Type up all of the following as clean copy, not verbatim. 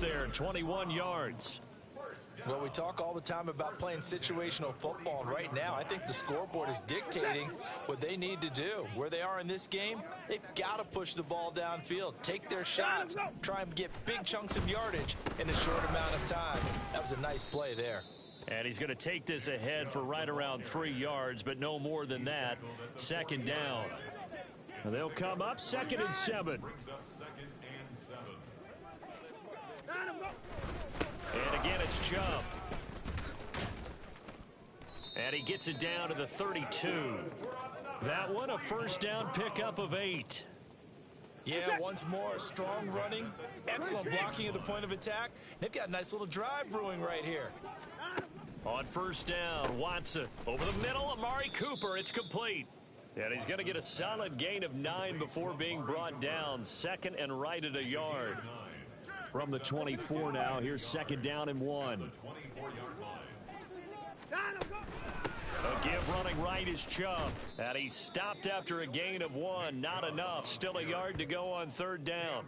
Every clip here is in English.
there, 21 yards. Well, we talk all the time about playing situational football, and right now I think the scoreboard is dictating what they need to do. Where they are in this game, they've got to push the ball downfield, take their shots, try and get big chunks of yardage in a short amount of time. That was a nice play there. And he's going to take this ahead for right around 3 yards, but no more than that. Second down. They'll come up 2nd and 7. And again, it's Chubb. And he gets it down to the 32. That one, a first down pickup of 8. Yeah, once more, strong running, excellent blocking at the point of attack. They've got a nice little drive brewing right here. On first down, Watson over the middle, Amari Cooper. It's complete. And he's going to get a solid gain of 9 before being brought down. 2nd and right at a yard. From the 24 now, here's 2nd down and 1. A give running right is Chubb. And he's stopped after a gain of 1. Not enough. Still a yard to go on 3rd down.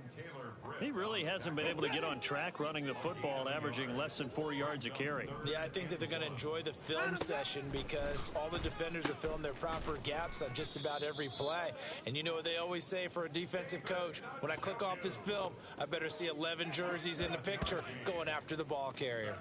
He really hasn't been able to get on track running the football, averaging less than 4 yards a carry. Yeah, I think that they're going to enjoy the film session because all the defenders have filmed their proper gaps on just about every play. And you know what they always say for a defensive coach? When I click off this film, I better see 11 jerseys in the picture going after the ball carrier.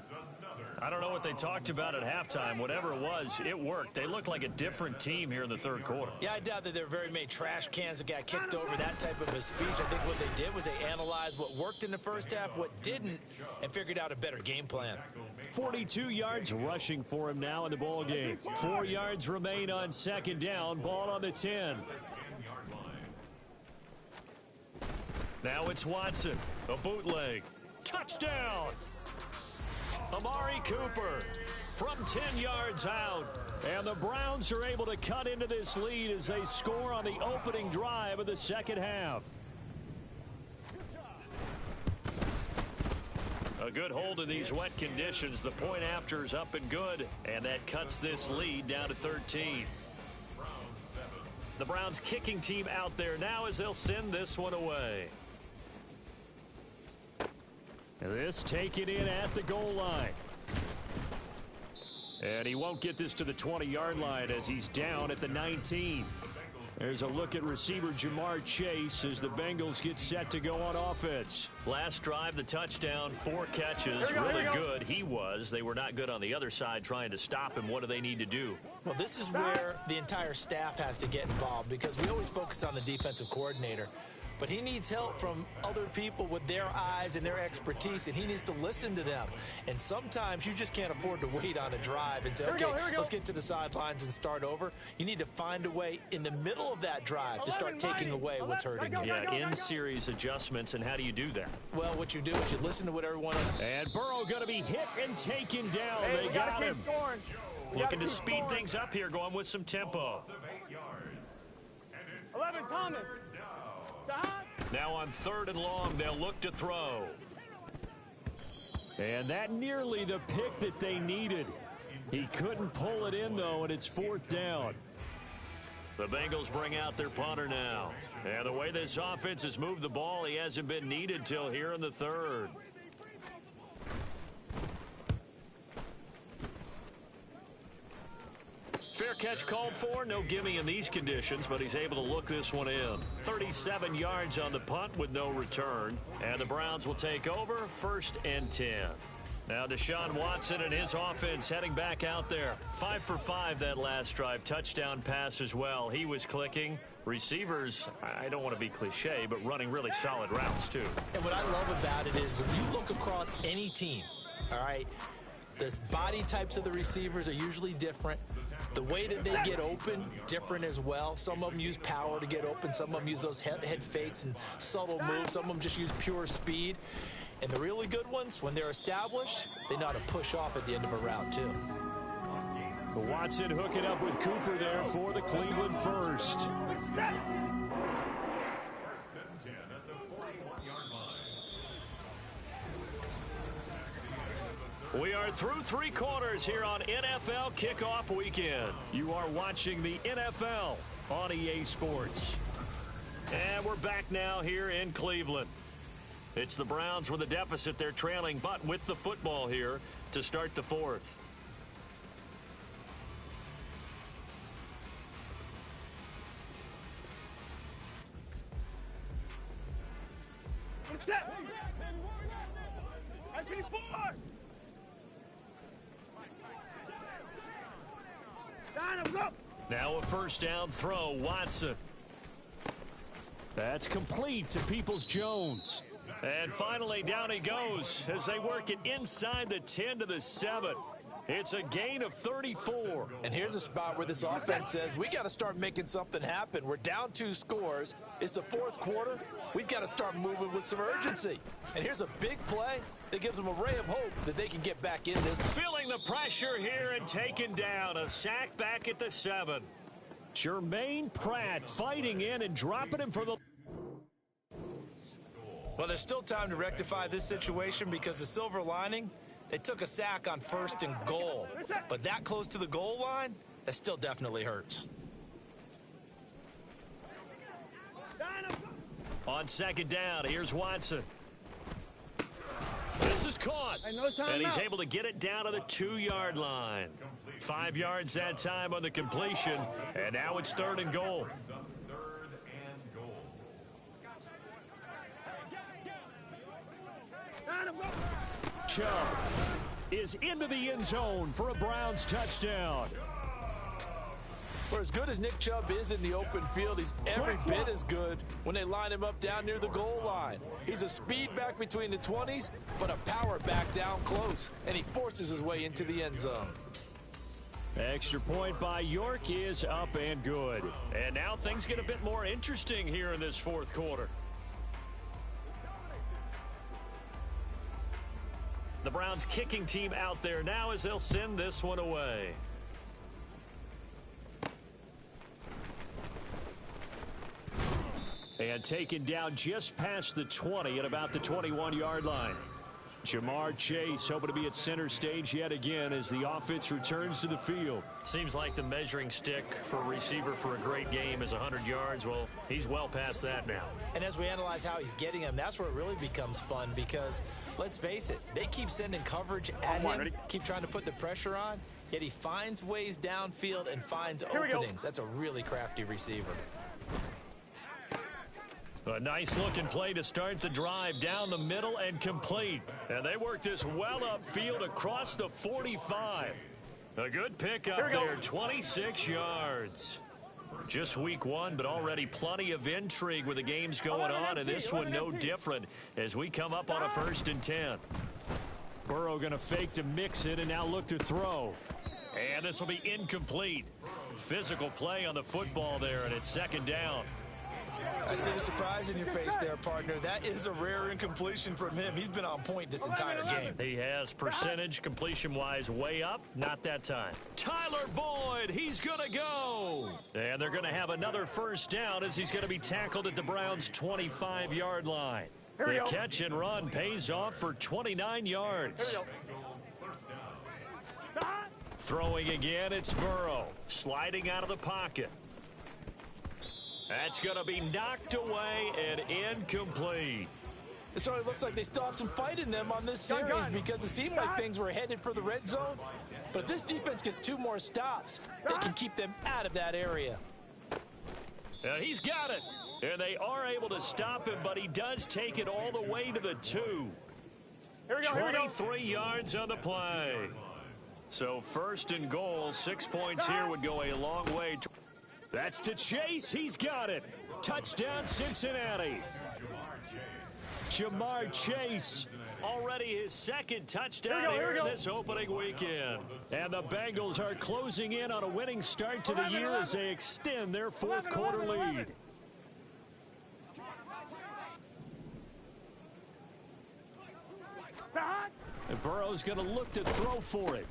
I don't know what they talked about at halftime. Whatever it was, it worked. They looked like a different team here in the 3rd quarter. Yeah, I doubt that there are very many trash cans that got kicked over, that type of a speech. I think what they did was they analyzed what worked in the first half, what didn't, and figured out a better game plan. 42 yards rushing for him now in the ball game. 4 yards remain on 2nd down. Ball on the 10. Now it's Watson. A bootleg. Touchdown! Amari Cooper from 10 yards out. And the Browns are able to cut into this lead as they score on the opening drive of the 2nd half. A good hold in these wet conditions. The point after is up and good. And that cuts this lead down to 13. The Browns kicking team out there now as they'll send this one away. This taken in at the goal line. And he won't get this to the 20-yard line as he's down at the 19. There's a look at receiver Jamar Chase as the Bengals get set to go on offense. Last drive, the touchdown, 4 catches, really good. He was. They were not good on the other side trying to stop him. What do they need to do? Well, this is where the entire staff has to get involved because we always focus on the defensive coordinator. But he needs help from other people with their eyes and their expertise, and he needs to listen to them. And sometimes you just can't afford to wait on a drive and say, okay, let's get to the sidelines and start over. You need to find a way in the middle of that drive to start taking away what's hurting you. Yeah, in-series adjustments, and how do you do that? Well, what you do is you listen to what everyone... And Burrow going to be hit and taken down. They got him. Looking to speed things up here, going with some tempo. 11, Thomas. Now on 3rd and long, they'll look to throw. And that nearly the pick that they needed. He couldn't pull it in, though, and it's 4th down. The Bengals bring out their punter now. And the way this offense has moved the ball, he hasn't been needed till here in the 3rd. Fair catch called for. No gimme in these conditions, but he's able to look this one in. 37 yards on the punt with no return. And the Browns will take over 1st and 10. Now Deshaun Watson and his offense heading back out there. 5 for 5 that last drive. Touchdown pass as well. He was clicking. Receivers, I don't want to be cliche, but running really solid routes too. And what I love about it is when you look across any team, all right, the body types of the receivers are usually different. The way that they get open, different as well. Some of them use power to get open. Some of them use those head fakes and subtle moves. Some of them just use pure speed. And the really good ones, when they're established, they know how to push off at the end of a route, too. Watson hooking up with Cooper there for the Cleveland first. We are through 3 quarters here on NFL Kickoff Weekend. You are watching the NFL on EA Sports. And we're back now here in Cleveland. It's the Browns with a deficit. They're trailing, but with the football here to start the fourth. Now a first down throw, Watson. That's complete to Peoples-Jones. And finally, down he goes as they work it inside the 10 to the 7. It's a gain of 34. And here's a spot where this offense says, we got to start making something happen. We're down 2 scores. It's the fourth quarter. We've got to start moving with some urgency. And here's a big play that gives them a ray of hope that they can get back in this. Feeling the pressure here and taken down. A sack back at the 7. Jermaine Pratt fighting in and dropping him for the... Well, there's still time to rectify this situation because the silver lining, they took a sack on 1st and goal. But that close to the goal line, that still definitely hurts. On 2nd down, here's Watson. This is caught. And he's able to get it down to the 2-yard line. 5 yards that time on the completion. And now it's 3rd and goal. Chubb is into the end zone for a Browns touchdown. For as good as Nick Chubb is in the open field, he's every bit as good when they line him up down near the goal line. He's a speed back between the 20s, but a power back down close, and he forces his way into the end zone. Extra point by York is up and good. And now things get a bit more interesting here in this fourth quarter. The Browns kicking team out there now as they'll send this one away. And taken down just past the 20 at about the 21-yard line. Jamar Chase hoping to be at center stage yet again as the offense returns to the field. Seems like the measuring stick for a receiver for a great game is 100 yards. Well, he's well past that now. And as we analyze how he's getting them, that's where it really becomes fun because, let's face it, they keep sending coverage at him, keep trying to put the pressure on, yet he finds ways downfield and finds openings. That's a really crafty receiver. A nice-looking play to start the drive down the middle and complete. And they work this well upfield across the 45. A good pickup there, 26 yards. Just week 1, but already plenty of intrigue with the games going on, and this one no different as we come up on a 1st and 10. Burrow going to fake to mix it and now look to throw. And this will be incomplete. Physical play on the football there, and it's 2nd down. I see the surprise in your face there, partner. That is a rare incompletion from him. He's been on point this entire game. He has percentage completion-wise way up. Not that time. Tyler Boyd, he's going to go. And they're going to have another first down as he's going to be tackled at the Browns' 25-yard line. The catch and run pays off for 29 yards. Throwing again, it's Burrow. Sliding out of the pocket. That's going to be knocked away and incomplete. It certainly looks like they still have some fight in them on this series because it seemed like things were headed for the red zone. But if this defense gets 2 more stops, they can keep them out of that area. And he's got it. And they are able to stop him, but he does take it all the way to the 2. 23 yards on the play. So 1st and goal, 6 points here would go a long way. That's to Chase. He's got it. Touchdown, Cincinnati. Jamar Chase, already his 2nd touchdown here in this opening weekend. And the Bengals are closing in on a winning start to the year as they extend their fourth quarter lead. And Burrow's going to look to throw for it.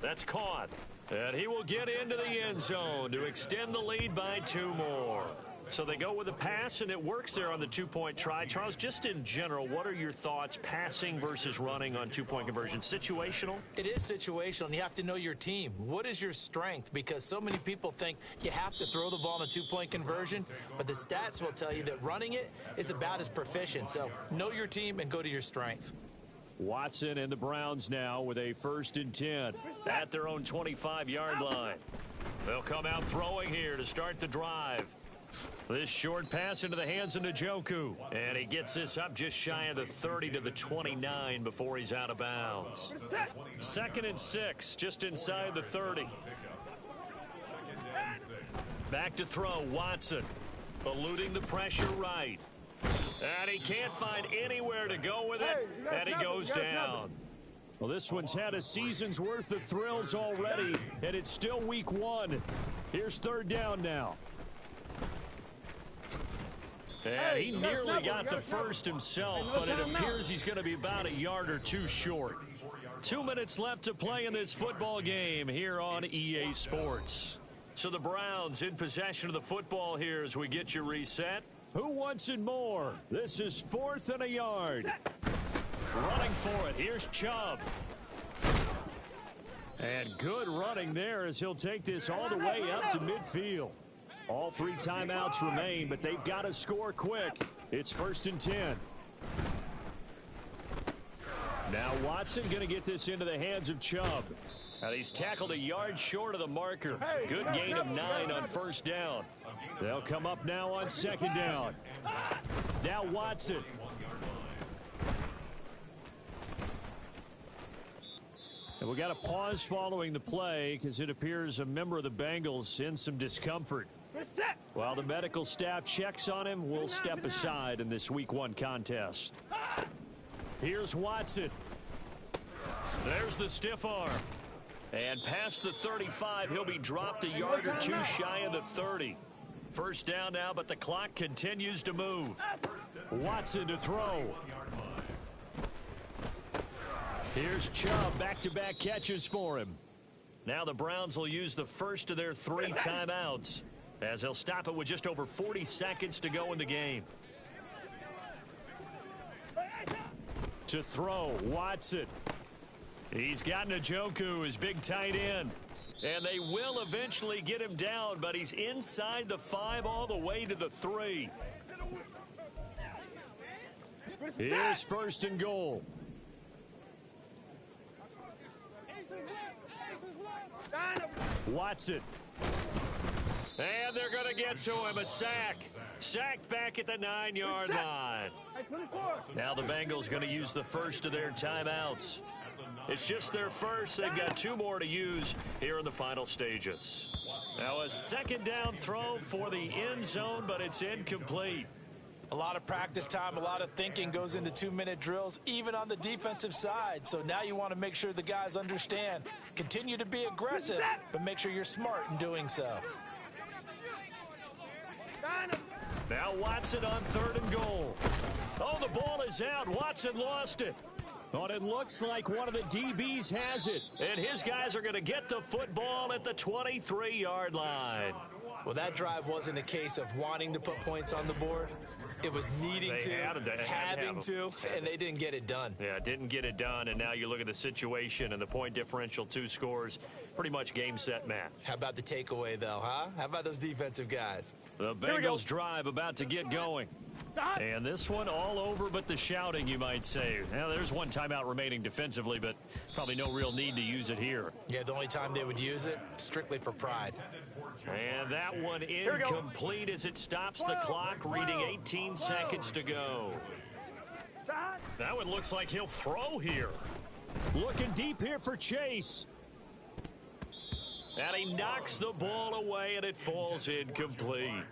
That's caught. And he will get into the end zone to extend the lead by 2 more. So they go with a pass, and it works there on the two-point try. Charles, just in general, what are your thoughts passing versus running on two-point conversion? Situational? It is situational, and you have to know your team. What is your strength? Because so many people think you have to throw the ball in a two-point conversion, but the stats will tell you that running it is about as proficient. So know your team and go to your strength. Watson and the Browns now with a 1st and 10 at their own 25-yard line. They'll come out throwing here to start the drive. This short pass into the hands of Njoku. And he gets this up just shy of the 30 to the 29 before he's out of bounds. 2nd and 6, just inside the 30. Back to throw, Watson. Eluding the pressure right. And he can't find anywhere to go with it, and he goes down. Well, this one's had a season's worth of thrills already, and it's still week 1. Here's 3rd down now. And he nearly got the first himself, but it appears he's going to be about a yard or two short. 2 minutes left to play in this football game here on EA Sports. So the Browns in possession of the football here as we get you reset. Who wants it more? This is 4th and a yard. Running for it. Here's Chubb. And good running there as he'll take this all the way up to midfield. All 3 timeouts remain, but they've got to score quick. It's 1st and 10. Now Watson going to get this into the hands of Chubb. And he's tackled a yard short of the marker. Good gain of 9 on 1st down. They'll come up now on 2nd down. Now Watson. And we got a pause following the play because it appears a member of the Bengals in some discomfort. While the medical staff checks on him, we'll step aside in this week 1 contest. Here's Watson. There's the stiff arm. And past the 35, he'll be dropped a yard or 2 shy of the 30. 1st down now, but the clock continues to move. Watson to throw. Here's Chubb, back-to-back catches for him. Now the Browns will use the first of their 3 timeouts as they'll stop it with just over 40 seconds to go in the game. To throw, Watson. He's got Njoku, his big tight end. And they will eventually get him down, but he's inside the 5 all the way to the 3. Here's 1st and goal. Watson. And they're going to get to him, a sack. Sacked back at the 9-yard line. Now the Bengals going to use the first of their timeouts. It's just their first. They've got 2 more to use here in the final stages. Now a 2nd down throw for the end zone, but it's incomplete. A lot of practice time, a lot of thinking goes into 2-minute drills, even on the defensive side. So now you want to make sure the guys understand. Continue to be aggressive, but make sure you're smart in doing so. Now Watson on 3rd and goal. Oh, the ball is out. Watson lost it. But it looks like one of the DBs has it. And his guys are going to get the football at the 23-yard line. Well, that drive wasn't a case of wanting to put points on the board. It was needing having to, and they didn't get it done. Yeah, didn't get it done, and now you look at the situation and the point differential, 2 scores, pretty much game, set, match. How about the takeaway, though, huh? How about those defensive guys? The Bengals drive about to get going. And this one all over but the shouting, you might say. Now, there's 1 timeout remaining defensively, but probably no real need to use it here. Yeah, the only time they would use it, strictly for pride. And that one incomplete as it stops the clock, reading 18 seconds to go. That one looks like he'll throw here. Looking deep here for Chase. And he knocks the ball away, and it falls incomplete.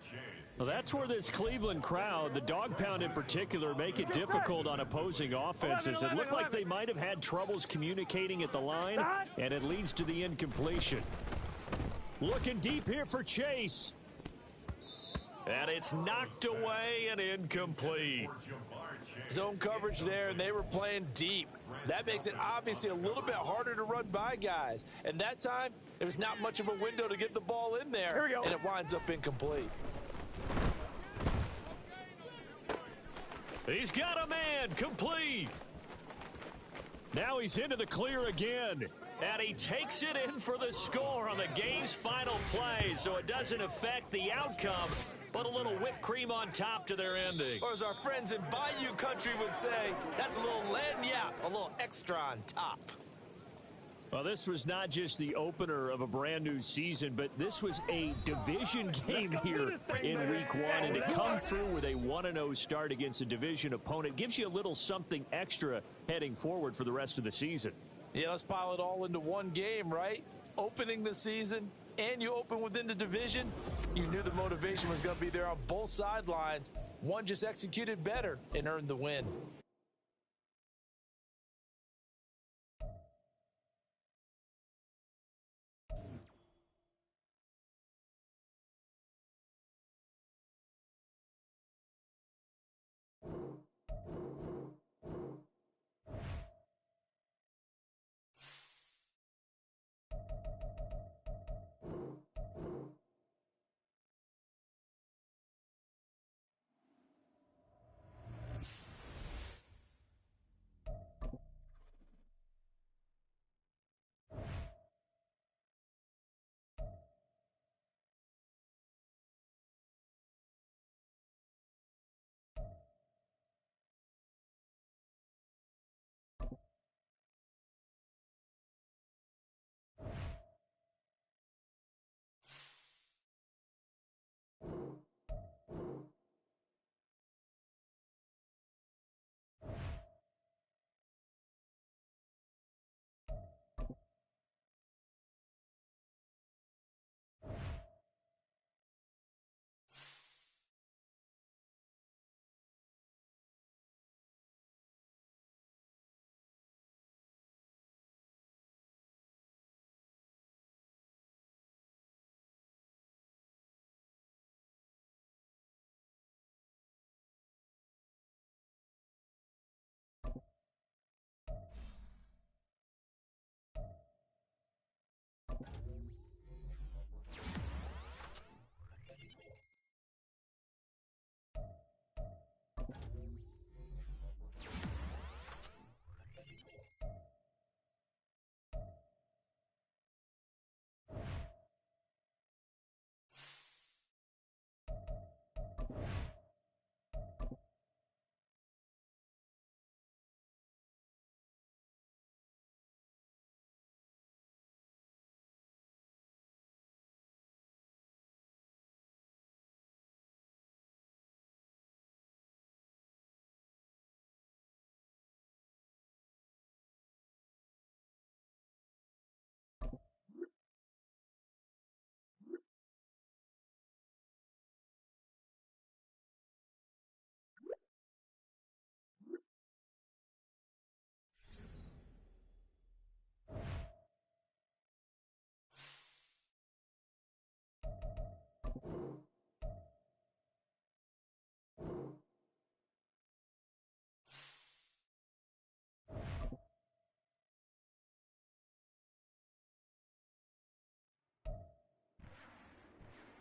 Well, that's where this Cleveland crowd, the dog pound in particular, make it difficult on opposing offenses. It looked like they might have had troubles communicating at the line, and it leads to the incompletion. Looking deep here for Chase. And it's knocked away and incomplete. Zone coverage there, and they were playing deep. That makes it obviously a little bit harder to run by guys. And that time, there was not much of a window to get the ball in there, and it winds up incomplete. He's got a man, complete. Now he's into the clear again. And he takes it in for the score on the game's final play, so it doesn't affect the outcome, but a little whipped cream on top to their ending. Or as our friends in Bayou Country would say, that's a little lagniappe, a little extra on top. Well, this was not just the opener of a brand-new season, but this was a division game here in Week 1. And to come through with a 1-0 start against a division opponent gives you a little something extra heading forward for the rest of the season. Yeah, let's pile it all into one game, right? Opening the season, and you open within the division. You knew the motivation was going to be there on both sidelines. One just executed better and earned the win.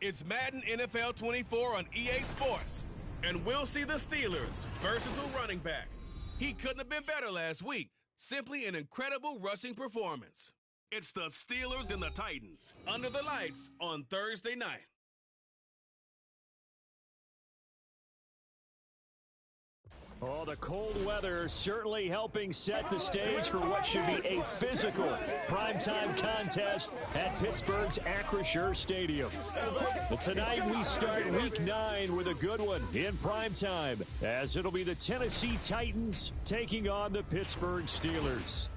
It's Madden NFL 24 on EA Sports, and we'll see the Steelers' versatile running back. He couldn't have been better last week. Simply an incredible rushing performance. It's the Steelers and the Titans under the lights on Thursday night. Oh, the cold weather certainly helping set the stage for what should be a physical primetime contest at Pittsburgh's Acrisure Stadium. But tonight we start Week 9 with a good one in primetime, as it'll be the Tennessee Titans taking on the Pittsburgh Steelers.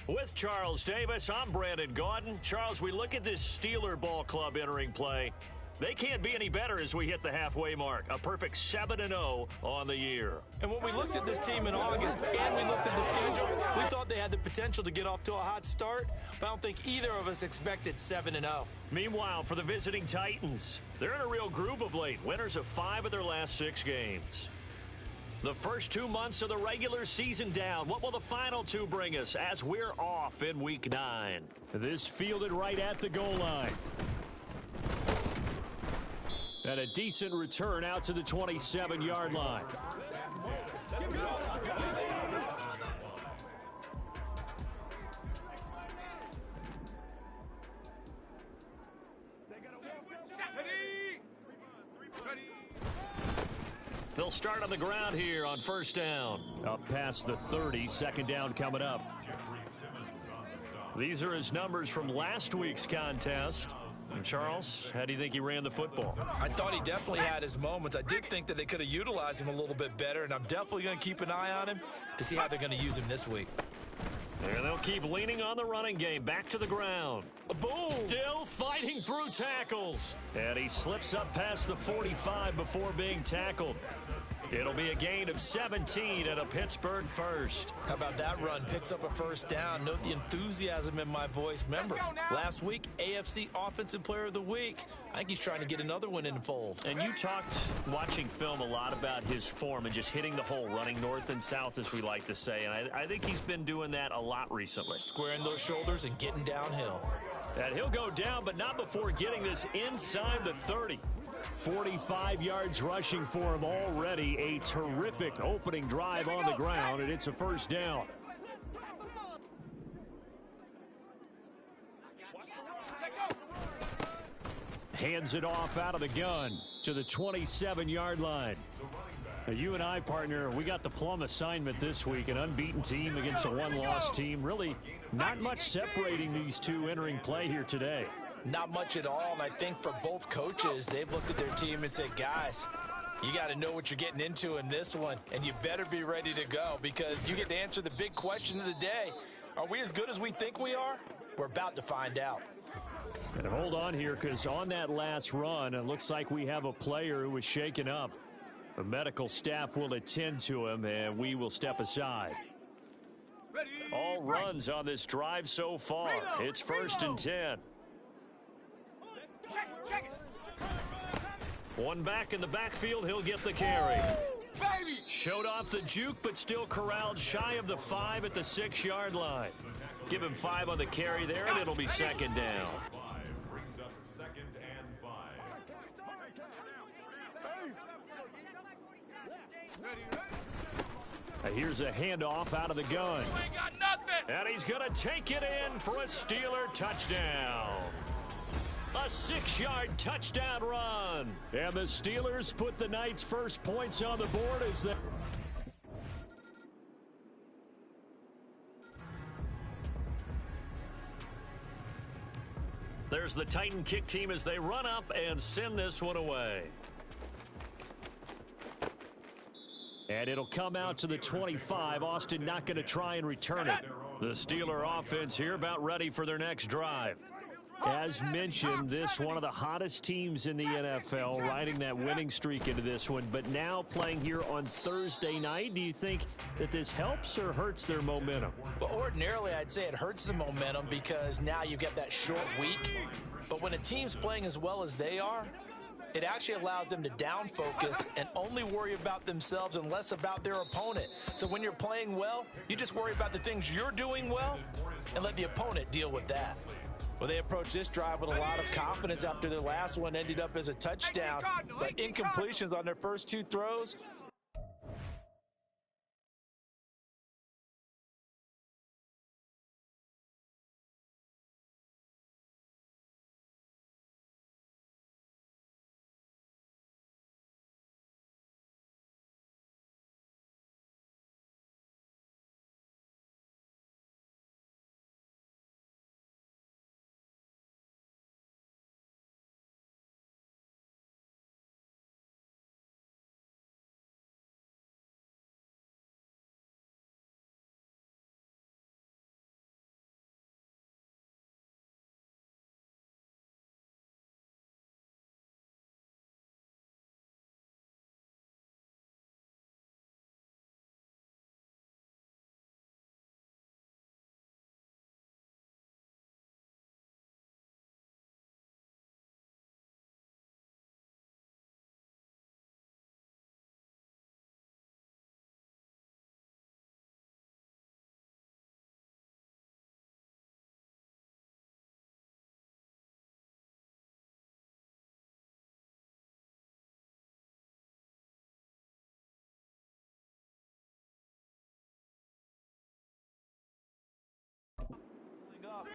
With Charles Davis, I'm Brandon Gaudin. Charles, we look at this Steeler ball club entering play. They can't be any better as we hit the halfway mark. A perfect 7-0 on the year. And when we looked at this team in August and we looked at the schedule, we thought they had the potential to get off to a hot start, but I don't think either of us expected 7-0. Meanwhile, for the visiting Titans, they're in a real groove of late. Winners of 5 of their last 6 games. The first 2 months of the regular season down. What will the final 2 bring us as we're off in Week 9? This fielded right at the goal line. And a decent return out to the 27-yard line. They'll start on the ground here on first down. Up past the 30, second down coming up. These are his numbers from last week's contest. And Charles, how do you think he ran the football? I thought he definitely had his moments. I did think that they could have utilized him a little bit better, and I'm definitely going to keep an eye on him to see how they're going to use him this week. And they'll keep leaning on the running game. Back to the ground. Boom! Still fighting through tackles. And he slips up past the 45 before being tackled. It'll be a gain of 17 and a Pittsburgh first. How about that run? Picks up a first down. Note the enthusiasm in my voice. Remember, last week, AFC Offensive Player of the Week. I think he's trying to get another one in the fold. And you talked, watching film, a lot about his form and just hitting the hole, running north and south, as we like to say. And I think he's been doing that a lot recently. Squaring those shoulders and getting downhill. And he'll go down, but not before getting this inside the 30. 45 yards rushing for him already. A terrific opening drive on the ground, and it's a first down. Hands it off out of the gun to the 27-yard line. Now, you and I, partner, we got the plum assignment this week. An unbeaten team against a one-loss team. Really not much separating these two entering play here today. Not much at all, and I think for both coaches, they've looked at their team and said, guys, you got to know what you're getting into in this one, and you better be ready to go because you get to answer the big question of the day. Are we as good as we think we are? We're about to find out. And hold on here, because on that last run, it looks like we have a player who was shaken up. The medical staff will attend to him, and we will step aside. All runs on this drive so far. It's first and 10. One back in the backfield, he'll get the carry. Showed off the juke, but still corralled shy of the 5 at the 6-yard line. Give him 5 on the carry there, and it'll be second down. Brings up second and 5. Here's a handoff out of the gun. And he's going to take it in for a Steeler touchdown. A 6-yard touchdown run. And the Steelers put the night's first points on the board as they... There's the Titan kick team as they run up and send this one away. And it'll come out to the 25. Austin not going to try and return it. The Steeler offense here about ready for their next drive. As mentioned, this one of the hottest teams in the NFL, riding that winning streak into this one, but now playing here on Thursday night. Do you think that this helps or hurts their momentum? Well, ordinarily, I'd say it hurts the momentum because now you get that short week. But when a team's playing as well as they are, it actually allows them to down focus and only worry about themselves and less about their opponent. So when you're playing well, you just worry about the things you're doing well and let the opponent deal with that. Well, they approached this drive with a lot of confidence after their last one ended up as a touchdown, but incompletions on their first 2 throws.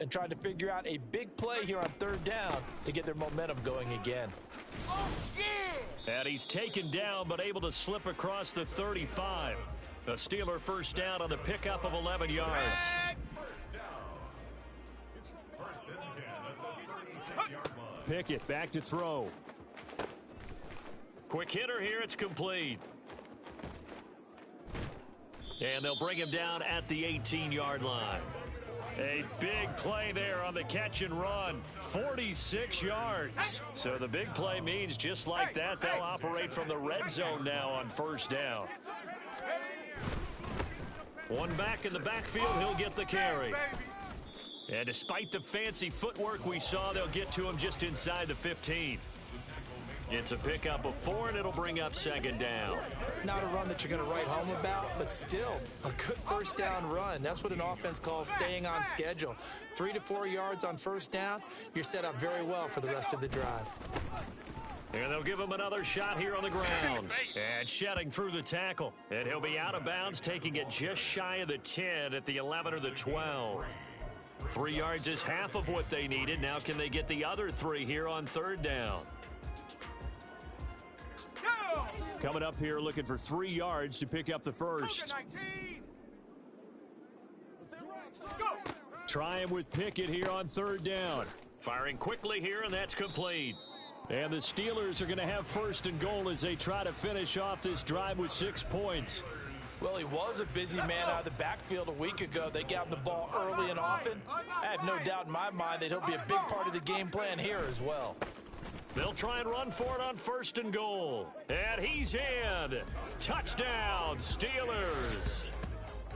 and trying to figure out a big play here on third down to get their momentum going again. And he's taken down but able to slip across the 35. A Steeler first down on the pickup of 11 yards. First and 10 at the 36-yard line. Pickett back to throw. Quick hitter here. It's complete. And they'll bring him down at the 18-yard line. A big play there on the catch and run. 46 yards. So the big play means just like that, they'll operate from the red zone now on first down. One back in the backfield, he'll get the carry. And despite the fancy footwork we saw, they'll get to him just inside the 15. It's a pickup of 4, and it'll bring up second down. Not a run that you're going to write home about, but still a good first down run. That's what an offense calls staying on schedule. 3 to 4 yards on first down, you're set up very well for the rest of the drive. And they'll give him another shot here on the ground. And shedding through the tackle. And he'll be out of bounds, taking it just shy of the 10 at the 11 or the 12. 3 yards is half of what they needed. Now can they get the other 3 here on third down? Coming up here looking for 3 yards to pick up the first. Try him with Pickett here on third down. Firing quickly here, and that's complete. And the Steelers are going to have first and goal as they try to finish off this drive with 6 points. Well, he was a busy man out of the backfield a week ago. They got him the ball early and often. I have no doubt in my mind that he'll be a big part of the game plan here as well. They'll try and run for it on first and goal. And he's in. Touchdown, Steelers.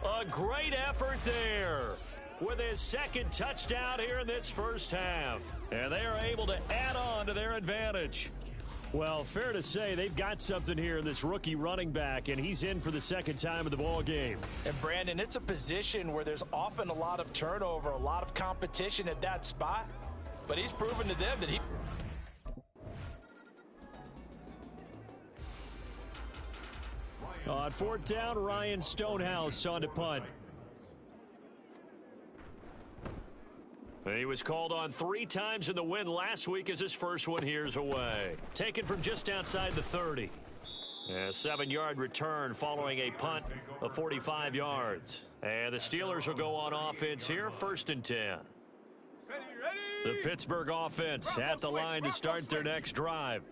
A great effort there with his second touchdown here in this first half. And they are able to add on to their advantage. Well, fair to say they've got something here in this rookie running back, and he's in for the second time of the ball game. And, Brandon, it's a position where there's often a lot of turnover, a lot of competition at that spot. But he's proven to them that he... On fourth down, Ryan Stonehouse on to punt. He was called on 3 times in the win last week as his first one here's away. Taken from just outside the 30. A 7-yard return following a punt of 45 yards. And the Steelers will go on offense here, first and 10. The Pittsburgh offense at the line to start their next drive.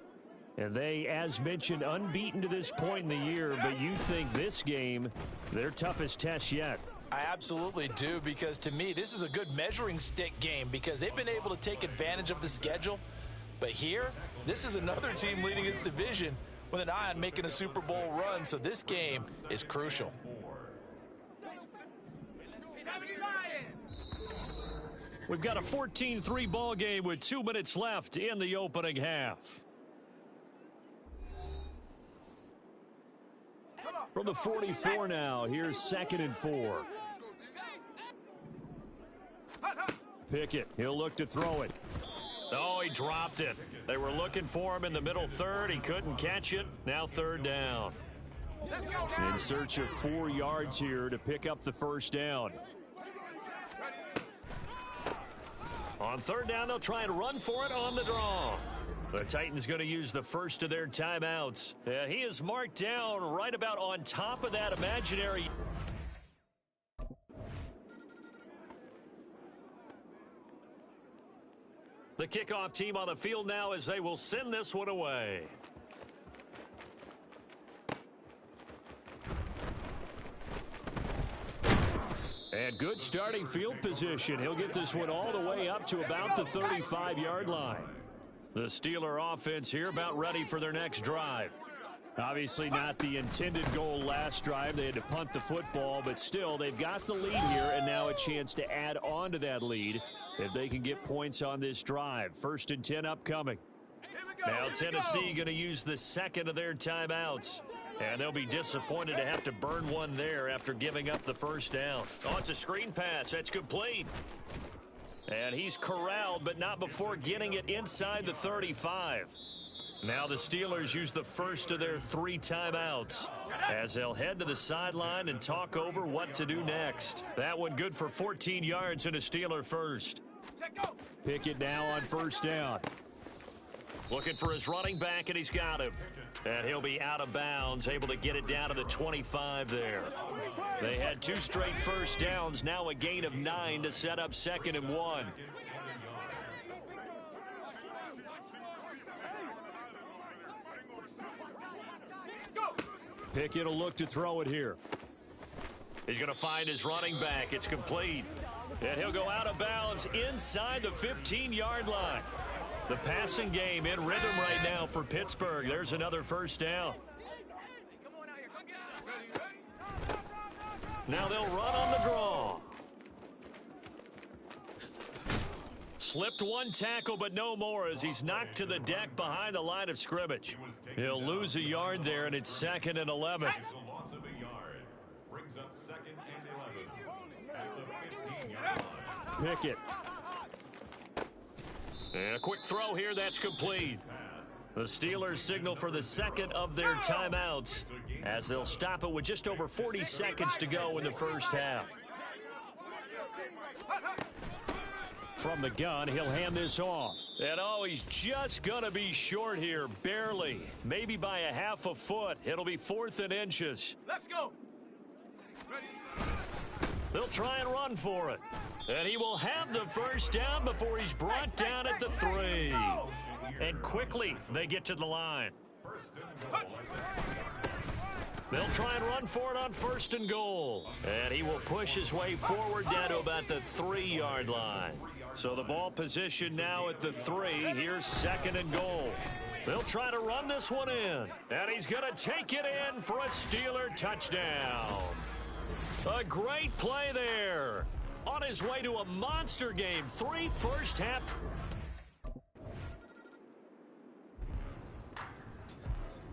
And they, as mentioned, unbeaten to this point in the year, but you think this game, their toughest test yet. I absolutely do, because to me, this is a good measuring stick game because they've been able to take advantage of the schedule. But here, this is another team leading its division with an eye on making a Super Bowl run, so this game is crucial. We've got a 14-3 ball game with 2 minutes left in the opening half. From the 44 now, here's second and 4. Pickett, he'll look to throw it. Oh, he dropped it. They were looking for him in the middle third. He couldn't catch it. Now third down. In search of 4 yards here to pick up the first down. On third down, they'll try and run for it on the draw. The Titans going to use the first of their timeouts. He is marked down right about on top of that imaginary. The kickoff team on the field now as they will send this one away. And good starting field position. He'll get this one all the way up to about the 35-yard line. The Steeler offense here about ready for their next drive. Obviously not the intended goal last drive. They had to punt the football, but still they've got the lead here and now a chance to add on to that lead if they can get points on this drive. First and 10 upcoming. Now Tennessee going to use the second of their timeouts. And they'll be disappointed to have to burn one there after giving up the first down. Oh, it's a screen pass. That's complete. And he's corralled, but not before getting it inside the 35. Now the Steelers use the first of their 3 timeouts as they'll head to the sideline and talk over what to do next. That one good for 14 yards and a Steeler first. Pickett now on first down. Looking for his running back, and he's got him. And he'll be out of bounds, able to get it down to the 25 there. They had 2 straight first downs, now a gain of 9 to set up 2nd and 1. Pickett will look to throw it here. He's going to find his running back. It's complete. And he'll go out of bounds inside the 15-yard line. The passing game in rhythm right now for Pittsburgh. There's another first down. Now they'll run on the draw. Slipped one tackle, but no more as he's knocked to the deck behind the line of scrimmage. He'll lose a yard there, and it's 2nd and 11. Loss of a yard brings up 2nd and 11 at the 15-yard line. Pickett. And a quick throw here, that's complete. The Steelers signal for the 2nd of their timeouts as they'll stop it with just over 40 seconds to go in the first half. From the gun, he'll hand this off. And oh, he's just going to be short here, barely. Maybe by a half a foot. It'll be 4th and inches. Let's go. They'll try and run for it. And he will have the first down before he's brought down at the 3. And quickly, they get to the line. They'll try and run for it on 1st and goal. And he will push his way forward down to about the 3-yard line. So the ball position now at the 3. Here's 2nd and goal. They'll try to run this one in. And he's going to take it in for a Steeler touchdown. A great play there. On his way to a monster game. 3 first half.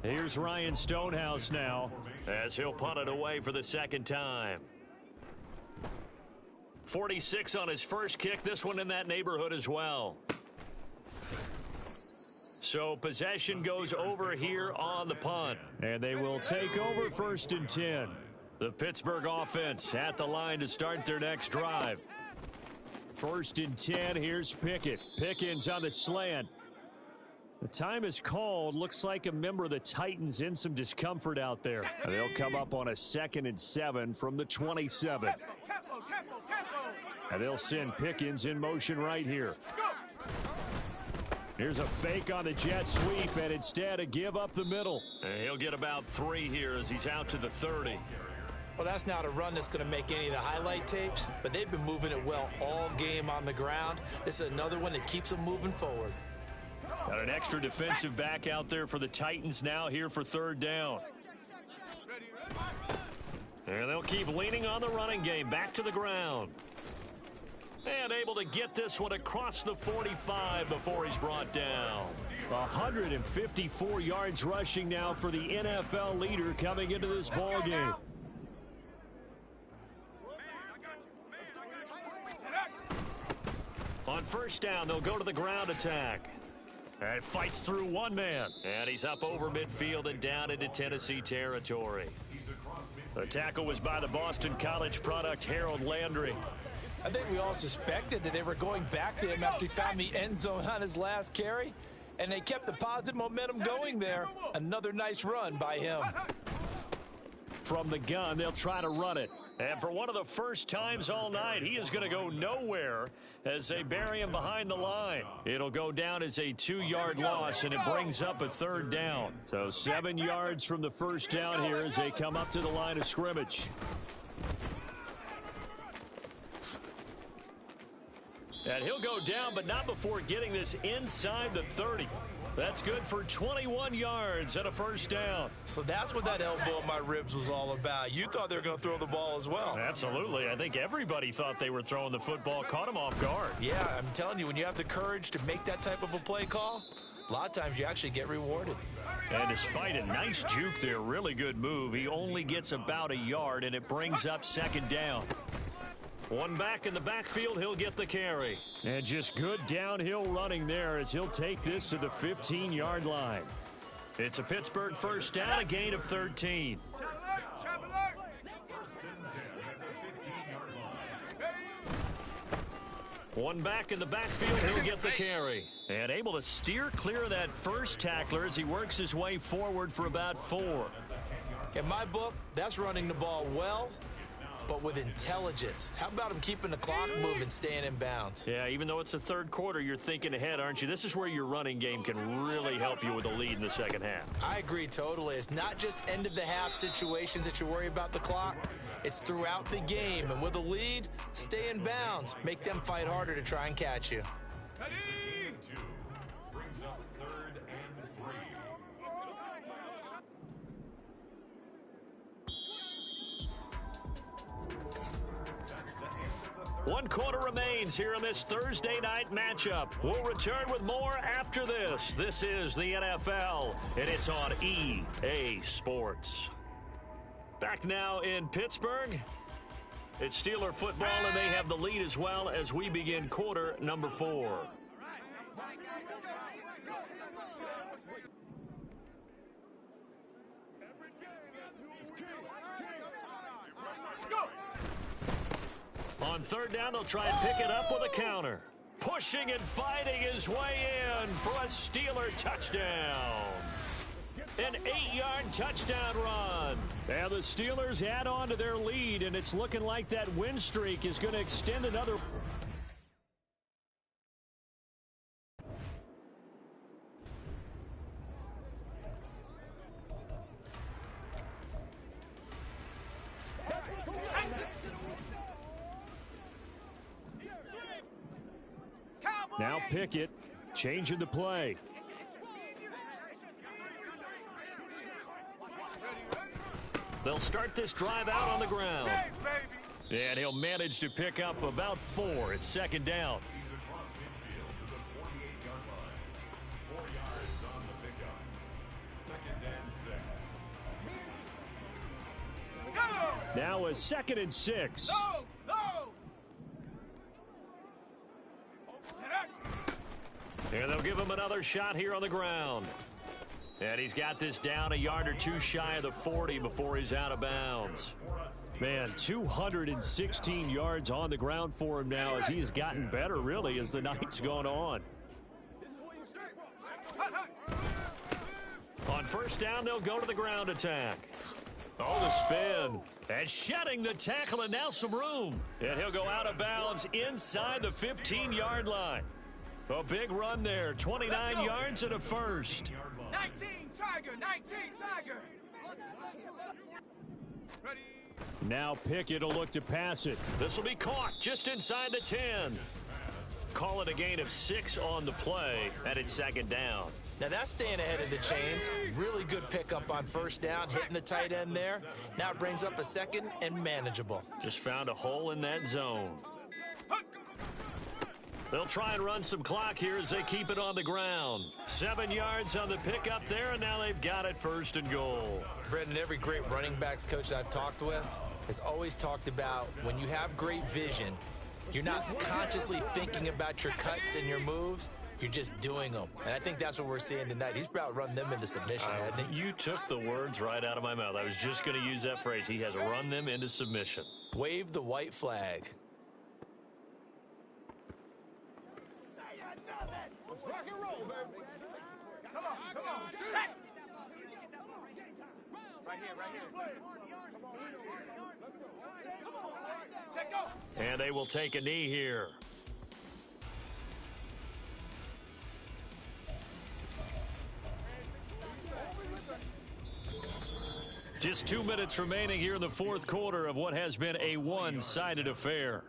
Here's Ryan Stonehouse now as he'll punt it away for the 2nd time. 46 on his first kick. This one in that neighborhood as well. So possession goes over here on the punt. And they will take over 1st and 10. The Pittsburgh offense at the line to start their next drive. 1st and 10. Here's Pickett. Pickens on the slant. The time is called. Looks like a member of the Titans in some discomfort out there. And they'll come up on a 2nd and 7 from the 27. And they'll send Pickens in motion right here. Here's a fake on the jet sweep, and instead a give up the middle. And he'll get about 3 here as he's out to the 30. Well, that's not a run that's going to make any of the highlight tapes, but they've been moving it well all game on the ground. This is another one that keeps them moving forward. Got an extra defensive back out there for the Titans now here for 3rd down. And they'll keep leaning on the running game. Back to the ground. And able to get this one across the 45 before he's brought down. 154 yards rushing now for the NFL leader coming into this ball game. On 1st down, they'll go to the ground attack. And fights through one man. And he's up over midfield and down into Tennessee territory. The tackle was by the Boston College product, Harold Landry. I think we all suspected that they were going back to him after he found the end zone on his last carry. And they kept the positive momentum going there. Another nice run by him. From the gun, they'll try to run it. And for one of the first times all night, he is going to go nowhere as they bury him behind the line. It'll go down as a 2-yard loss, and it brings up a 3rd down. So 7 yards from the first down here as they come up to the line of scrimmage. And he'll go down, but not before getting this inside the 30. That's good for 21 yards and a 1st down. So that's what that elbow in my ribs was all about. You thought they were going to throw the ball as well. Absolutely. I think everybody thought they were throwing the football, caught him off guard. Yeah, I'm telling you, when you have the courage to make that type of a play call, a lot of times you actually get rewarded. And despite a nice juke there, really good move, he only gets about a yard, and it brings up 2nd down. One back in the backfield, he'll get the carry. And just good downhill running there as he'll take this to the 15-yard line. It's a Pittsburgh 1st down, a gain of 13. One back in the backfield, he'll get the carry. And able to steer clear of that first tackler as he works his way forward for about 4. In my book, that's running the ball well, but with intelligence. How about him keeping the clock moving, staying in bounds? Yeah, even though it's the third quarter, you're thinking ahead, aren't you? This is where your running game can really help you with a lead in the second half. I agree totally. It's not just end-of-the-half situations that you worry about the clock. It's throughout the game. And with a lead, stay in bounds. Make them fight harder to try and catch you. Brings up 3rd and 3. One quarter remains here in this Thursday night matchup. We'll return with more after this. This is the NFL, and it's on EA Sports. Back now in Pittsburgh. It's Steeler football, and they have the lead as well as we begin quarter number 4. On 3rd down, they'll try and pick it up with a counter. Pushing and fighting his way in for a Steeler touchdown. An 8-yard touchdown run. And the Steelers add on to their lead, and it's looking like that win streak is going to extend another. Now Pickett changing the play. They'll start this drive out on the ground. And he'll manage to pick up about 4. It's 2nd down. He's across midfield to the 48-yard line. 4 yards on the pickup. 2nd and 6. Now a 2nd and 6. And they'll give him another shot here on the ground. And he's got this down a yard or 2 shy of the 40 before he's out of bounds. Man, 216 yards on the ground for him now as he has gotten better, really, as the night's gone on. On 1st down, they'll go to the ground attack. Oh, the spin. And shedding the tackle, and now some room. And he'll go out of bounds inside the 15-yard line. A big run there, 29 yards and a first. 19 Tiger, 19 Tiger. Ready. Now Pickett will look to pass it. This will be caught just inside the 10. Call it a gain of 6 on the play, and it's 2nd down. Now that's staying ahead of the chains. Really good pickup on 1st down, hitting the tight end there. Now it brings up a 2nd and manageable. Just found a hole in that zone. They'll try and run some clock here as they keep it on the ground. 7 yards on the pickup there, and now they've got it 1st and goal. Brendan, every great running backs coach I've talked with has always talked about when you have great vision, you're not consciously thinking about your cuts and your moves. You're just doing them. And I think that's what we're seeing tonight. He's about run them into submission, hasn't he? You took the words right out of my mouth. I was just going to use that phrase. He has run them into submission. Wave the white flag. Rock and roll, baby. Come on, come on. Set. Right here, right here. Come on, let's go. Come on. Check go. And they will take a knee here. Just 2 minutes remaining here in the 4th quarter of what has been a one-sided affair.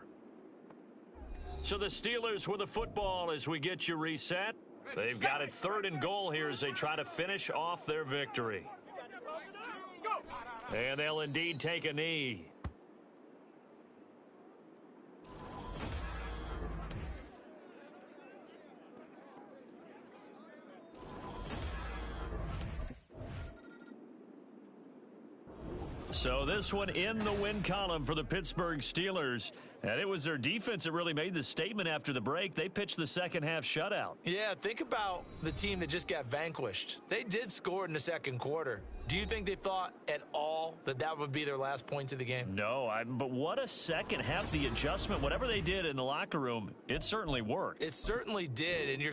So the Steelers with the football as we get you reset. They've got it 3rd and goal here as they try to finish off their victory. And they'll indeed take a knee. So this one in the win column for the Pittsburgh Steelers. And it was their defense that really made the statement after the break. They pitched the second-half shutout. Yeah, think about the team that just got vanquished. They did score in the second quarter. Do you think they thought at all that that would be their last points of the game? No, but what a second half. The adjustment, whatever they did in the locker room, it certainly worked. It certainly did, and you're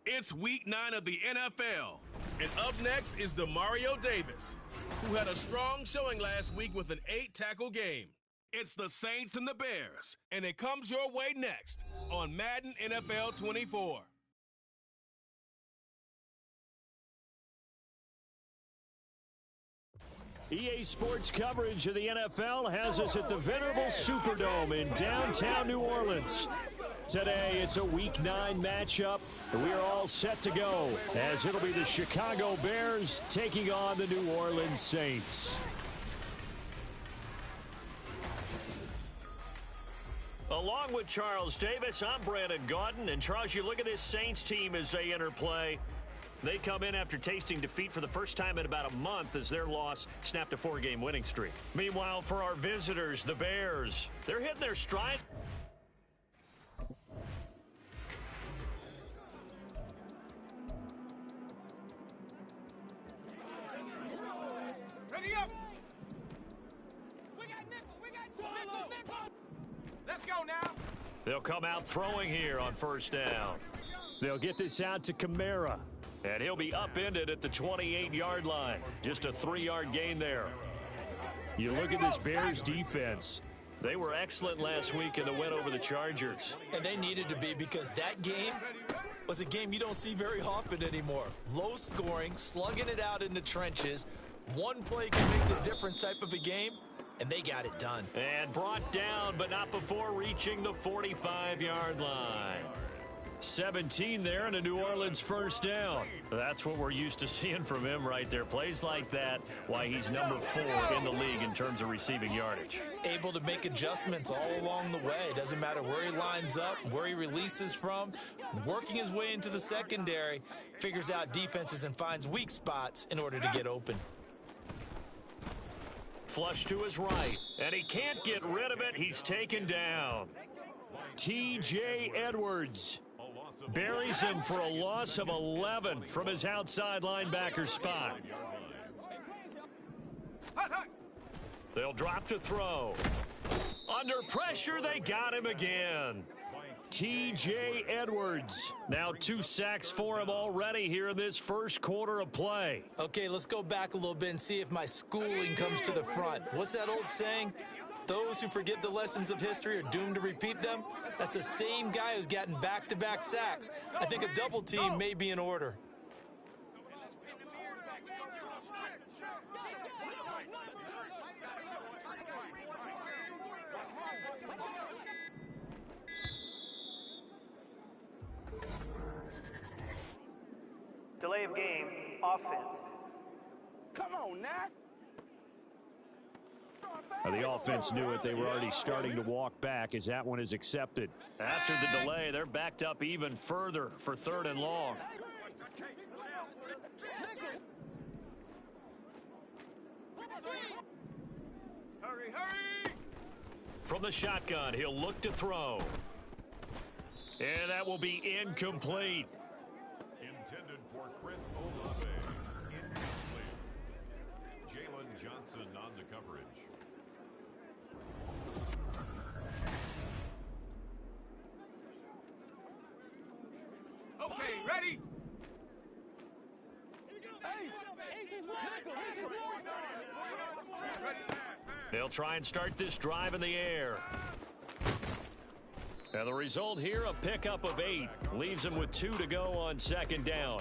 It's week 9 of the NFL. And up next is Demario Davis, who had a strong showing last week with an 8-tackle game. It's the Saints and the Bears, and it comes your way next on Madden NFL 24. EA Sports coverage of the NFL has us at the venerable Superdome in downtown New Orleans. Today, it's a Week 9 matchup. We are all set to go, as it'll be the Chicago Bears taking on the New Orleans Saints. Along with Charles Davis, I'm Brandon Gaudin. And Charles, you look at this Saints team as they enter play. They come in after tasting defeat for the first time in about a month as their loss snapped a 4-game winning streak. Meanwhile, for our visitors, the Bears, they're hitting their stride. Ready up. We got nickel. Let's go now. They'll come out throwing here on first down. They'll get this out to Kamara. And he'll be upended at the 28-yard line. Just a 3-yard gain there. You look at this Bears defense. They were excellent last week in the win over the Chargers. And they needed to be, because that game was a game you don't see very often anymore. Low scoring, slugging it out in the trenches. One play can make the difference type of a game, and they got it done. And brought down, but not before reaching the 45-yard line. 17 there and a New Orleans first down. That's what we're used to seeing from him right there. Plays like that, why he's number 4 in the league in terms of receiving yardage. Able to make adjustments all along the way. Doesn't matter where he lines up, where he releases from. Working his way into the secondary, figures out defenses and finds weak spots in order to get open. Flush to his right, and he can't get rid of it. He's taken down. T.J. Edwards buries him for a loss of 11 from his outside linebacker spot. They'll drop to throw. Under pressure, they got him again. T.J. Edwards. Now 2 sacks for him already here in this first quarter of play. Okay, let's go back a little bit and see if my schooling comes to the front. What's that old saying? Those who forget the lessons of history are doomed to repeat them. That's the same guy who's gotten back-to-back sacks. I think a double team may be in order. Delay of game, offense. Come on now. The offense knew it. They were already starting to walk back as that one is accepted. After the delay, they're backed up even further for 3rd and long. Hurry, hurry! From the shotgun, he'll look to throw. And that will be incomplete. Intended for Chris Olave. Incomplete. Ready? They'll try and start this drive in the air. And the result here, a pickup of 8. Leaves them with 2 to go on second down.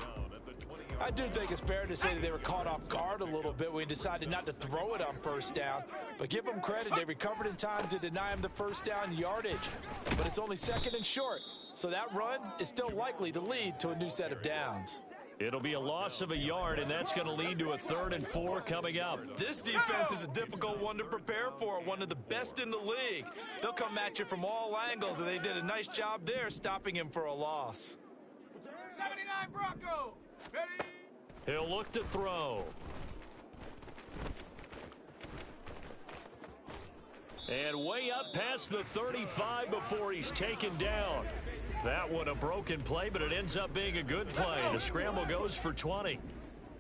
I do think it's fair to say that they were caught off guard a little bit when we decided not to throw it on first down. But give them credit, they recovered in time to deny him the first down yardage. But it's only second and short, so that run is still likely to lead to a new set of downs. It'll be a loss of a yard, and that's going to lead to a 3rd and 4 coming up. This defense is a difficult one to prepare for, one of the best in the league. They'll come at you from all angles, and they did a nice job there stopping him for a loss. 79 Bronco. Ready? He'll look to throw. And way up past the 35 before he's taken down. That one a broken play, but it ends up being a good play. The scramble goes for 20.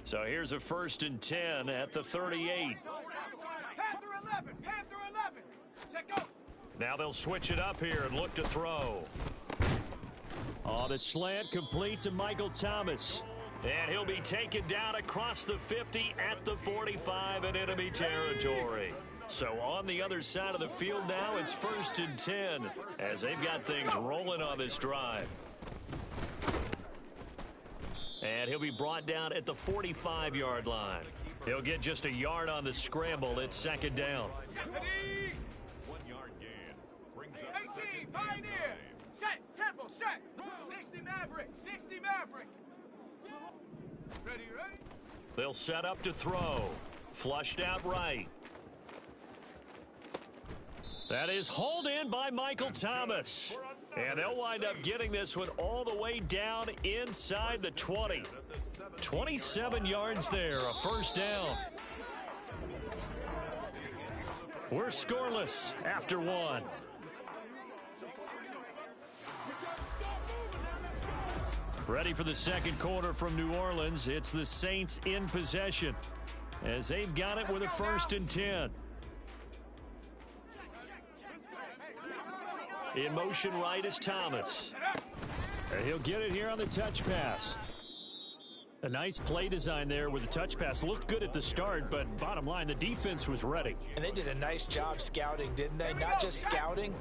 So here's a 1st and 10 at the 38. Panther 11. Panther 11. Check out. Now they'll switch it up here and look to throw. On a slant, complete to Michael Thomas. And he'll be taken down across the 50 at the 45 in enemy territory. So on the other side of the field now, it's 1st and 10 as they've got things rolling on this drive. And he'll be brought down at the 45-yard line. He'll get just a yard on the scramble. It's second down. 1-yard gain. Brings up 18 Pioneer. Set. Tempo. Set. 60 Maverick. 60 Maverick. Ready? They'll set up to throw. Flushed out right. That is hauled in by Michael Thomas. And they'll wind up getting this one all the way down inside the 20. 27 yards there, a 1st down. We're scoreless after 1. Ready for the second quarter from New Orleans. It's the Saints in possession as they've got it with a 1st and 10. In motion right is Thomas. And he'll get it here on the touch pass. A nice play design there with the touch pass. Looked good at the start, but bottom line, the defense was ready. And they did a nice job scouting, didn't they? Not just scouting,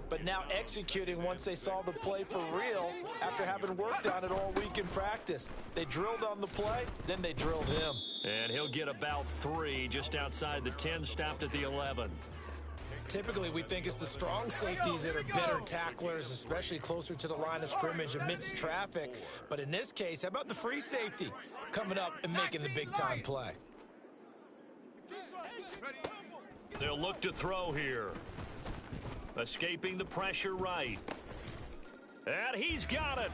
but now executing once they saw the play for real after having worked on it all week in practice. They drilled on the play, then they drilled him. And he'll get about 3 just outside the 10, stopped at the 11. Typically, we think it's the strong safeties that are better tacklers, especially closer to the line of scrimmage amidst traffic. But in this case, how about the free safety coming up and making the big-time play? They'll look to throw here. Escaping the pressure right. And he's got it.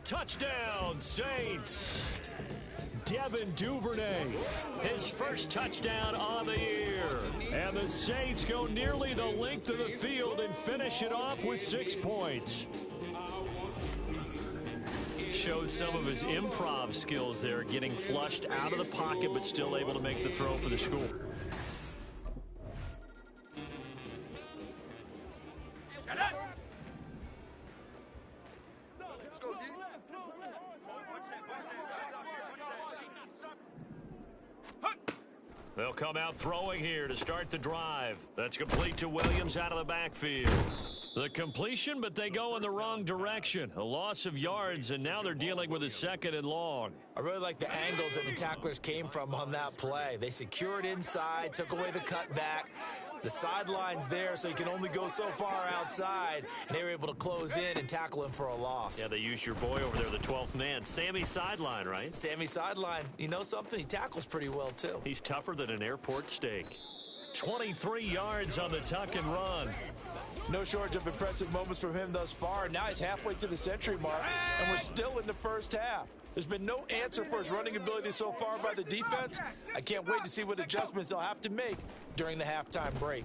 Touchdown, Saints. Devin Duvernay, his first touchdown on the year. And the Saints go nearly the length of the field and finish it off with 6 points. Shows some of his improv skills there, getting flushed out of the pocket but still able to make the throw for the score. They'll come out throwing here to start the drive. That's complete to Williams out of the backfield. The completion, but they go in the wrong direction. A loss of yards, and now they're dealing with a 2nd and long. I really like the angles that the tacklers came from on that play. They secured inside, took away the cutback. The sideline's there, so you can only go so far outside, and they were able to close in and tackle him for a loss. Yeah, they used your boy over there, the 12th man. Sammy Sideline, right? Sammy Sideline. You know something? He tackles pretty well, too. He's tougher than an airport steak. 23 yards on the tuck and run. No shortage of impressive moments from him thus far. Now he's halfway to the century mark, and we're still in the first half. There's been no answer for his running ability so far by the defense. I can't wait to see what adjustments they'll have to make during the halftime break.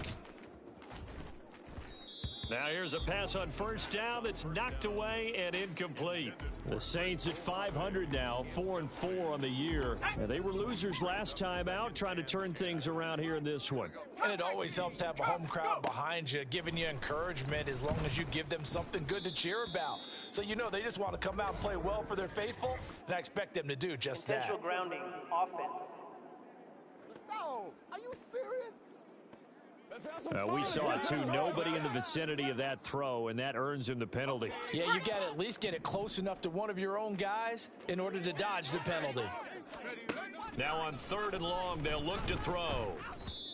Now here's a pass on 1st down that's knocked away and incomplete. The Saints at 500 now, 4-4 on the year. And they were losers last time out, trying to turn things around here in this one. And it always helps to have a home crowd behind you, giving you encouragement as long as you give them something good to cheer about. So you know they just want to come out and play well for their faithful, and I expect them to do just that. Intentional grounding offense. No, are you serious? We saw it too. Nobody in the vicinity of that throw, and that earns him the penalty. Yeah, you got to at least get it close enough to one of your own guys in order to dodge the penalty. Now on 3rd and long, they'll look to throw.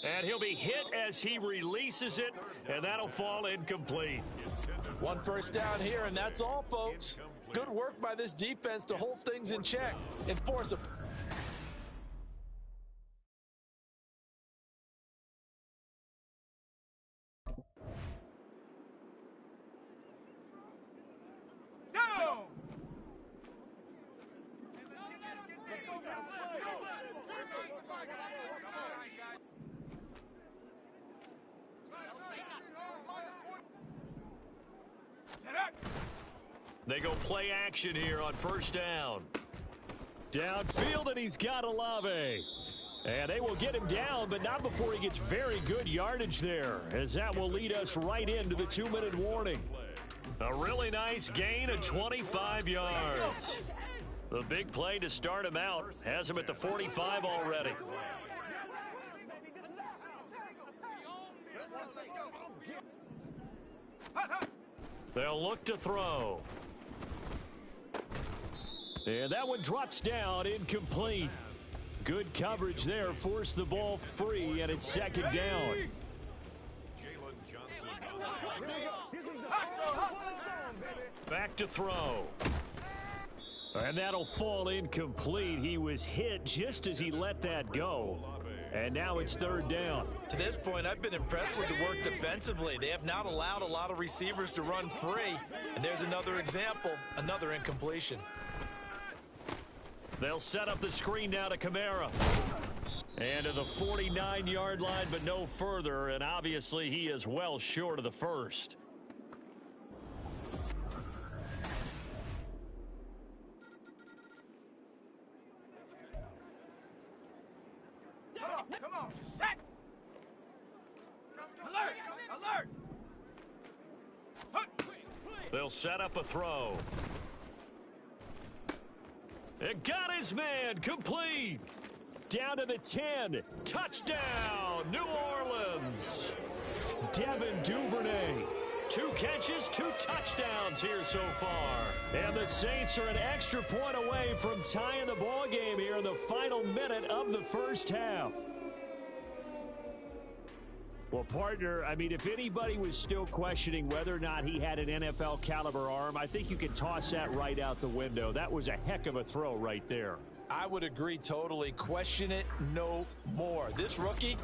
And he'll be hit as he releases it, and that'll fall incomplete. 1 first down here, and that's all, folks. Good work by this defense to hold things in check and force a... They go play action here on 1st down. Downfield, and he's got Olave. And they will get him down, but not before he gets very good yardage there, as that will lead us right into the 2-minute warning. A really nice gain of 25 yards. The big play to start him out has him at the 45 already. They'll look to throw. And that one drops down, incomplete. Good coverage there, forced the ball free, and it's 2nd down. Back to throw. And that'll fall incomplete. He was hit just as he let that go. And now it's 3rd down. To this point, I've been impressed with the work defensively. They have not allowed a lot of receivers to run free. And there's another example, another incompletion. They'll set up the screen now to Kamara. And to the 49-yard line, but no further. And obviously, he is well short of the first. Come on, set! Alert! Alert! They'll set up a throw. It got his man, complete. Down to the 10. Touchdown, New Orleans. Devin Duvernay. 2 catches, 2 touchdowns here so far. And the Saints are an extra point away from tying the ball game here in the final minute of the first half. Well, partner, I mean, if anybody was still questioning whether or not he had an NFL caliber arm, I think you can toss that right out the window. That was a heck of a throw right there. I would agree totally. Question it no more. This rookie...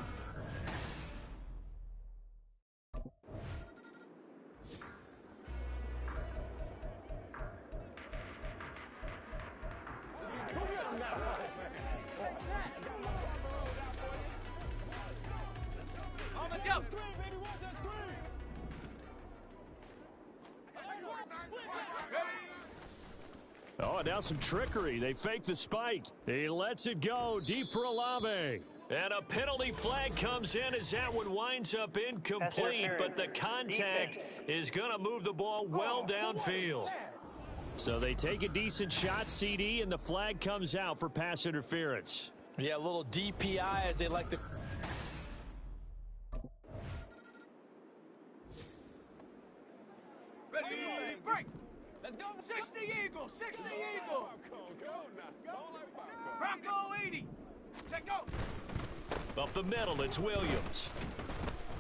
Oh, now some trickery. They fake the spike. He lets it go deep for Olave. And a penalty flag comes in as that one winds up incomplete, but the contact is going to move the ball well downfield. So they take a decent shot, CD, and the flag comes out for pass interference. Yeah, a little DPI as they like to... Ready, break! Let's go! 60 Eagle! 60 Eagle! Bronco 80! Check go! Up the middle, it's Williams.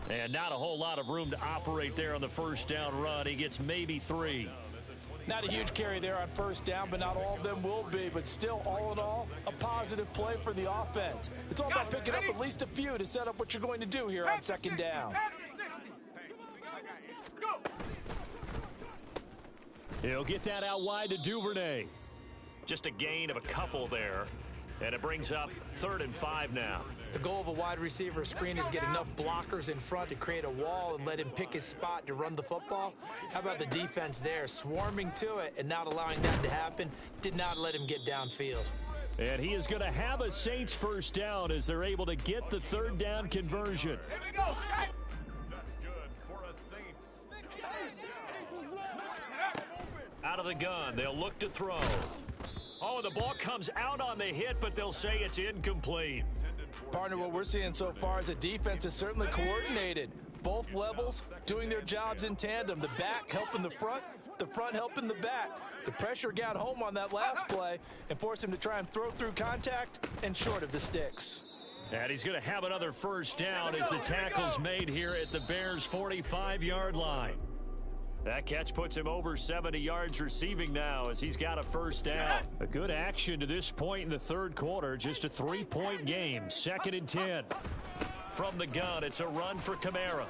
And not a whole lot of room to operate there on the first down run. He gets maybe 3. Not a huge carry there on first down, but not all of them will be. But still, all in all, a positive play for the offense. It's all about picking up at least a few to set up what you're going to do here on second down. He'll get that out wide to Duvernay. Just a gain of a couple there. And it brings up 3rd and 5 now. The goal of a wide receiver screen is get enough blockers in front to create a wall and let him pick his spot to run the football. How about the defense there, swarming to it and not allowing that to happen? Did not let him get downfield. And he is going to have a Saints first down as they're able to get the 3rd down conversion. Here we go, set! That's good for a Saints. Out of of the gun. They'll look to throw. Oh, the ball comes out on the hit, but they'll say it's incomplete. Partner, what we're seeing so far is the defense is certainly coordinated. Both levels doing their jobs in tandem. The back helping the front helping the back. The pressure got home on that last play and forced him to try and throw through contact and short of the sticks. And he's going to have another first down as the tackle's made here at the Bears' 45-yard line. That catch puts him over 70 yards receiving now as he's got a first down. A good action to this point in the third quarter. Just a 3-point game. 2nd and 10. From the gun, it's a run for Kamara.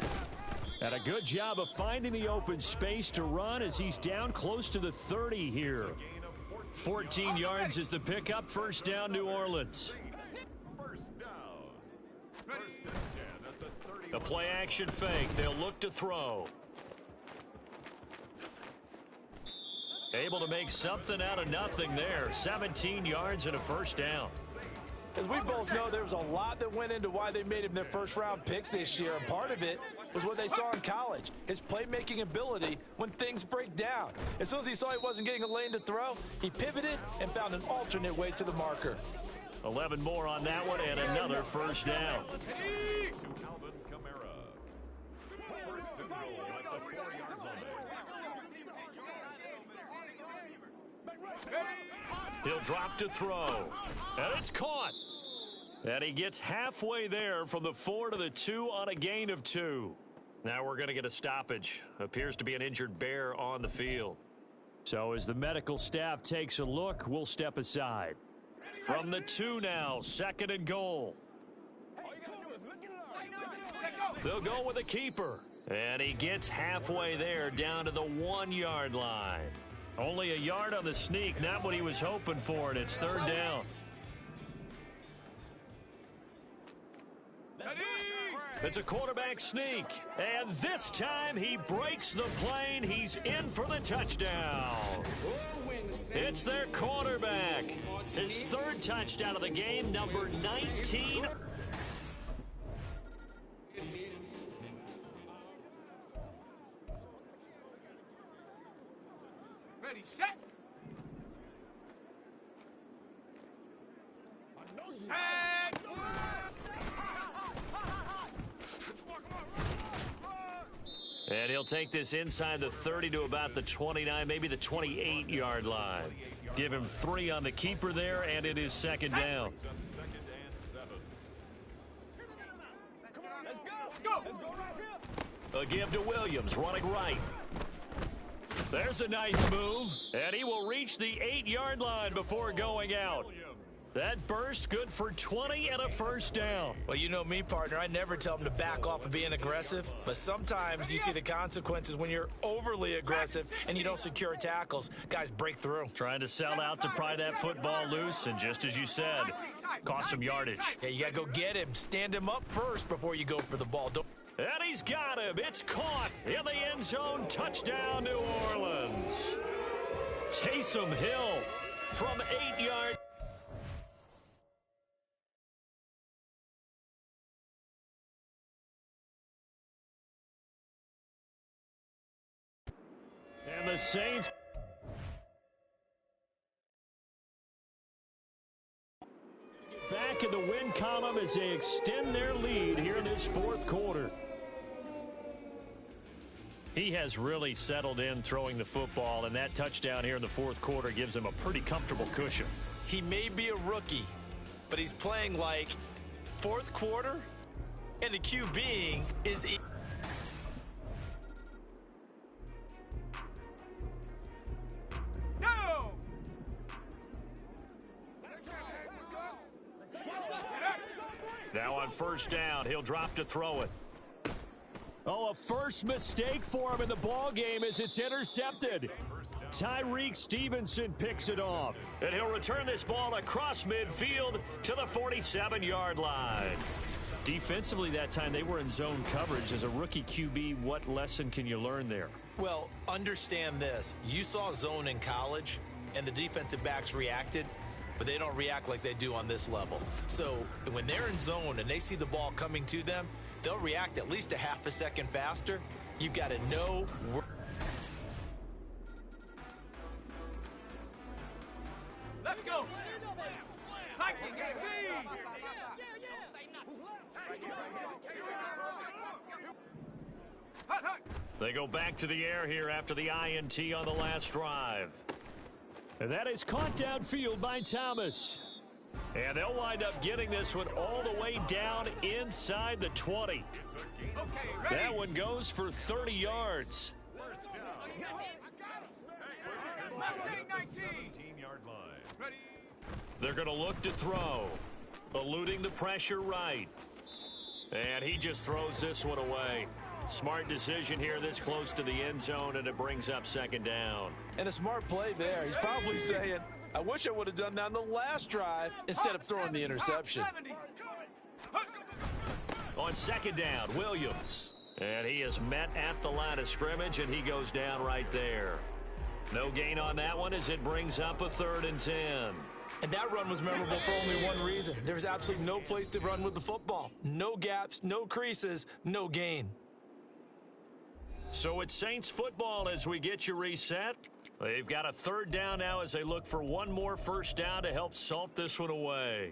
And a good job of finding the open space to run as he's down close to the 30 here. 14 yards is the pickup. First down, New Orleans. The play action fake. They'll look to throw. Able to make something out of nothing there. 17 yards and a first down. As we both know, there was a lot that went into why they made him their first-round pick this year. And part of it was what they saw in college, his playmaking ability when things break down. As soon as he saw he wasn't getting a lane to throw, he pivoted and found an alternate way to the marker. 11 more on that one and another first down. He'll drop to throw. And it's caught. And he gets halfway there from the 4 to the 2 on a gain of 2. Now we're going to get a stoppage. Appears to be an injured Bear on the field. So as the medical staff takes a look, we'll step aside. From the 2 now, 2nd and goal. They'll go with a keeper. And he gets halfway there down to the 1-yard line. Only a yard on the sneak, not what he was hoping for, and it's 3rd down. It's a quarterback sneak, and this time he breaks the plane. He's in for the touchdown. It's their quarterback. His 3rd touchdown of the game, number 19. Ready, set. Set. And he'll take this inside the 30 to about the 29, maybe the 28-yard line. Give him 3 on the keeper there, and it is 2nd down. Let's go right here. A give to Williams, running right. There's a nice move, and he will reach the 8-yard line before going out. That burst good for 20 and a first down. Well, you know me, partner. I never tell them to back off of being aggressive, but sometimes you see the consequences when you're overly aggressive and you don't secure tackles. Guys break through. Trying to sell out to pry that football loose, and just as you said, cost some yardage. Yeah, you got to go get him. Stand him up first before you go for the ball. Don't. And he's got him. It's caught in the end zone. Touchdown, New Orleans. Taysom Hill from 8 yards. And the Saints. Back in the win column as they extend their lead here in this 4th quarter. He has really settled in throwing the football, and that touchdown here in the 4th quarter gives him a pretty comfortable cushion. He may be a rookie, but he's playing like 4th quarter, and the QB is. No! Now on first down, he'll drop to throw it. Oh, a first mistake for him in the ball game as it's intercepted. Tyreek Stevenson picks it off, and he'll return this ball across midfield to the 47-yard line. Defensively that time, they were in zone coverage. As a rookie QB, what lesson can you learn there? Well, understand this. You saw zone in college, and the defensive backs reacted, but they don't react like they do on this level. So when they're in zone and they see the ball coming to them, they'll react at least a half a second faster. You've got to know. They go back to the air here after the INT on the last drive. And that is caught downfield by Thomas. And they'll wind up getting this one all the way down inside the 20. That one goes for 30 yards. 17-yard line. They're going to look to throw, eluding the pressure right. And he just throws this one away. Smart decision here this close to the end zone, and it brings up second down. And a smart play there. He's probably saying, I wish I would have done that on the last drive instead of throwing the interception. On second down, Williams. And he is met at the line of scrimmage, and he goes down right there. No gain on that one as it brings up a 3rd and 10. And that run was memorable for only one reason. There's absolutely no place to run with the football. No gaps, no creases, no gain. So it's Saints football as we get you reset. They've got a 3rd down now as they look for one more first down to help salt this one away.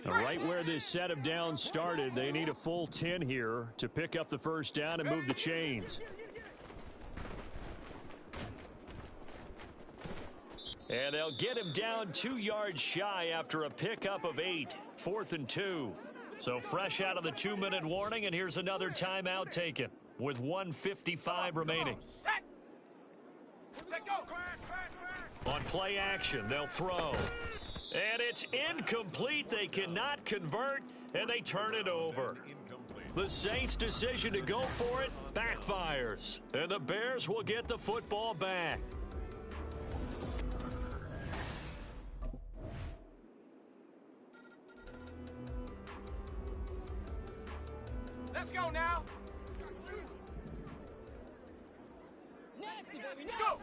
Right where this set of downs started, they need a full 10 here to pick up the first down and move the chains. And they'll get him down 2 yards shy after a pickup of 8. 4th and 2. So fresh out of the 2-minute warning, and here's another timeout taken with 1:55 remaining. On play action, they'll throw. And it's incomplete. They cannot convert, and they turn it over. The Saints' decision to go for it backfires, and the Bears will get the football back. Let's go now. Go.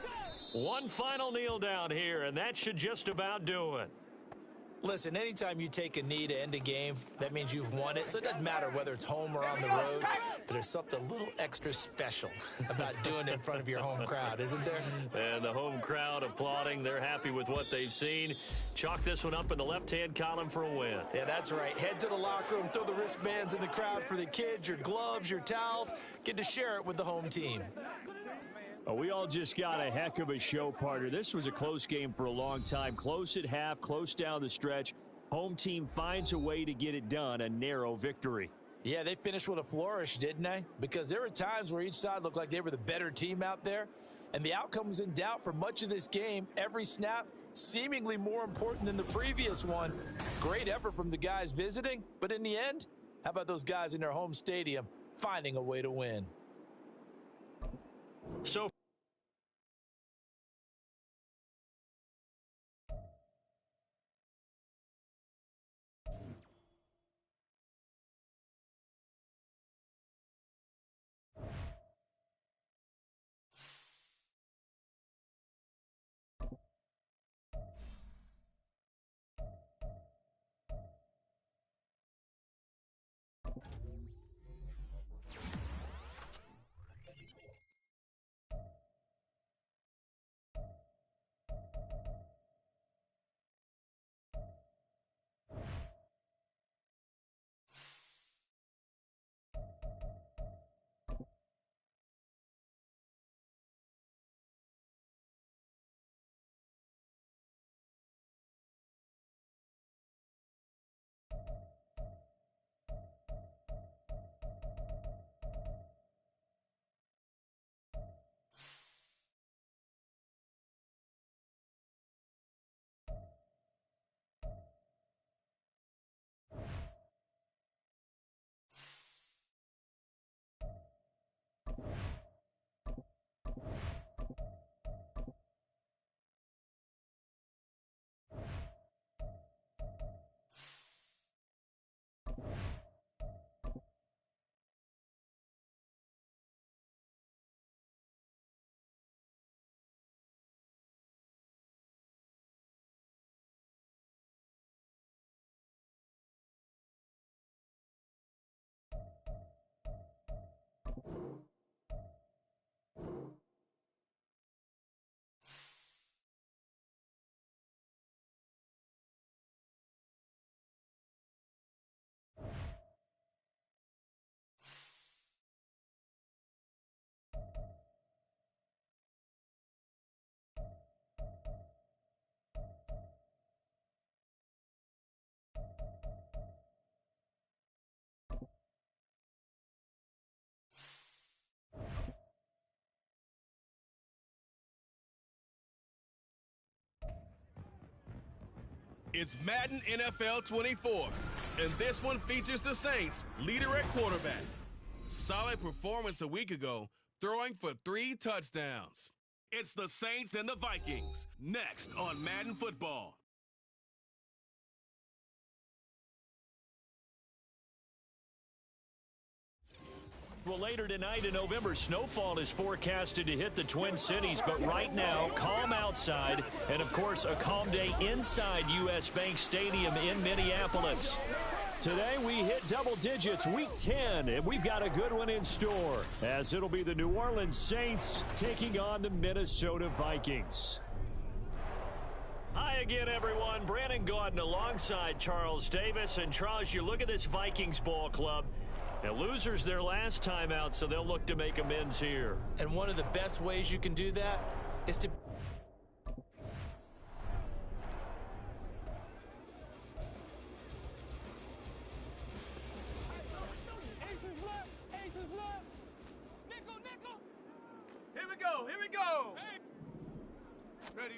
One final kneel down here, and that should just about do it. Listen, anytime you take a knee to end a game, that means you've won it. So it doesn't matter whether it's home or on the road. But there's something a little extra special about doing it in front of your home crowd, isn't there? And the home crowd applauding. They're happy with what they've seen. Chalk this one up in the left-hand column for a win. Yeah, that's right. Head to the locker room, throw the wristbands in the crowd for the kids, your gloves, your towels. Get to share it with the home team. We all just got a heck of a show, partner. This was a close game for a long time. Close at half, close down the stretch. Home team finds a way to get it done, a narrow victory. Yeah, they finished with a flourish, didn't they? Because there were times where each side looked like they were the better team out there. And the outcome was in doubt for much of this game. Every snap seemingly more important than the previous one. Great effort from the guys visiting. But in the end, how about those guys in their home stadium finding a way to win? So It's Madden NFL 24, and this one features the Saints, leader at quarterback. Solid performance a week ago, throwing for 3 touchdowns. It's the Saints and the Vikings, next on Madden Football. Well, later tonight in November, snowfall is forecasted to hit the Twin Cities, but right now, calm outside, and of course, a calm day inside U.S. Bank Stadium in Minneapolis. Today, we hit double digits, week 10, and we've got a good one in store, as it'll be the New Orleans Saints taking on the Minnesota Vikings. Hi again, everyone. Brandon Gaudin alongside Charles Davis. And Charles, you look at this Vikings ball club. Now, losers their last time out, so they'll look to make amends here. And one of the best ways you can do that is to... Here we go. Ready?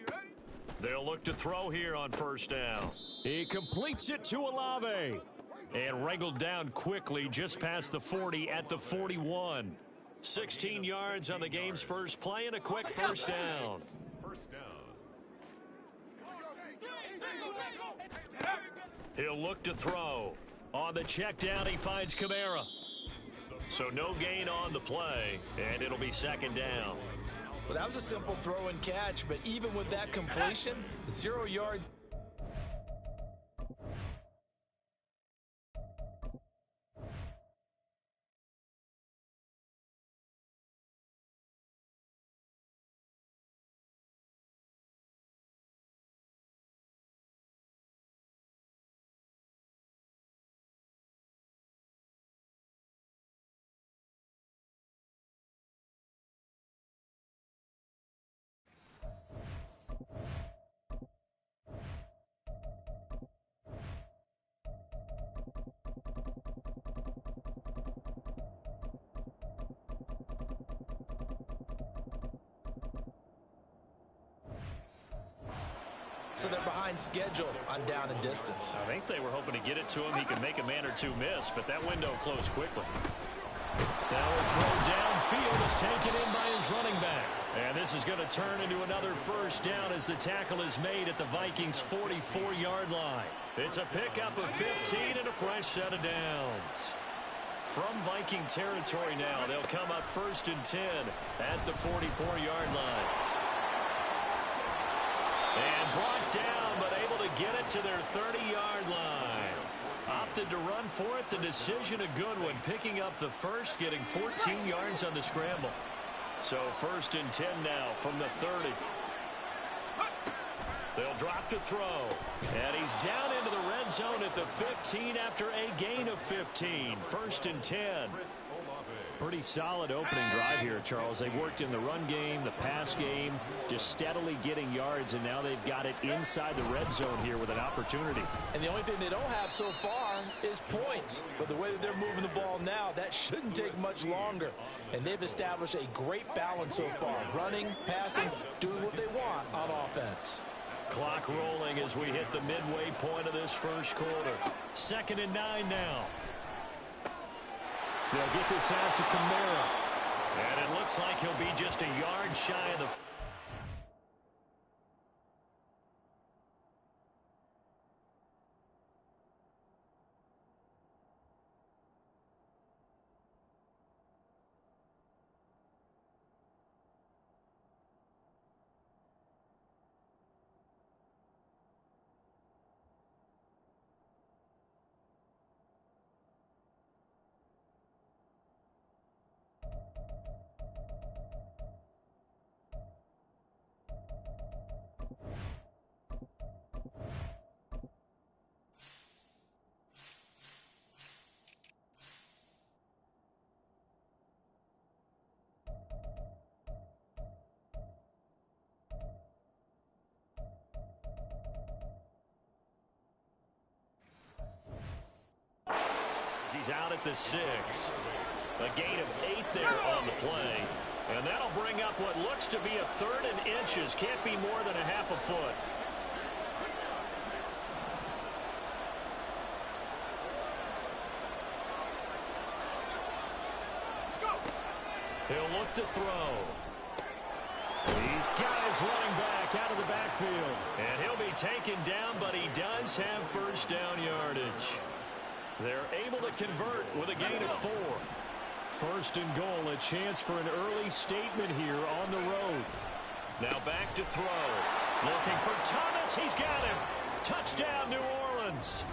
They'll look to throw here on first down. He completes it to Olave. And wrangled down quickly just past the 40 at the 41. 16 yards on the game's first play and a quick first down. First down. He'll look to throw. On the check down, he finds Kamara. So no gain on the play, and it'll be second down. Well, that was a simple throw and catch, but even with that completion, 0 yards. So they're behind schedule on down and distance. I think they were hoping to get it to him. He could make a man or two miss, but that window closed quickly. Now a throw downfield is taken in by his running back. And this is going to turn into another first down as the tackle is made at the Vikings' 44-yard line. It's a pickup of 15 and a fresh set of downs. From Viking territory now, they'll come up first and 10 at the 44-yard line. And brought down, but able to get it to their 30-yard line. Opted to run for it. The decision a good one. Picking up the first, getting 14 yards on the scramble. So first and 10 now from the 30. They'll drop to throw. And he's down into the red zone at the 15 after a gain of 15. First and 10. Pretty solid opening drive here, Charles. They've worked in the run game, the pass game, just steadily getting yards, and now they've got it inside the red zone here with an opportunity. And the only thing they don't have so far is points. But the way that they're moving the ball now, that shouldn't take much longer. And they've established a great balance so far. Running, passing, doing what they want on offense. Clock rolling as we hit the midway point of this first quarter. 2nd and 9 now. They'll get this out to Kamara. And it looks like he'll be just a yard shy of the... He's out at the 6. A gain of 8 there on the play. And that'll bring up what looks to be a 3rd and inches. Can't be more than a half a foot. to throw. He's got his running back out of the backfield. And he'll be taken down, but he does have first down yardage. They're able to convert with a gain of 4. First and goal, a chance for an early statement here on the road. Now back to throw. Looking for Thomas. He's got him. Touchdown, New Orleans.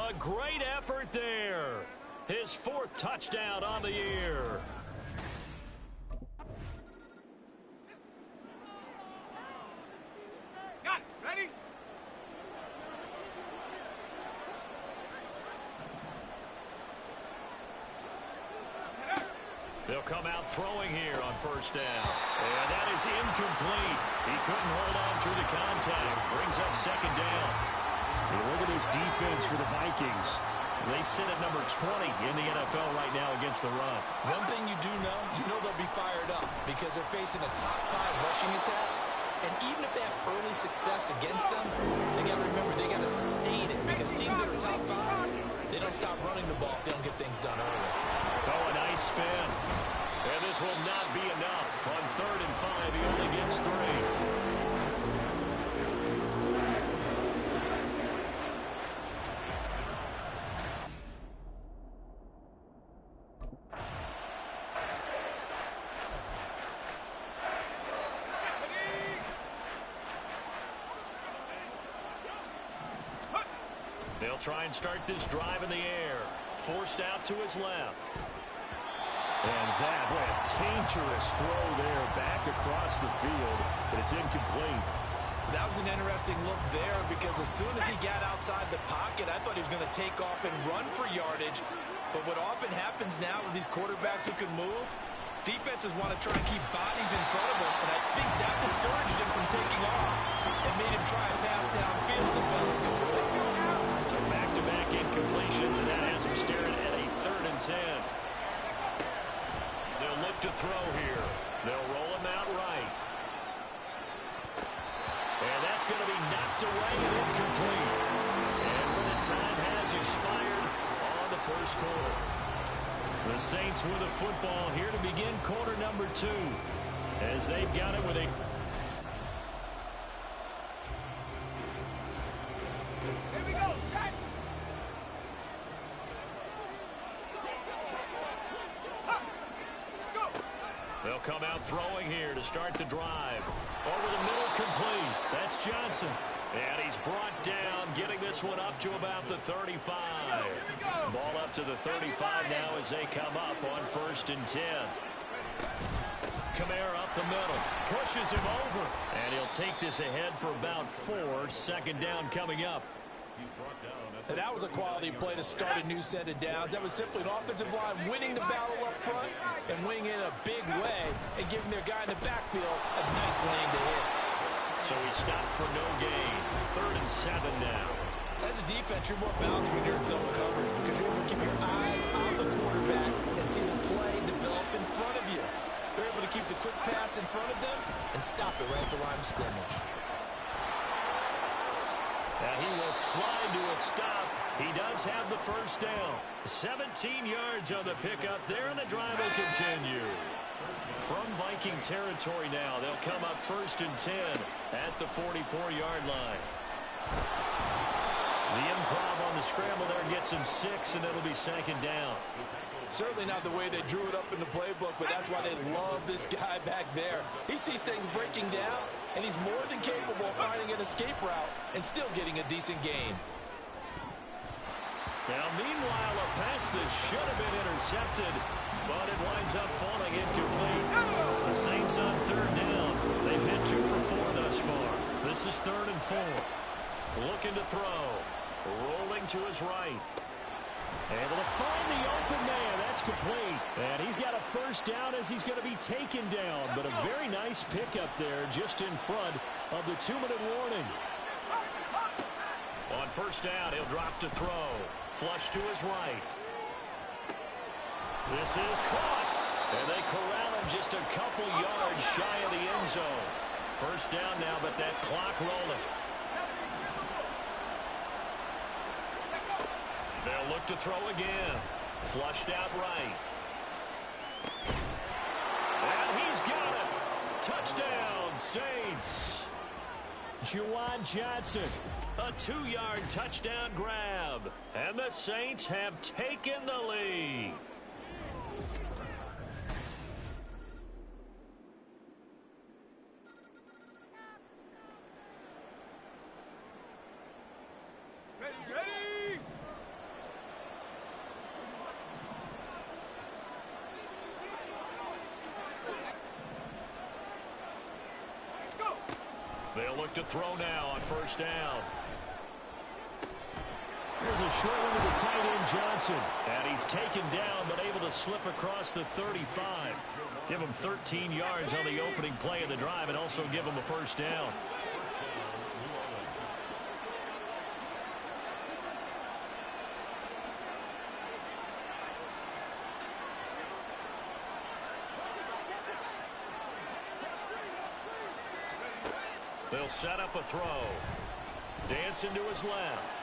A great effort there. His 4th touchdown on the year. Got it. Ready? They'll come out throwing here on first down. And that is incomplete. He couldn't hold on through the contact. Brings up second down. Hey, look at this defense for the Vikings. They sit at number 20 in the NFL right now against the run. One thing you do know, they'll be fired up because they're facing a top 5 rushing attack. And even if they have early success against them, they got to remember they got to sustain it because teams that are top 5, they don't stop running the ball if they don't get things done early. Oh, a nice spin. And this will not be enough. On 3rd and 5, he only gets 3. They'll try and start this drive in the air. Forced out to his left. And that, what a dangerous throw there back across the field, but it's incomplete. That was an interesting look there because as soon as he got outside the pocket, I thought he was going to take off and run for yardage. But what often happens now with these quarterbacks who can move, defenses want to try and keep bodies in front of him, and I think that discouraged him from taking off and made him try and pass downfield and fell incomplete. So back-to-back incompletions, and that has him staring at a 3rd and 10. They'll look to throw here. They'll roll him out right. And that's going to be knocked away and incomplete. And when the time has expired on the first quarter. The Saints with a football here to begin quarter number 2. As they've got it with a... Here we go. Set. They'll come out throwing here to start the drive. Over the middle, complete. That's Johnson. And he's brought down, getting this one up to about the 35. Ball up to the 35 now as they come up on 1st and 10. Kamara up the middle, pushes him over. And he'll take this ahead for about 4. 2nd down coming up. And that was a quality play to start a new set of downs. That was simply an offensive line winning the battle up front and winning in a big way and giving their guy in the backfield a nice lane to hit. So he stopped for no gain. 3rd and 7 now. As a defense, you're more balanced when you're in zone coverage because you're able to keep your eyes on the quarterback and see the play develop in front of you. They're able to keep the quick pass in front of them and stop it right at the line of scrimmage. And he will slide to a stop. He does have the first down. 17 yards on the pickup there, and the drive will continue. From Viking territory now, they'll come up 1st and 10 at the 44-yard line. The improv on the scramble there gets him 6, and it'll be 2nd down. Certainly not the way they drew it up in the playbook, but that's why they love this guy back there. He sees things breaking down, and he's more than capable of finding an escape route and still getting a decent gain. Now, meanwhile, a pass that should have been intercepted, but it winds up falling incomplete. The Saints on 3rd down. They've hit 2 for 4 thus far. This is 3rd and 4. Looking to throw. Rolling to his right. Able to find the open man. That's complete. And he's got a first down as he's going to be taken down. But a very nice pickup there just in front of the 2-minute warning. On 1st down, he'll drop to throw. Flush to his right. This is caught. And they corral him just a couple yards shy of the end zone. 1st down now, but that clock rolling. They'll look to throw again. Flushed out right. Touchdown, Saints. Juwan Johnson. A 2-yard touchdown grab. And the Saints have taken the lead. Ready? Let's go. They'll look to throw now on first down. Here's a short one to the tight end, Johnson. And he's taken down, but able to slip across the 35. Give him 13 yards on the opening play of the drive and also give him a first down. They'll set up a throw. Dancing to his left.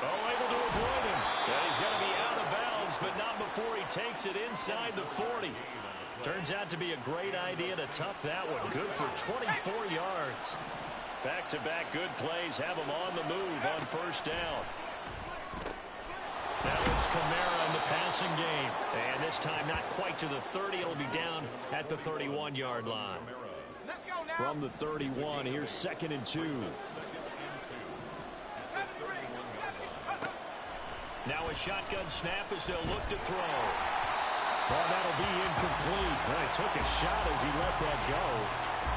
Oh, able to avoid him. Yeah, he's going to be out of bounds, but not before he takes it inside the 40. Turns out to be a great idea to tuck that one. Good for 24 yards. Back-to-back good plays have him on the move on first down. Now it's Kamara in the passing game. And this time not quite to the 30. It'll be down at the 31-yard line. From the 31, here's 2nd and 2. Now a shotgun snap as they'll look to throw. Well, that'll be incomplete. Well, he took a shot as he let that go.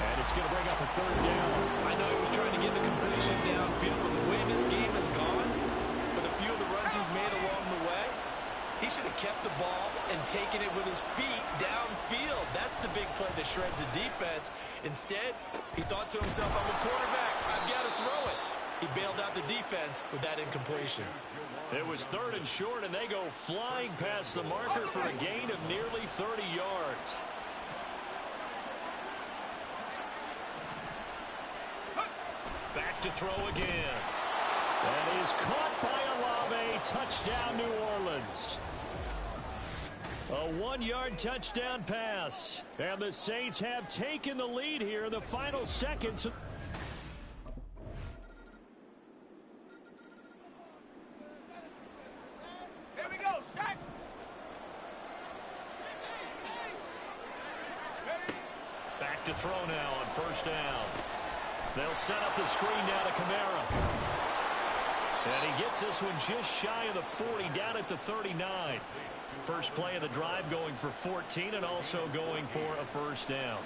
And it's going to bring up a 3rd down. I know he was trying to get the completion downfield, but the way this game has gone, with a few of the runs he's made along the way, he should have kept the ball and taken it with his feet downfield. That's the big play that shreds the defense. Instead, he thought to himself, I'm a quarterback. I've got to throw it. He bailed out the defense with that incompletion. It was 3rd and short, and they go flying past the marker for a gain of nearly 30 yards. Back to throw again. And is caught by Olave. Touchdown, New Orleans. A 1-yard touchdown pass. And the Saints have taken the lead here in the final seconds. Here we go, Shaq. Back to throw now on first down. They'll set up the screen now to Kamara. And he gets this one just shy of the 40, down at the 39. First play of the drive going for 14 and also going for a first down.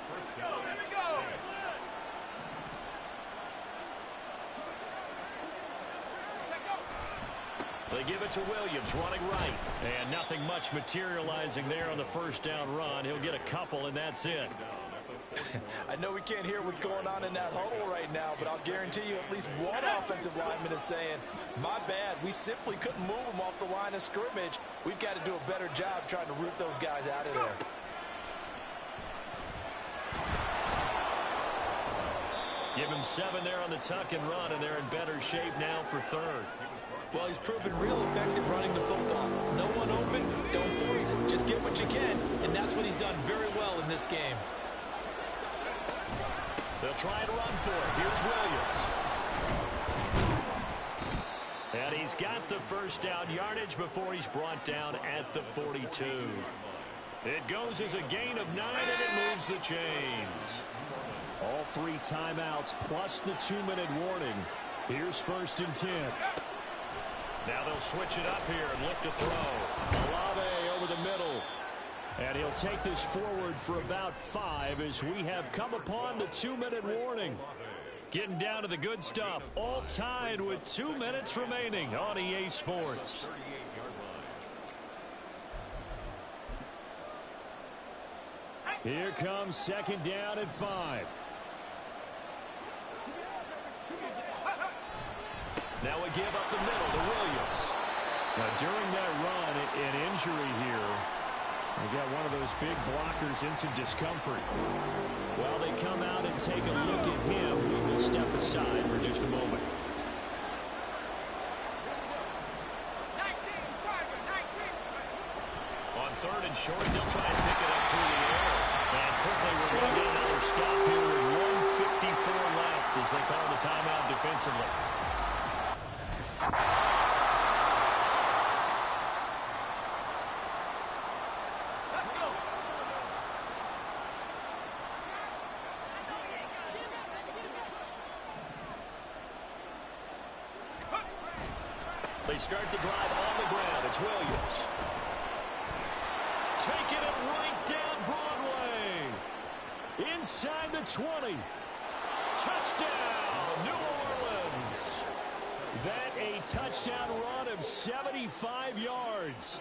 They give it to Williams, running right. And nothing much materializing there on the first down run. He'll get a couple, and that's it. I know we can't hear what's going on in that huddle right now, but I'll guarantee you at least one offensive lineman is saying, my bad, we simply couldn't move them off the line of scrimmage. We've got to do a better job trying to root those guys out of there. Give him 7 there on the tuck and run, and they're in better shape now for 3rd. Well, he's proven real effective running the football. No one open, don't force it. Just get what you can, and that's what he's done very well in this game. They'll try and run for it. Here's Williams. And he's got the first down yardage before he's brought down at the 42. It goes as a gain of 9, and it moves the chains. All 3 timeouts plus the 2-minute warning. Here's 1st and 10. Now they'll switch it up here and look to throw. Olave over the middle. And he'll take this forward for about 5 as we have come upon the 2-minute warning. Getting down to the good stuff. All tied with 2 minutes remaining on EA Sports. Here comes 2nd down and 5. Now we give up the middle to Williams. Now during that run, an injury here. We got one of those big blockers in some discomfort. While they come out and take a look at him, we will step aside for just a moment. 19. On 3rd and short. They'll try and pick it up through the air. And quickly we're going to get another stop here with 1:54 left as they call the timeout defensively. They start the drive on the ground. It's Williams. Taking it right down Broadway. Inside the 20. Touchdown, New Orleans. That a touchdown run of 75 yards.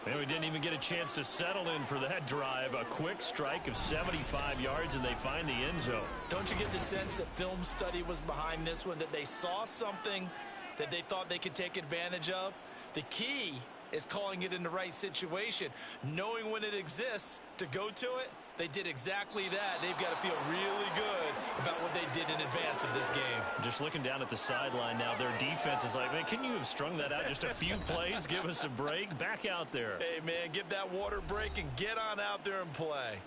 And we didn't even get a chance to settle in for that drive. A quick strike of 75 yards, and they find the end zone. Don't you get the sense that film study was behind this one, that they saw something that they thought they could take advantage of? The key is calling it in the right situation, knowing when it exists to go to it. They did exactly that. They've got to feel really good about what they did in advance of this game. Just looking down at the sideline now, their defense is like, man, can you have strung that out just a few plays? Give us a break. Back out there. Hey, man, give that water break and get on out there and play.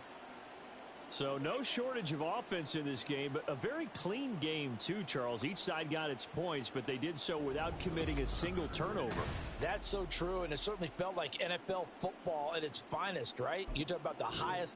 So no shortage of offense in this game, but a very clean game too, Charles. Each side got its points, but they did so without committing a single turnover. That's so true, and it certainly felt like NFL football at its finest, right? You talk about the highest.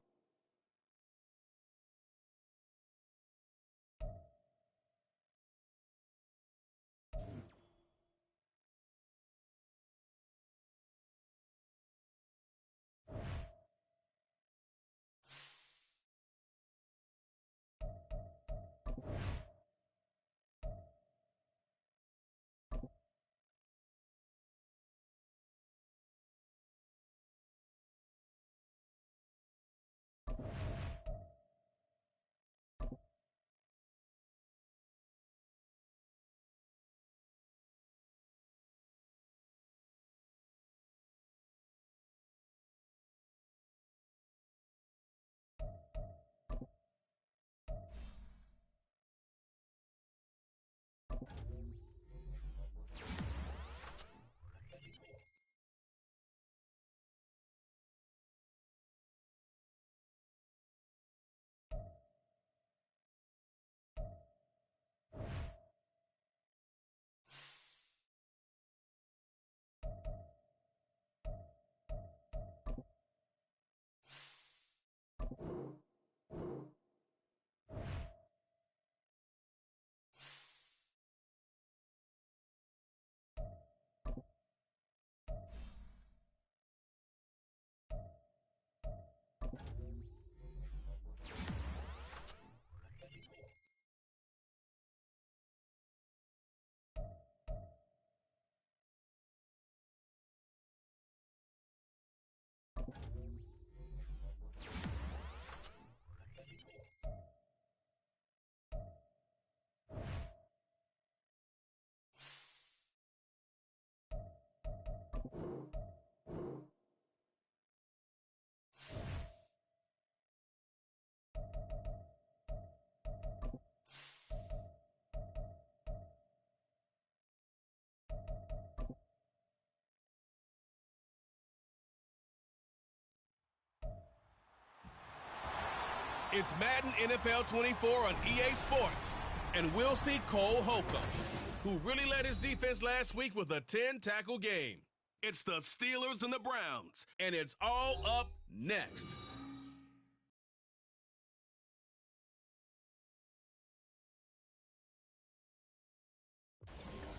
It's Madden NFL 24 on EA Sports, and we'll see Cole Holcomb, who really led his defense last week with a 10-tackle game. It's the Steelers and the Browns, and it's all up next.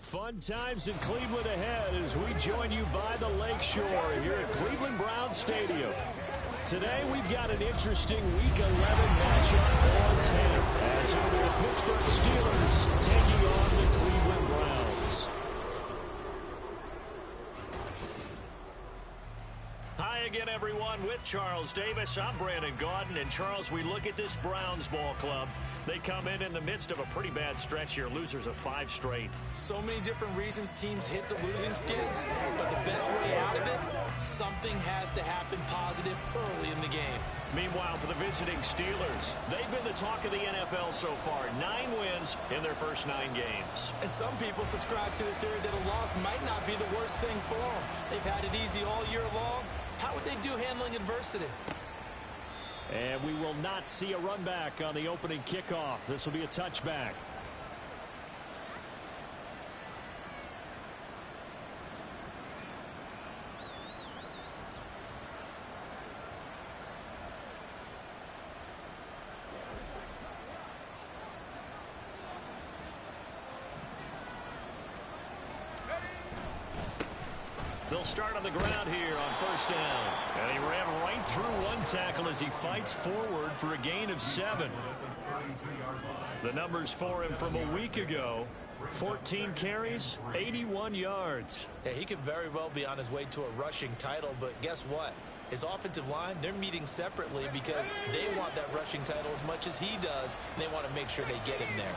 Fun times in Cleveland ahead as we join you by the Lakeshore here at Cleveland Browns Stadium. Today we've got an interesting Week 11 matchup on 10 as it'll be the Pittsburgh Steelers taking on the Cleveland Browns. High Hi again, everyone. With Charles Davis, I'm Brandon Gaudin. And, Charles, we look at this Browns ball club. They come in the midst of a pretty bad stretch here, losers of 5 straight. So many different reasons teams hit the losing skids, but the best way out of it, something has to happen positive early in the game. Meanwhile, for the visiting Steelers, they've been the talk of the NFL so far. 9 wins in their first 9 games. And some people subscribe to the theory that a loss might not be the worst thing for them. They've had it easy all year long. How would they do handling adversity? And we will not see a run back on the opening kickoff. This will be a touchback. They'll start on the ground here on first down. And he ran right through one tackle as he fights forward for a gain of 7. The numbers for him from a week ago: 14 carries, 81 yards. Yeah, he could very well be on his way to a rushing title, but guess what? His offensive line, they're meeting separately because they want that rushing title as much as he does, and they want to make sure they get him there.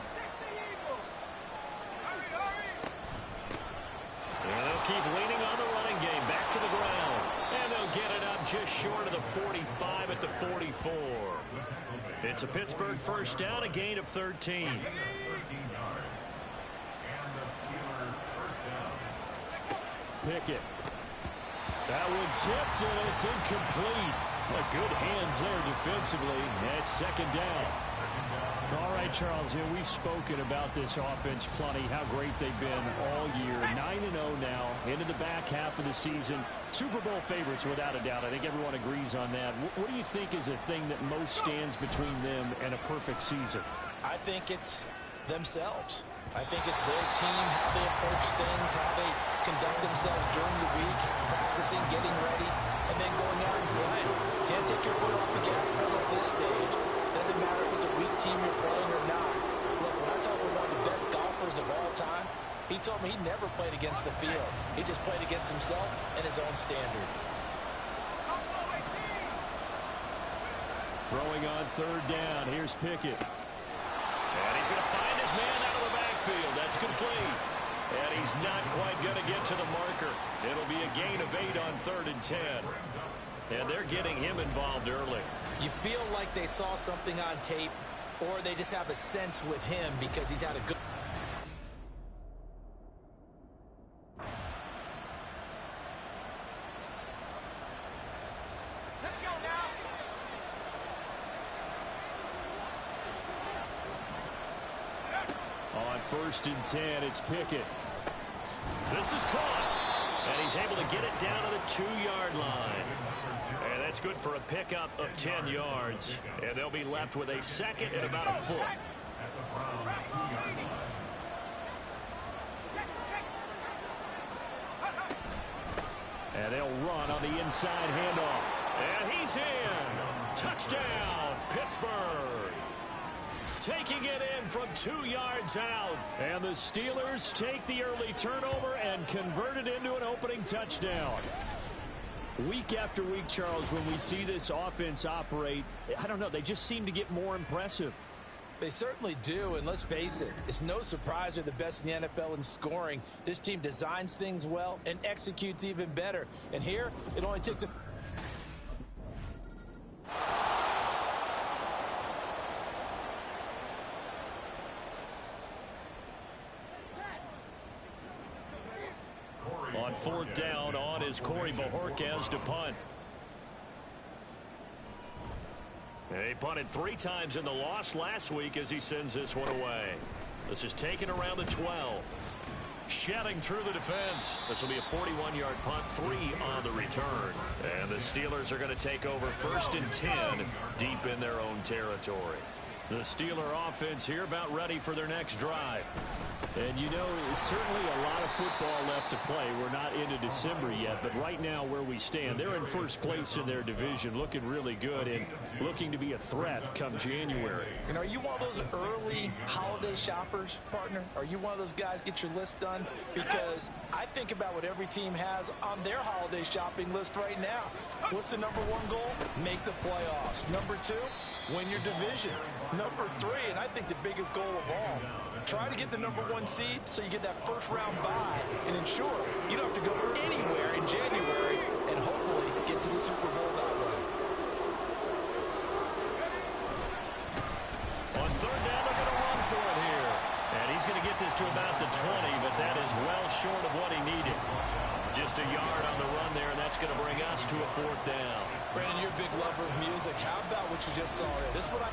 And they'll keep leaning on the running game. Back to the ground. And they'll get it up just short of the 45 at the 44. It's a Pittsburgh first down, a gain of 13. Pickett. That one tipped, and it's incomplete. But good hands there defensively. That's second down. All right, Charles, we've spoken about this offense plenty, how great they've been all year. 9-0 now, into the back half of the season. Super Bowl favorites, without a doubt. I think everyone agrees on that. What do you think is the thing that most stands between them and a perfect season? I think it's themselves. I think it's their team, how they approach things, how they conduct themselves during the week, practicing, getting ready, and then going out and playing. Can't take your foot off the gas pedal at this stage. Doesn't matter if it's a weak team you're playing or not. Look, when I talk with one of the best golfers of all time, he told me he never played against the field. He just played against himself and his own standard. Throwing on third down. Here's Pickett. And he's going to find his man out of the backfield. That's complete. And he's not quite going to get to the marker. It'll be a gain of 8 on 3rd and 10. And they're getting him involved early. You feel like they saw something on tape, or they just have a sense with him because he's had a good... Let's go now. On 1st and 10, it's Pickett. This is caught. And he's able to get it down to the 2-yard line. And that's good for a pickup of 10 yards. And they'll be left with a second and about a foot. And they'll run on the inside handoff. And he's in. Touchdown, Pittsburgh. Taking it in from 2 yards out. And the Steelers take the early turnover and convert it into an opening touchdown. Week after week, Charles, when we see this offense operate, I don't know, they just seem to get more impressive. They certainly do, and let's face it, it's no surprise they're the best in the NFL in scoring. This team designs things well and executes even better. And here, it only takes a... On 4th down, on is Corey Bojorquez to punt. He punted 3 times in the loss last week as he sends this one away. This is taken around the 12. Shedding through the defense. This will be a 41-yard punt, 3 on the return. And the Steelers are going to take over 1st and 10 deep in their own territory. The Steeler offense here about ready for their next drive. And you know, certainly a lot of football left to play. We're not into December yet, but right now where we stand, they're in first place in their division, looking really good and looking to be a threat come January. And are you one of those early holiday shoppers, partner? Are you one of those guys get your list done? Because I think about what every team has on their holiday shopping list right now. What's the number one goal? Make the playoffs. Number two, win your division. Number three, and I think the biggest goal of all, try to get the number one seed so you get that first round bye and ensure you don't have to go anywhere in January and hopefully get to the Super Bowl that way. On third down, they're going to run for it here. And he's going to get this to about the 20, but that is well short of what he needed. Just a yard on the run there, and that's going to bring us to a fourth down. Brandon, you're a big lover of music. How about what you just saw there? This is what I...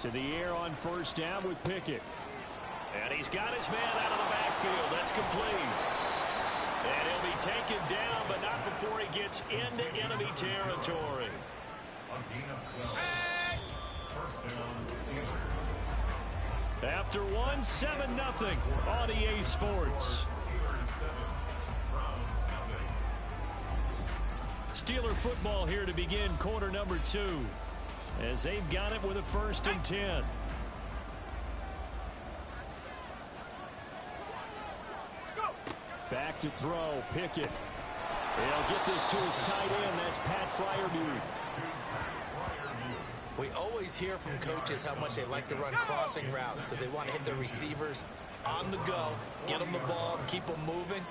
To the air on first down with Pickett. And he's got his man out of the backfield. That's complete. And he'll be taken down, but not before he gets into enemy territory. A gain of 12. First down, Steelers. After one, 7-0 on EA Sports. Steeler football here to begin quarter number 2. As they've got it with a 1st and 10. Back to throw, Pickett. He'll get this to his tight end. That's Pat Fryermuth. We always hear from coaches how much they like to run crossing routes because they want to hit their receivers on the go, get them the ball, keep them moving.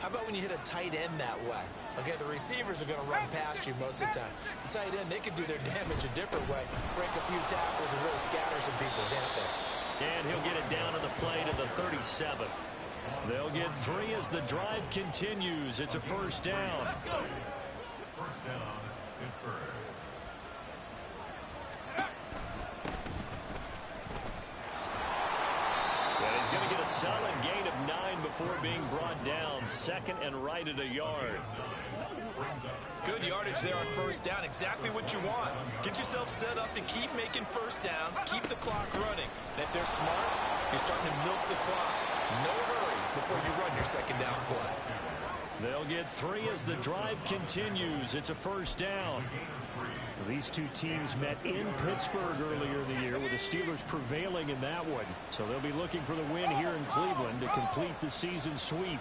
How about when you hit a tight end that way? Okay, the receivers are going to run past you most of the time. The tight end, they can do their damage a different way, break a few tackles and really scatter some people, can't they? And he'll get it down to the play to the 37. They'll get 3 as the drive continues. It's a first down. First down, Pittsburgh. And he's going to get a solid gain of 9 before being brought down. 2nd and right at a yard. Good yardage there on first down. Exactly what you want. Get yourself set up and keep making first downs. Keep the clock running. And if they're smart, you're starting to milk the clock. No hurry before you run your second down play. They'll get 3 as the drive continues. It's a first down. These two teams met in Pittsburgh earlier in the year with the Steelers prevailing in that one. So they'll be looking for the win here in Cleveland to complete the season sweep.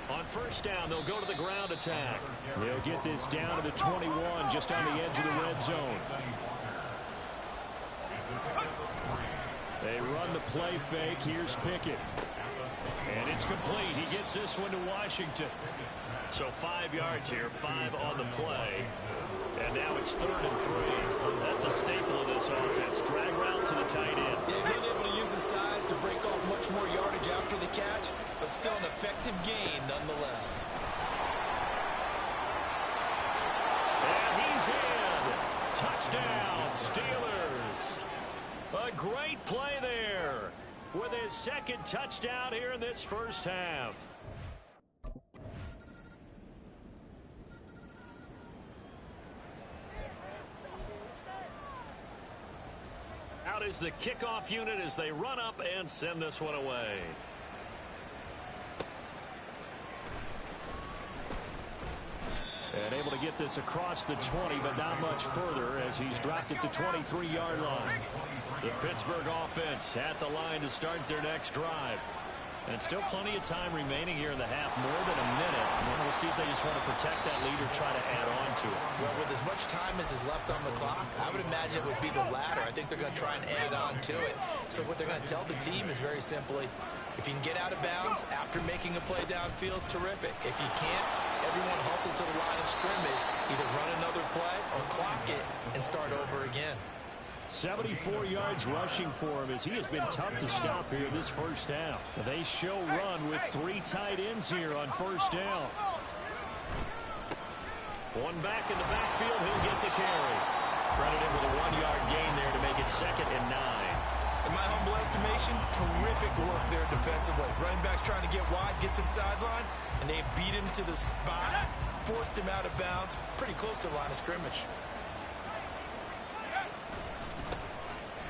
On first down, they'll go to the ground attack. They'll get this down to the 21, just on the edge of the red zone. They run the play fake. Here's Pickett. And it's complete. He gets this one to Washington. So 5 yards here, 5 on the play. And now it's 3rd and 3. That's a staple of this offense. Drag route to the tight end. Yeah, he's unable to use his size to break off much more yardage after the catch, but still an effective gain nonetheless. And he's in. Touchdown, Steelers. A great play there with his 2nd touchdown here in this first half. Out is the kickoff unit as they run up and send this one away. And able to get this across the 20, but not much further as he's dropped it to 23-yard line. The Pittsburgh offense at the line to start their next drive. And still plenty of time remaining here in the half, more than a minute. And we'll see if they just want to protect that lead or try to add on to it. Well, with as much time as is left on the clock, I would imagine it would be the latter. I think they're going to try and add on to it. So what they're going to tell the team is very simply, if you can get out of bounds after making a play downfield, terrific. If you can't, everyone hustle to the line of scrimmage, either run another play or clock it and start over again. 74 yards rushing for him as he has been tough to stop here this first down. They show run with 3 tight ends here on first down. One back in the backfield, he'll get the carry. Credited with a 1-yard gain there to make it 2nd and 9. In my humble estimation, terrific work there defensively. Running back's trying to get wide, get to the sideline, and they beat him to the spot, forced him out of bounds, pretty close to the line of scrimmage.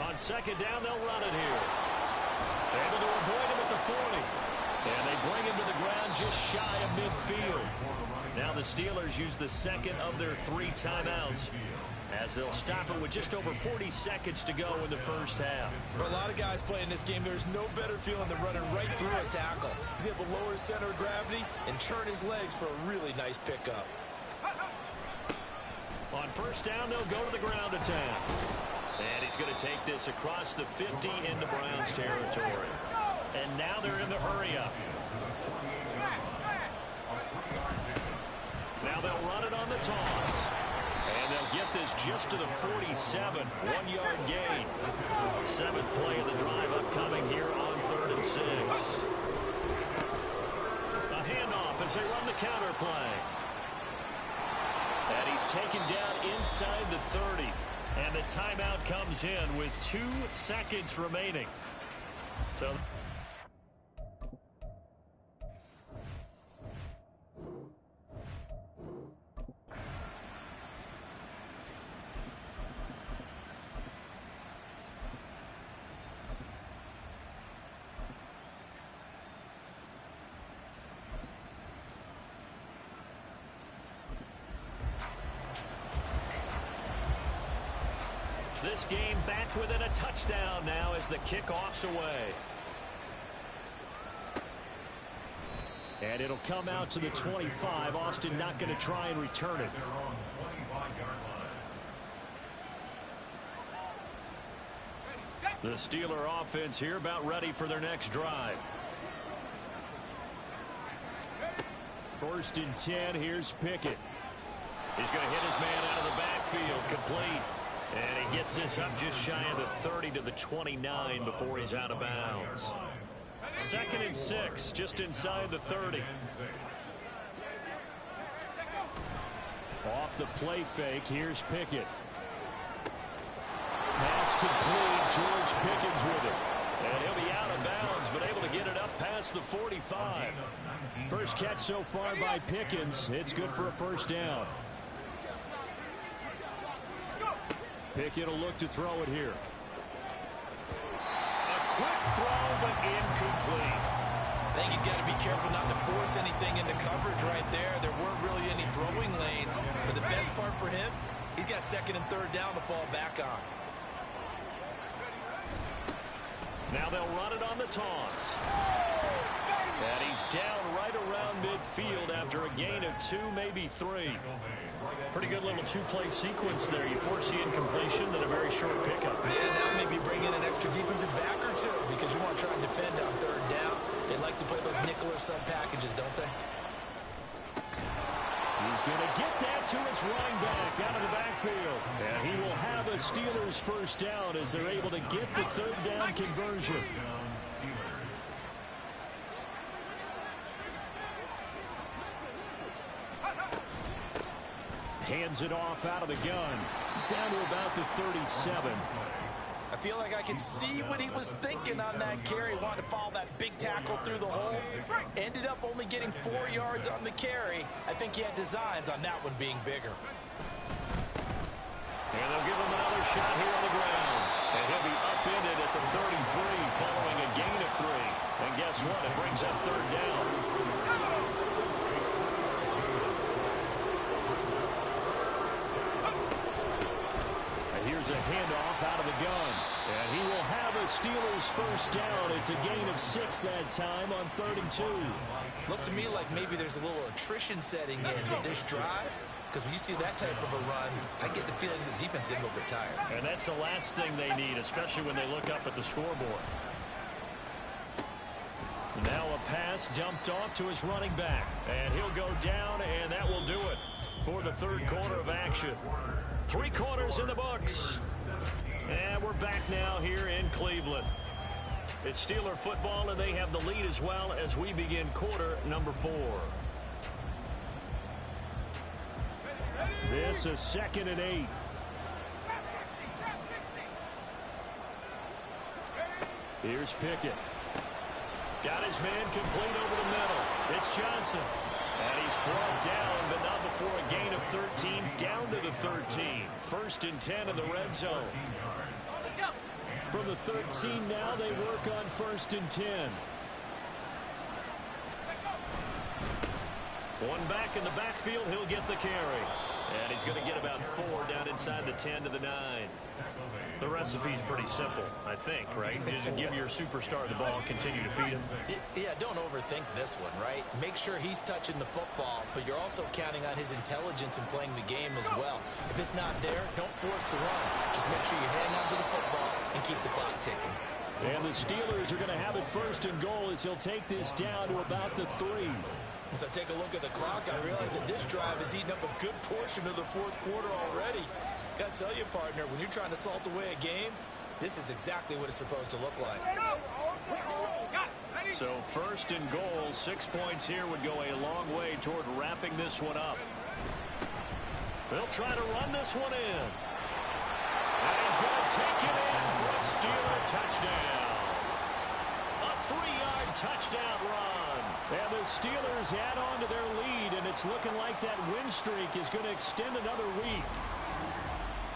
On 2nd down, they'll run it here. Able to avoid him at the 40. And they bring him to the ground just shy of midfield. Now the Steelers use the 2nd of their 3 timeouts, as they'll stop it with just over 40 seconds to go in the first half. For a lot of guys playing this game, there's no better feeling than running right through a tackle. He's able to lower his center of gravity and churn his legs for a really nice pickup. On first down, they'll go to the ground attack. And he's going to take this across the 50 into Browns territory. And now they're in the hurry-up. Now they'll run it on the toss. And they'll get this just to the 47. 1-yard gain. 7th play of the drive upcoming here on 3rd and 6. A handoff as they run the counter play. And he's taken down inside the 30. And the timeout comes in with 2 seconds remaining. So this game back within a touchdown now as the kickoff's away. And it'll come out to the 25. Austin not going to try and return it. The Steeler offense here about ready for their next drive. 1st and 10. Here's Pickett. He's going to hit his man out of the backfield. Complete. And he gets this up just shy of the 30 to the 29 before he's out of bounds. 2nd and 6, just inside the 30. Off the play fake, here's Pickett. Pass complete, George Pickens with it. And he'll be out of bounds, but able to get it up past the 45. First catch so far by Pickens. It's good for a first down. Pickett will look to throw it here. A quick throw, but incomplete. I think he's got to be careful not to force anything into coverage right there. There weren't really any throwing lanes. But the best part for him, he's got 2nd and 3rd down to fall back on. Now they'll run it on the toss. And he's down right around midfield after a gain of 2, maybe 3. Pretty good little 2-play sequence there. You force the incompletion, then a very short pickup. Yeah, now maybe bring in an extra defensive back or 2 because you want to try and defend on 3rd down. They like to play those nickel or sub packages, don't they? He's going to get that to his running back out of the backfield. And he will have a Steelers first down as they're able to get the 3rd down conversion. Hands it off out of the gun. Down to about the 37. I feel like I can see what he was thinking on that carry. Wanted to follow that big tackle through the hole. Ended up only getting 4 yards on the carry. I think he had designs on that one being bigger. And they'll give him another shot here on the ground. And he'll be upended at the 33 following a gain of 3. And guess what? It brings up 3rd down. Here's a handoff out of the gun. And he will have a Steelers first down. It's a gain of 6 that time on 32. Looks to me like maybe there's a little attrition setting in with this drive. because when you see that type of a run, I get the feeling the defense getting a little bit tired. And that's the last thing they need, especially when they look up at the scoreboard. Now a pass dumped off to his running back. And he'll go down, and that will do it for the third quarter of action. 3 quarters in the books. And we're back now here in Cleveland. It's Steeler football, and they have the lead as well as we begin quarter number 4. This is 2nd and 8. Here's Pickett. Got his man complete over the middle. It's Johnson. And he's brought down, but not before a gain of 13, down to the 13. 1st and 10 in the red zone. From the 13 now, they work on 1st and 10. One back in the backfield, he'll get the carry. And he's going to get about 4 down inside the 10 to the 9. The recipe's pretty simple, I think, right? Just give your superstar the ball, continue to feed him. Yeah, don't overthink this one, right? Make sure he's touching the football, but you're also counting on his intelligence in playing the game as well. If it's not there, don't force the run. Just make sure you hang on to the football and keep the clock ticking. And the Steelers are going to have it 1st and goal as he'll take this down to about the 3. As I take a look at the clock, I realize that this drive has eaten up a good portion of the 4th quarter already. Got to tell you, partner, when you're trying to salt away a game, this is exactly what it's supposed to look like. So 1st and goal, 6 points here would go a long way toward wrapping this one up. They'll try to run this one in. And he's going to take it in for a Steeler touchdown. A 3-yard touchdown run. And the Steelers add on to their lead, and it's looking like that win streak is going to extend another week.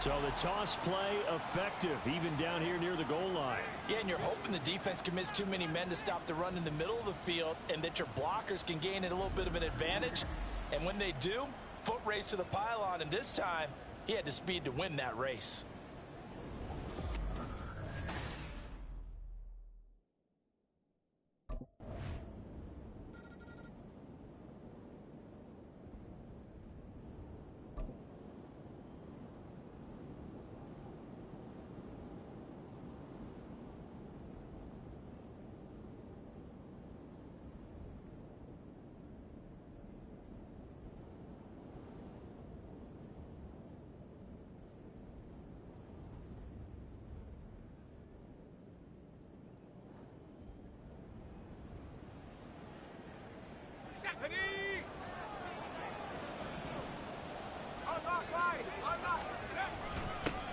So the toss play effective, even down here near the goal line. Yeah, and you're hoping the defense commits too many men to stop the run in the middle of the field and that your blockers can gain a little bit of an advantage. And when they do, foot race to the pylon, and this time he had the speed to win that race.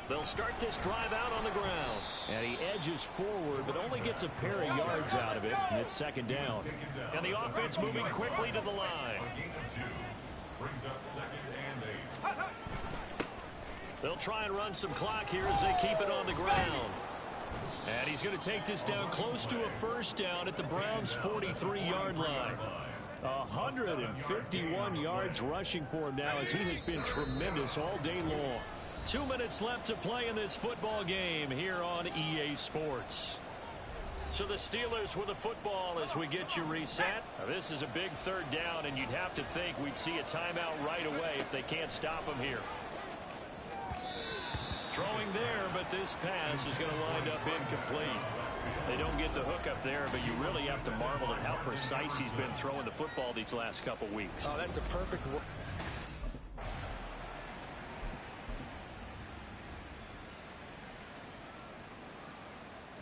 They'll start this drive out on the ground. And he edges forward, but only gets a pair of yards out of it, and it's 2nd down. And the offense moving quickly to the line. Brings up 2nd and 8. They'll try and run some clock here as they keep it on the ground. And he's going to take this down close to a 1st down at the Browns' 43-yard line. 151 yards rushing for him now as he has been tremendous all day long. 2 minutes left to play in this football game here on EA Sports. So the Steelers with the football as we get you reset. Now this is a big 3rd down, and you'd have to think we'd see a timeout right away if they can't stop him here. Throwing there, but this pass is going to wind up incomplete. They don't get the hook up there, but you really have to marvel at how precise he's been throwing the football these last couple weeks. Oh, that's the perfect work.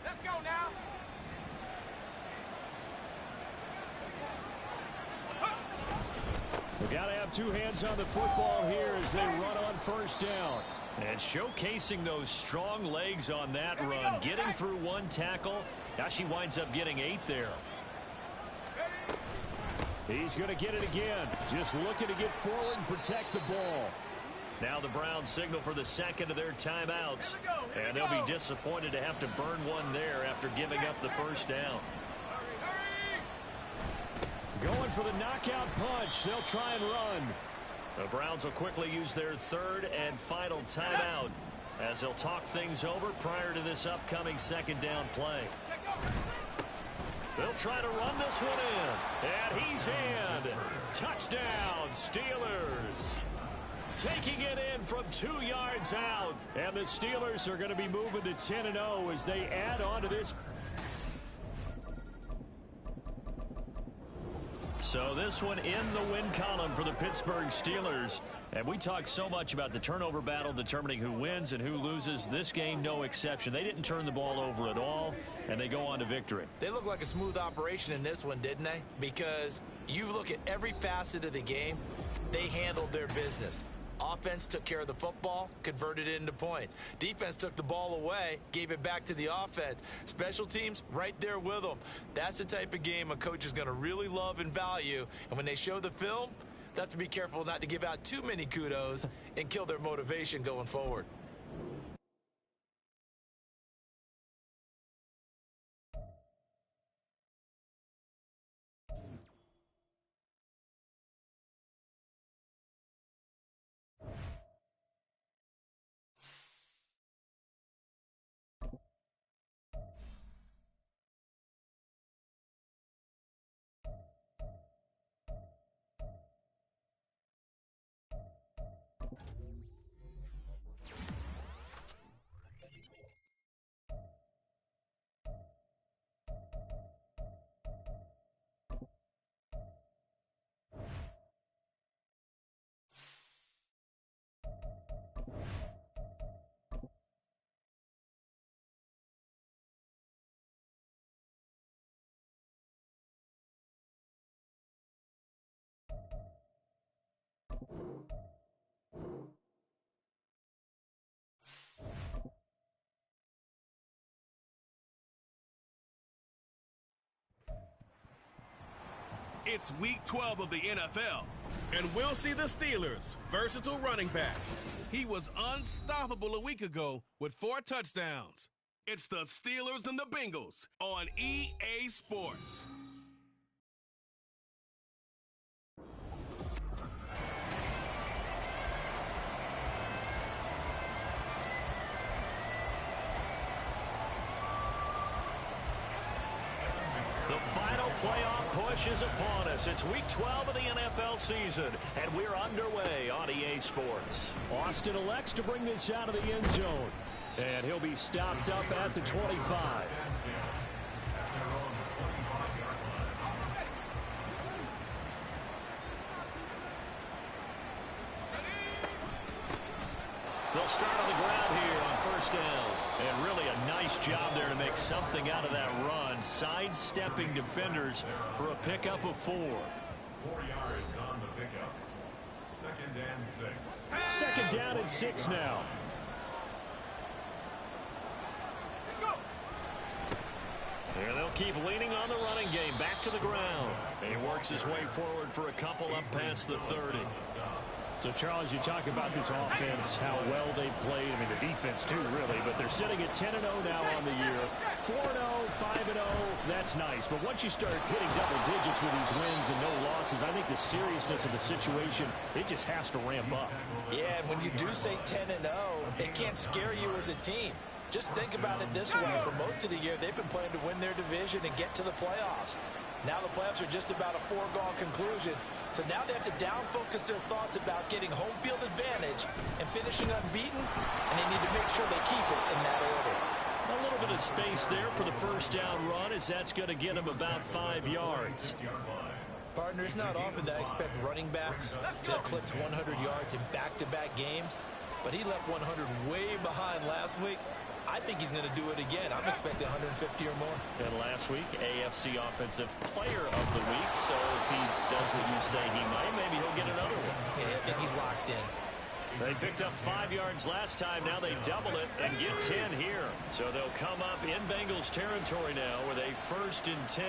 Let's go now. We got to have 2 hands on the football here as they run on 1st down. And showcasing those strong legs on that run, getting through 1 tackle. Now she winds up getting 8 there. He's going to get it again. Just looking to get forward and protect the ball. Now the Browns signal for the 2nd of their timeouts. And they'll be disappointed to have to burn one there after giving up the 1st down. Going for the knockout punch. They'll try and run. The Browns will quickly use their 3rd and final timeout as they'll talk things over prior to this upcoming 2nd down play. They'll try to run this one in. And he's in. Touchdown, Steelers. taking it in from 2 yards out. And the Steelers are going to be moving to 10-0 as they add on to this. So this one in the win column for the Pittsburgh Steelers. And we talked so much about the turnover battle determining who wins and who loses. This game, no exception. They didn't turn the ball over at all, and they go on to victory. They look like a smooth operation in this one, didn't they? Because you look at every facet of the game, they handled their business. Offense took care of the football, converted it into points. Defense took the ball away, gave it back to the offense. Special teams, right there with them. That's the type of game a coach is going to really love and value. And when they show the film, they have to be careful not to give out too many kudos and kill their motivation going forward. It's week 12 of the NFL, and we'll see the Steelers' versatile running back. He was unstoppable a week ago with 4 touchdowns. It's the Steelers and the Bengals on EA Sports. The final playoff push is upon us. It's week 12 of the NFL season, and we're underway on EA Sports. Austin elects to bring this out of the end zone, and he'll be stopped up at the 25. They'll start on the ground here on first down. And really a nice job there to make something out of that run. Sidestepping defenders for a pickup of 4. 4 yards on the pickup. 2nd and 6. 2nd down and 6 now. And they'll keep leaning on the running game. Back to the ground. And he works his way forward for a couple up past the 30. So, Charles, you talk about this offense, how well they played. I mean, the defense, too, really. But they're sitting at 10-0 now on the year. 4-0, 5-0, that's nice. But once you start hitting double digits with these wins and no losses, I think the seriousness of the situation, it just has to ramp up. Yeah, and when you do say 10-0, it can't scare you as a team. Just think about it this way. For most of the year, they've been playing to win their division and get to the playoffs. Now the playoffs are just about a foregone conclusion. So now they have to down-focus their thoughts about getting home field advantage and finishing unbeaten, and they need to make sure they keep it in that order. A little bit of space there for the first down run, as that's going to get him about 5 yards. Partner, it's not often that I expect running backs to eclipse 100 yards in back-to-back games, but he left 100 way behind last week. I think he's going to do it again. I'm expecting 150 or more. And last week, AFC Offensive Player of the Week. So if he does what you say he might, maybe he'll get another one. Yeah, I think he's locked in. They picked up 5 yards last time. Now they double it and get 10 here. So they'll come up in Bengals territory now with a 1st and 10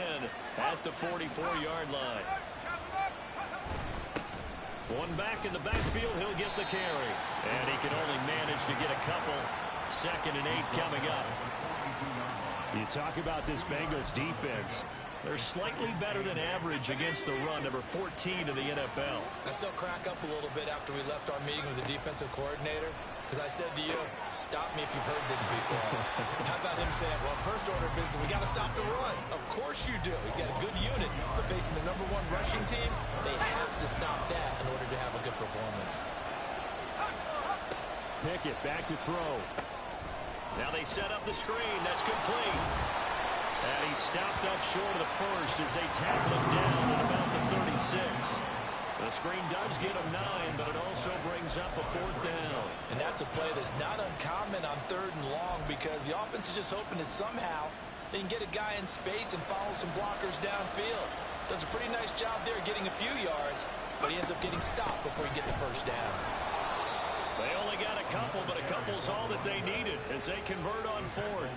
at the 44-yard line. One back in the backfield, he'll get the carry. And he can only manage to get a couple. 2nd and 8 coming up. You talk about this Bengals defense. They're slightly better than average against the run, number 14 in the NFL. I still crack up a little bit after we left our meeting with the defensive coordinator, because I said to you, stop me if you've heard this before. How about him saying, well, first order of business, we got to stop the run. Of course you do. He's got a good unit, but facing the #1 rushing team, they have to stop that in order to have a good performance. Pickett back to throw. Now they set up the screen. That's complete. And he stopped up short of the first as they tackle him down at about the 36. The screen does get him 9, but it also brings up a 4th down. And that's a play that's not uncommon on 3rd and long because the offense is just hoping that somehow they can get a guy in space and follow some blockers downfield. Does a pretty nice job there getting a few yards, but he ends up getting stopped before he gets the first down. They only got a couple, but a couple's all that they needed as they convert on 4th.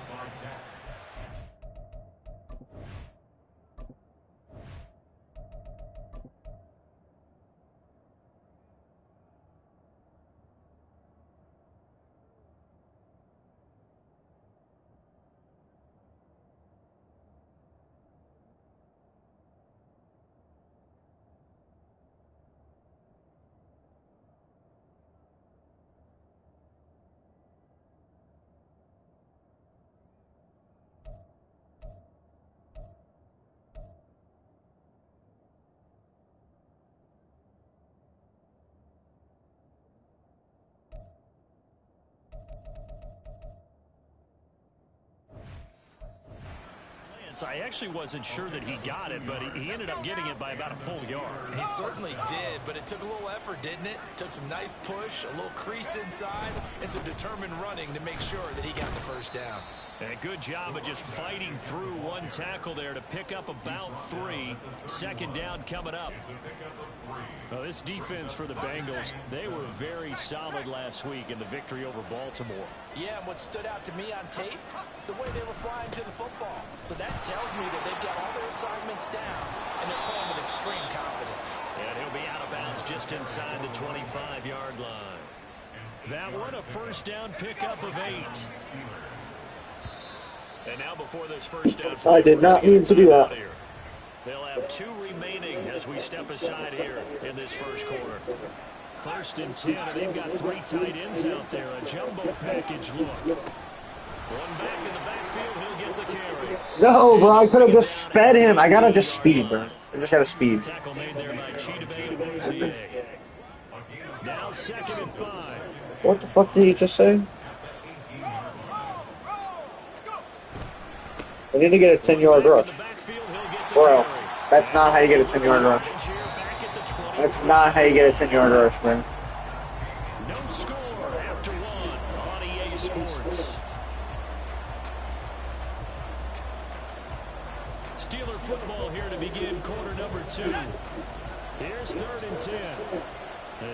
I actually wasn't sure that he got it, but he ended up getting it by about a full yard. He certainly did, but it took a little effort, didn't it? Took some nice push, a little crease inside, and some determined running to make sure that he got the first down. And a good job of just fighting through one tackle there to pick up about 3. 2nd down coming up. Well, this defense for the Bengals, they were very solid last week in the victory over Baltimore. Yeah, and what stood out to me on tape, the way they were flying to the football. So that tells me that they've got all their assignments down, and they're playing with extreme confidence. And he'll be out of bounds just inside the 25-yard line. That one a first down pickup of 8. And now before this first down, I did not mean to do that. They'll have 2 remaining as we step aside here in this first quarter. 1st and 10, and they've got 3 tight ends out there. A jumbo package look. One back in the backfield, he'll get the carry. No, bro, I could have just sped him. I gotta just speed, bro. I just gotta speed. Tackle made there by Chidobe. Now 2nd and 5. What the fuck did he just say? I need to get a 10-yard rush. Bro, that's not how you get a 10-yard rush. That's not how you get a 10-yard rush, man. No score after 1 on EA Sports. Steeler football here to begin quarter number 2. Here's 3rd and 10.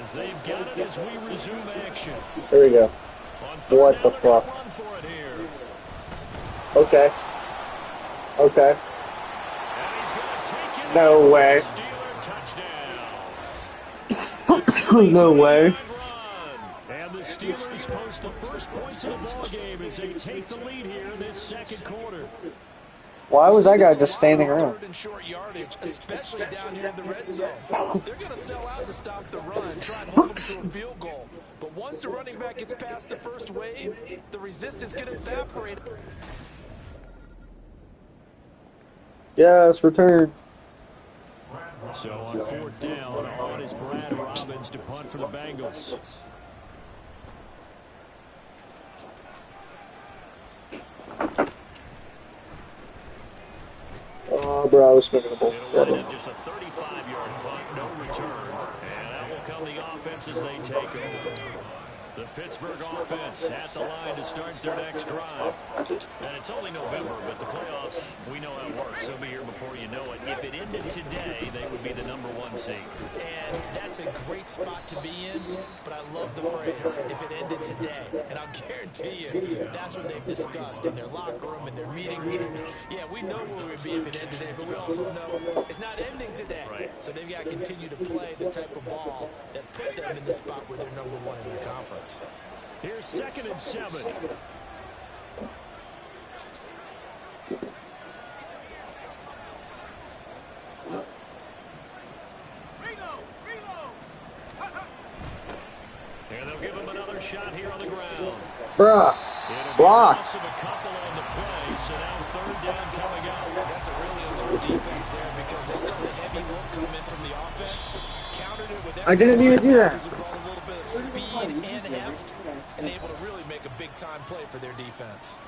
As they've got it as we resume action. Here we go. What the fuck? Okay. Okay. No way. No way. And the Steelers post the first points of the ball game as they take the lead here in this 2nd quarter. Why was that guy just standing around? Short yardage, especially down here in the red zone. They're going to sell out to stop the run, try and hold them to a field goal. But once the running back gets past the first wave, the resistance can evaporate. Yes, return. So on 4th down, on is Brad Robbins to punt for the Bengals. Oh, bro, I was spinning the ball. It'll end just a 35-yard punt, no return. And that will come the offense as they take over. The Pittsburgh offense at the line to start their next drive. And it's only November, but the playoffs, we know how it works. They'll be here before you know it. If it ended today, they would be the #1 seed. And that's a great spot to be in, but I love the phrase, if it ended today. And I'll guarantee you, that's what they've discussed in their locker room, in their meeting rooms. Yeah, we know where we'd be if it ended today, but we also know it's not ending today. Right. So they've got to continue to play the type of ball that put them in the spot where they're #1 in their conference. Here's 2nd and 7. And they'll give him another shot here on the ground. Bruh. Block. A couple on the play, so now 3rd down coming up. That's a really alert defense there because they saw the heavy look come in from the offense. Countered it with I didn't even do that. a little bit of speed and heft, and they big-time play for their defense.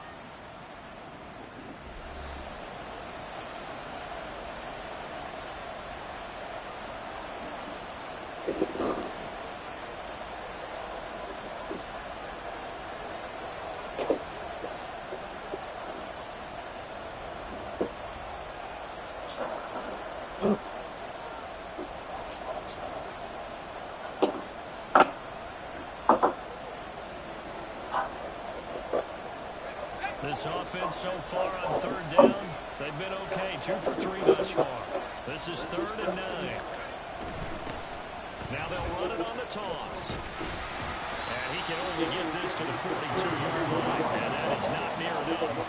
This offense so far on third down, they've been okay. 2 for 3 thus far. This is 3rd and 9. Now they'll run it on the toss. And he can only get this to the 42-yard line. And that is not near enough.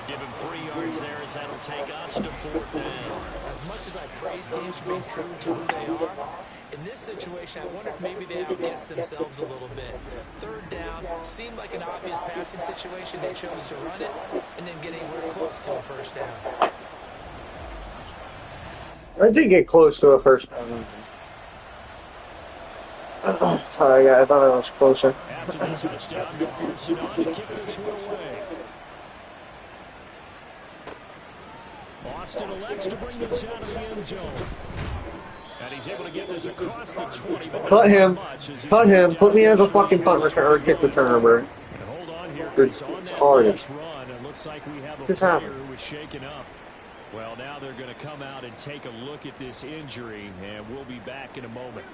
Give him 3 yards there as that'll take us to 4th down. As much as I praise teams for being true to who they are, in this situation, I wonder if maybe they outguessed themselves a little bit. 3rd down seemed like an obvious passing situation. They chose to run it and then get anywhere close to a 1st down. I did get close to a 1st down. Sorry, I thought I was closer. After the touchdown, McPherson on to kick this one away. Austin elects to bring this out of the end zone. And he's able to get this across the 20. Cut him. Cut him. Put me as a fucking punt returner or kick returner, bro. And hold on here. It's retarded. Run. It looks like we have a What's player happening? who was shaken up. Well, now they're going to come out and take a look at this injury, and we'll be back in a moment.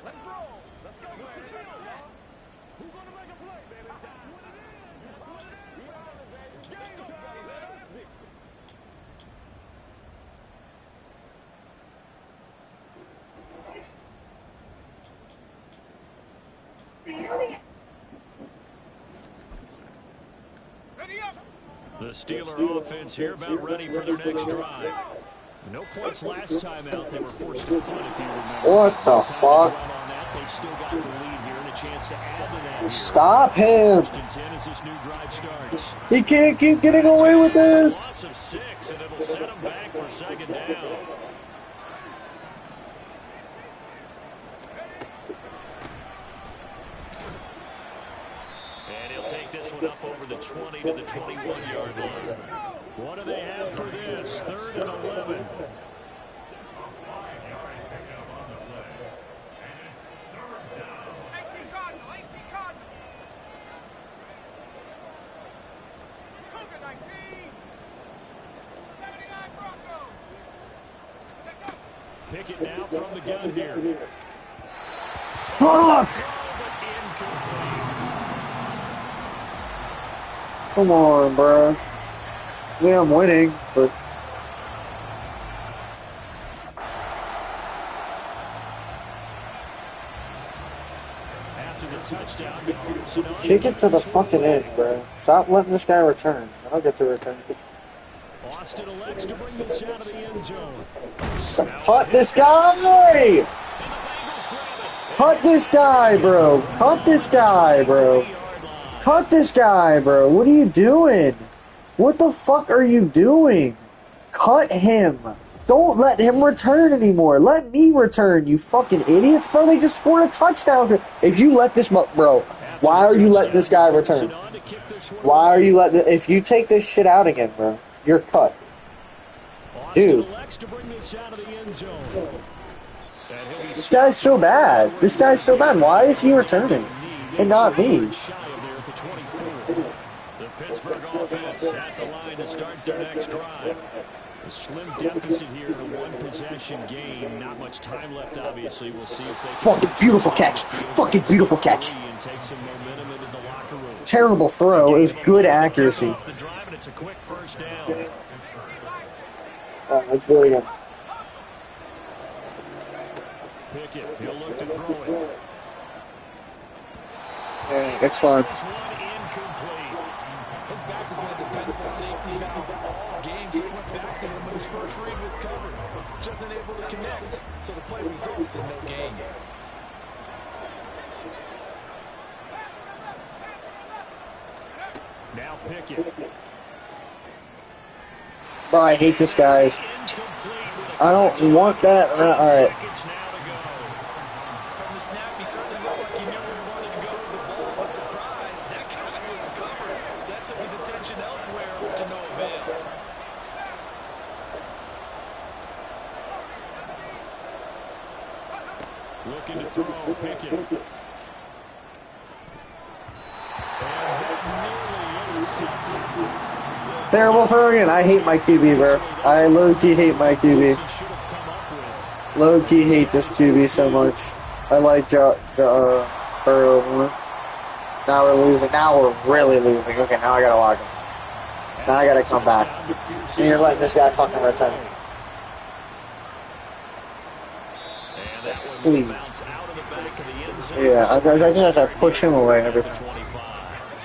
Let's roll. Let's go. What's the deal, y'all? Who's gonna make a play, baby? That's what it is. That's what it is. It's game time, man. Ready up. The Steeler offense here about ready for their next drive. No points last time out. They were forced to punt, if you remember. What the fuck? They've still got the lead here and a chance to add to that here. Stop him. 1st and 10 as this new drive starts. He can't keep getting away with this. Loss of 6, and it'll set him back for 2nd down. And he'll take this one up over the 20 to the 21-yard line. What do they have for this? 3rd and 11. Pick it now from the gun here. Fuck. Come on, bro. Yeah, I'm winning, but After the touchdown, McPherson kick it to the fucking end, bro. Stop letting this guy return. I don't get to return. Austin elects to bring this out of the end zone. Cut this guy! Cut this guy, bro. Cut this guy, bro. Cut this guy, bro. What are you doing? What the fuck are you doing? Cut him. Don't let him return anymore. Let me return, you fucking idiots, bro. They just scored a touchdown. If you let this, bro, why are you letting this guy return? Why are you letting, if you take this shit out again, bro, you're cut. Dude. This guy's so bad. This guy's so bad. Why is he returning? And not me. The Pittsburgh offense at the line to start their next drive. A slim deficit here, a one-possession game. Not much time left, obviously. We'll see if they fucking beautiful catch. Fucking beautiful catch. And take some momentum into the locker room. Terrible throw. It was good accuracy. The drive, and it's a quick 1st down. That's very good. Pickett, he'll look to throw it. Yeah, it's fine. His back has been a dependable safety valve all game, so it went back to him when his first read was covered. Just unable to connect, so the play results in no gain. Now Pickett. Bro, I hate this guy. Incomplete with a I don't want that. All right. From the snap, he certainly looked like he knew where he wanted to go with the ball, but surprise, that guy was covered. So that took his attention elsewhere to no avail. Looking to throw, Pickett. Terrible throw again. I hate my QB, bro. I low-key hate my QB. Low-key hate this QB so much. I like Burrow more. Now we're losing. Now we're really losing. Okay, now I gotta lock him. Now I gotta come back. And you're letting this guy fucking return. Please. Yeah, I just have to push him away every time.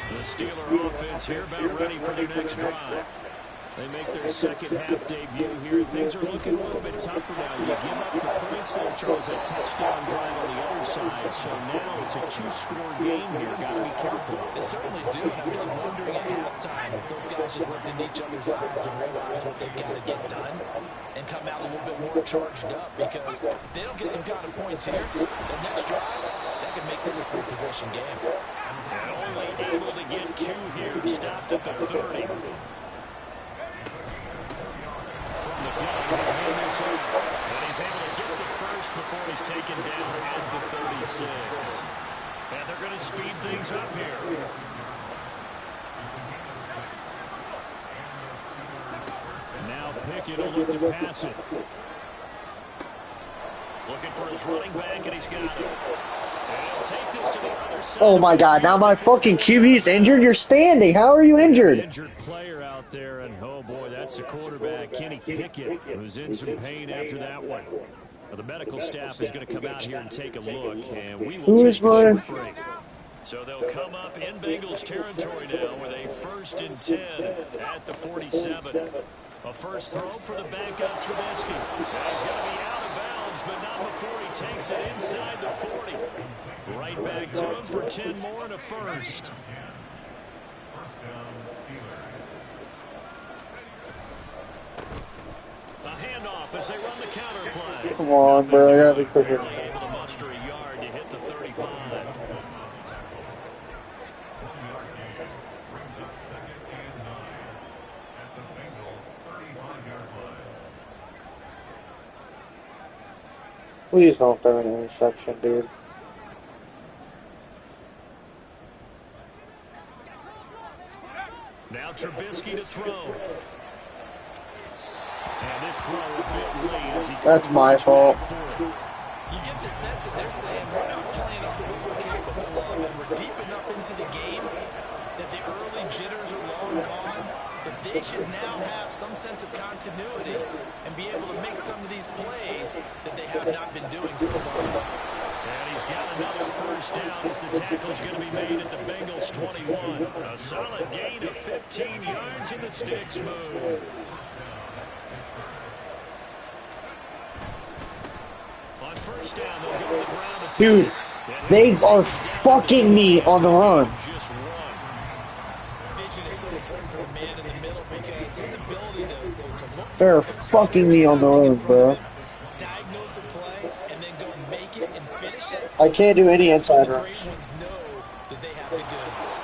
The Steeler offense here about ready for their next drive. They make their second half debut here. Things are looking a little bit tougher now. You give up the points there, Charles, a touchdown drive on the other side. So now it's a two-score game here. Got to be careful. They certainly do. And I'm just wondering at halftime if those guys just looked in each other's eyes and realize what they've got to get done and come out a little bit more charged up, because if they don't get some kind of points here, the next drive, that could make this a three-possession game. And only able to get two here. Stopped at the 30. From the gun, and he's able to get the first before he's taken down at the 36. And they're going to speed things up here. Now Pickett will look to pass it. Looking for his running back, and he's got it. And he'll take this to the other side. Oh my god, now my fucking QB's injured? You're standing. How are you injured? Injured player out there, and oh boy, that's the quarterback, Kenny Pickett, who's in some pain after that one. Well, the medical staff is going to come out here and take a look, and we will take a short break. So they'll come up in Bengals territory now with a 1st and 10 at the 47. A first throw for the backup, Trubisky. Now he's going to be out of bounds, but not before he takes it inside the 40. Right back to him for 10 more and a first. A handoff as they run the counter play. Come on, bro. I gotta be quicker. Barely able to muster a yard to hit the 35. Please don't throw an interception, dude. Now Trubisky to throw. And this throw a bit late as he That's my fault. You get the sense that they're saying we're not playing up to what we're capable of, and we're deep enough into the game that the early jitters are long gone, that they should now have some sense of continuity and be able to make some of these plays that they have not been doing so far. And he's got another first down as the tackle's going to be made at the Bengals 21. A solid gain of 15 yards in the sticks move. On first down, they'll go to the ground. Dude, they are fucking me on the run. Just one. Vision is so important for the man in the middle, because his ability to look. They're fucking me on the run, bro. Diagnose a play and then go make it and finish it. I can't do any inside The runs. great ones know that they have the goods.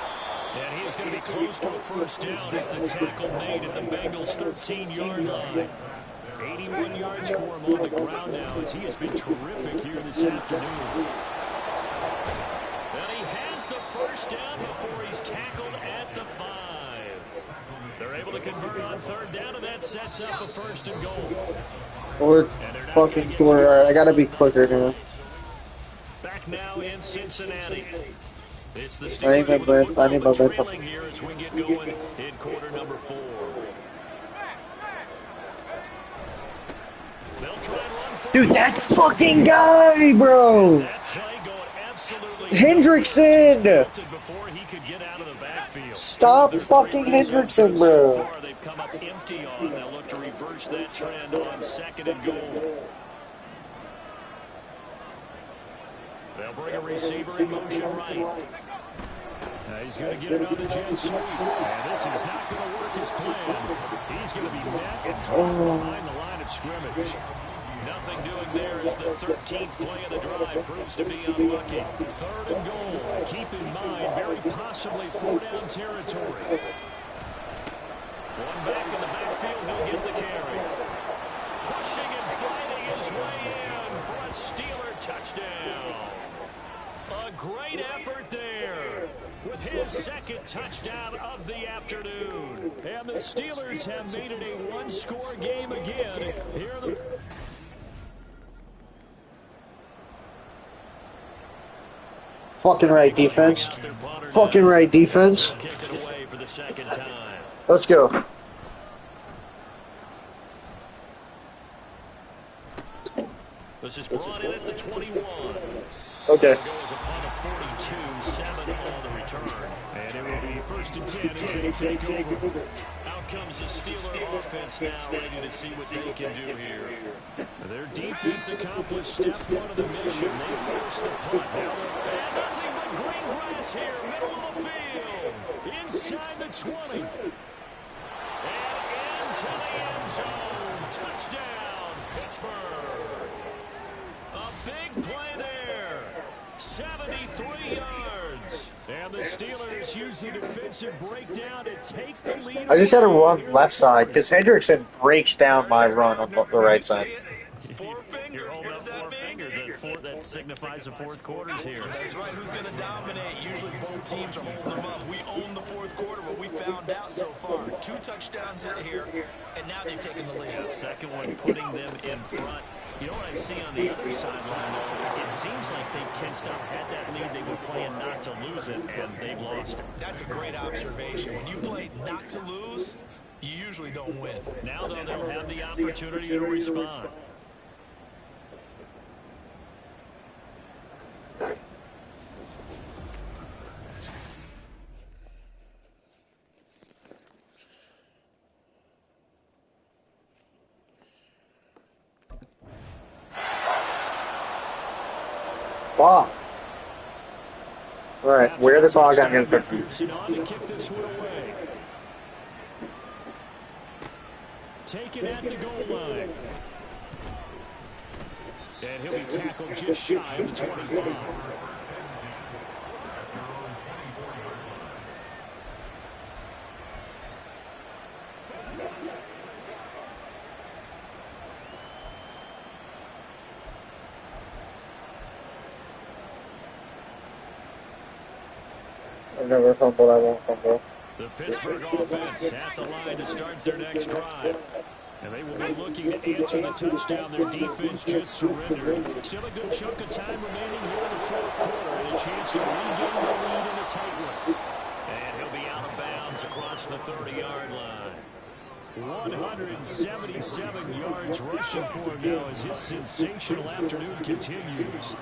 And he is going to be close to a first down as the tackle made at the Bengals' 13-yard line. 81 yards for him on the ground now, as he has been terrific here this afternoon. And he has the first down before he's tackled at the 5. They're able to convert on third down, and that sets up a 1st and goal. We're fucking short. Alright, I gotta be quicker now. Back now in Cincinnati. It's the I need my Steelers breath. with I need my the breath. football trailing here as we get going in quarter number 4. They'll try and run for Dude, that fucking guy, bro. that play going absolutely Hendrickson. before he could get out of the backfield. Stop Their fucking three results Hendrickson, so bro. far, they've come up empty on. They'll look to reverse that trend on 2nd and goal. They'll bring a receiver in motion right. He's going to get it on the jet sweep. And this is not going to work as planned. He's going to be met and dropped behind the line of scrimmage. Nothing doing there as the 13th play of the drive proves to be unlucky. 3rd and goal. Keep in mind, very possibly 4-down territory. One back in the backfield, he'll get the carry. Pushing and fighting his way in for a Steeler touchdown. A great effort there with his 2nd touchdown of the afternoon. And the Steelers have made it a one-score game again. Here are the... Fucking right, defense. Fucking right, defense. Kick it away for the 2nd time. Let's go. This is brought in at the 21. Okay. Goes upon a 42-7 on the return. And it will be 1st and 10 as they take over. Out comes the Steeler offense now, ready to see what they can do here. Their defense accomplished step 1 of the mission. They forced the punt. Now and nothing but green grass here, middle of the field. inside the 20. And into the end zone. Touchdown, Pittsburgh. A big play there. 73 yards. And the Steelers use the defensive breakdown to take the lead. I just got to run left side because Hendrickson breaks down my run on the right side. Four fingers. You're holding What up does that 4 mean? fingers. That signifies the 4th quarter's here. That's right. Who's going to dominate? Usually both teams are holding them up. We own the 4th quarter, but we found out so far. 2 touchdowns in here, and now they've taken the lead. Yeah, 2nd one putting them in front. You know what I see on the other sideline, though? It seems like they've tensed up. Had that lead, they were playing not to lose it, and they've lost it. That's a great observation. When you play not to lose, you usually don't win. Now, though, they'll have the opportunity to respond. Fuck. Alright, where the ball got going to kick this one away. Taken at the goal line. And he'll be tackled just shy of the 25. I've never fumbled, I won't fumble. The Pittsburgh offense at the line to start their next drive. And they will be looking to answer the touchdown their defense just surrendered. Still a good chunk of time remaining here in the 4th quarter and a chance to regain the lead in a tight one. And he'll be out of bounds across the 30-yard line. 177 yards rushing for him now as his sensational afternoon continues.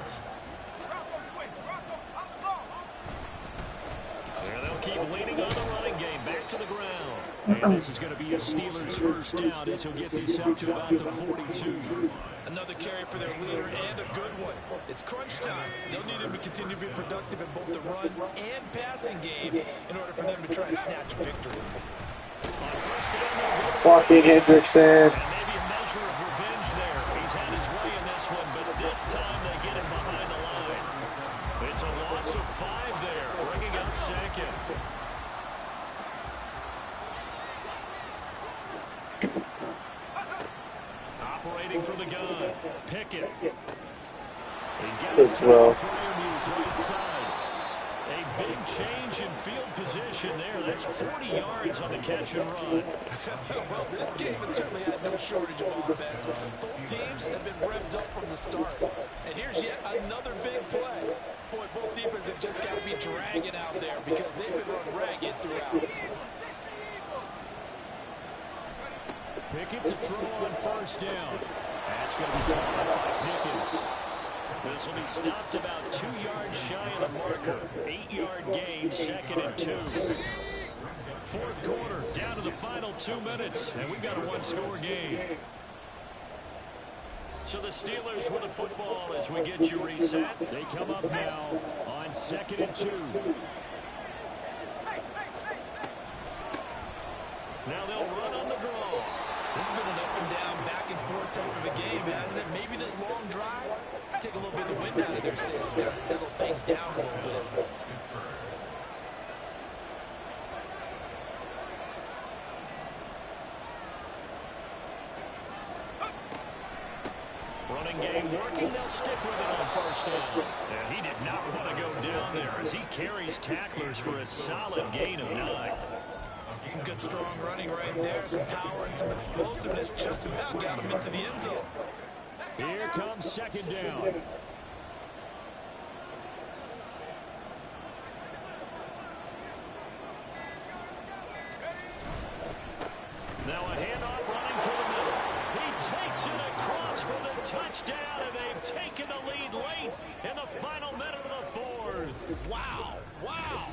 And they'll keep leaning on the running game. Back to the ground. And this is going to be a Steelers 1st down as he'll get this up to about the 42. Another carry for their leader and a good one. It's crunch time. They'll need him to continue to be productive in both the run and passing game in order for them to try and snatch a victory. Fucking Hendrickson. And maybe a measure of revenge there. He's had his way in this one, but this time they get him behind the line. It's a loss of 5 there, bringing up 2nd. Operating from the gun. Pickett. He's got Good his throw. right side. A big change in field position there. That's 40 yards on the catch and run. Well, this game has certainly had no shortage of offense. Both teams have been revved up from the start. And here's yet another big play. Boy, both defenses have just got to be dragging out there because they've been run ragged throughout. Pickett to throw on 1st down. That's going to be caught up by Pickens. This will be stopped about 2 yards shy of the marker. 8-yard gain, 2nd and 2. 4th quarter, down to the final 2 minutes, and we've got a one-score game. So the Steelers with the football as we get you reset. They come up now on 2nd and 2. Now they'll run on the draw. This has been an up and down, back and forth type of a game, hasn't it? Maybe this long drive, take a little bit of the wind out of their sails, kind of settle things down a little bit. Running game working. They'll stick with it on first down. And he did not want to go down there as he carries tacklers for a solid gain of 9. Some good, strong running right there. Some power and some explosiveness. Just about got him into the end zone. Here comes second down. Now a handoff running for the middle. He takes it across for the touchdown, and they've taken the lead late in the final minute of the fourth. Wow. Wow.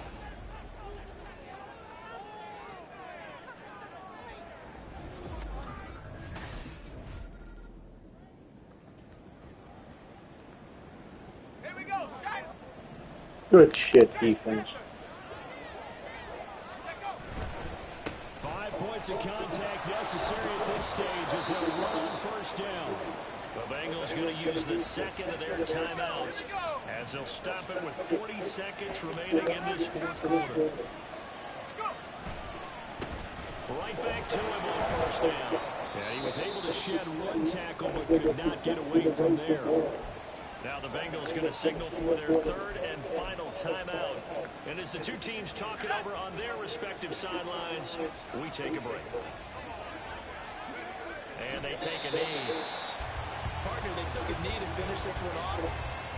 Good shit, defense. 5 points of contact necessary at this stage as they'll run on first down. The Bengals going to use the second of their timeouts as they'll stop it with 40 seconds remaining in this fourth quarter. Right back to him on first down. Yeah, he was able to shed one tackle but could not get away from there. Now the Bengals going to signal for their third and final timeout. And as the two teams talk it over on their respective sidelines, we take a break. And they take a knee. Partner, they took a knee to finish this one off.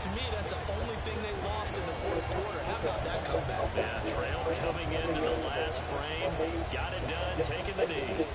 To me, that's the only thing they lost in the fourth quarter. How about that comeback? Yeah, trail coming into the last frame. Got it done, taking the knee.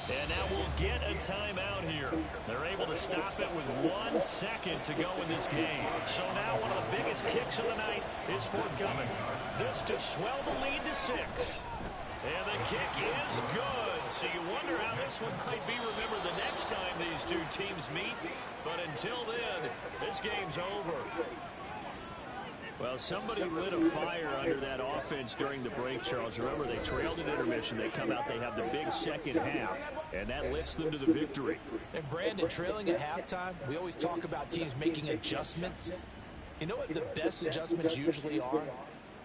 And now we'll get a timeout here. They're able to stop it with 1 second to go in this game. So now one of the biggest kicks of the night is forthcoming. This to swell the lead to 6. And the kick is good. So you wonder how this one might be remembered the next time these two teams meet. But until then, this game's over. Well, somebody lit a fire under that offense during the break, Charles. Remember, they trailed at intermission. They come out, they have the big second half, and that lifts them to the victory. And Brandon, trailing at halftime, we always talk about teams making adjustments. You know what the best adjustments usually are?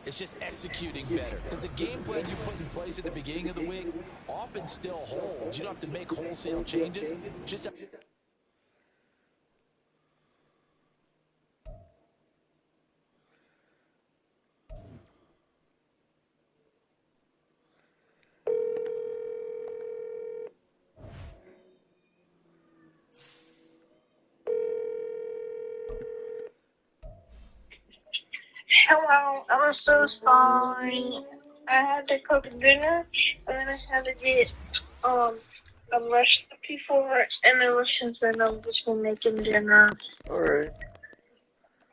It's just executing better. Because the game plan you put in place at the beginning of the week often still holds. You don't have to make wholesale changes. Just Hello, I'm so sorry. I had to cook dinner, and then I had to get a recipe for it, and ever since then I've just been making dinner. Alright.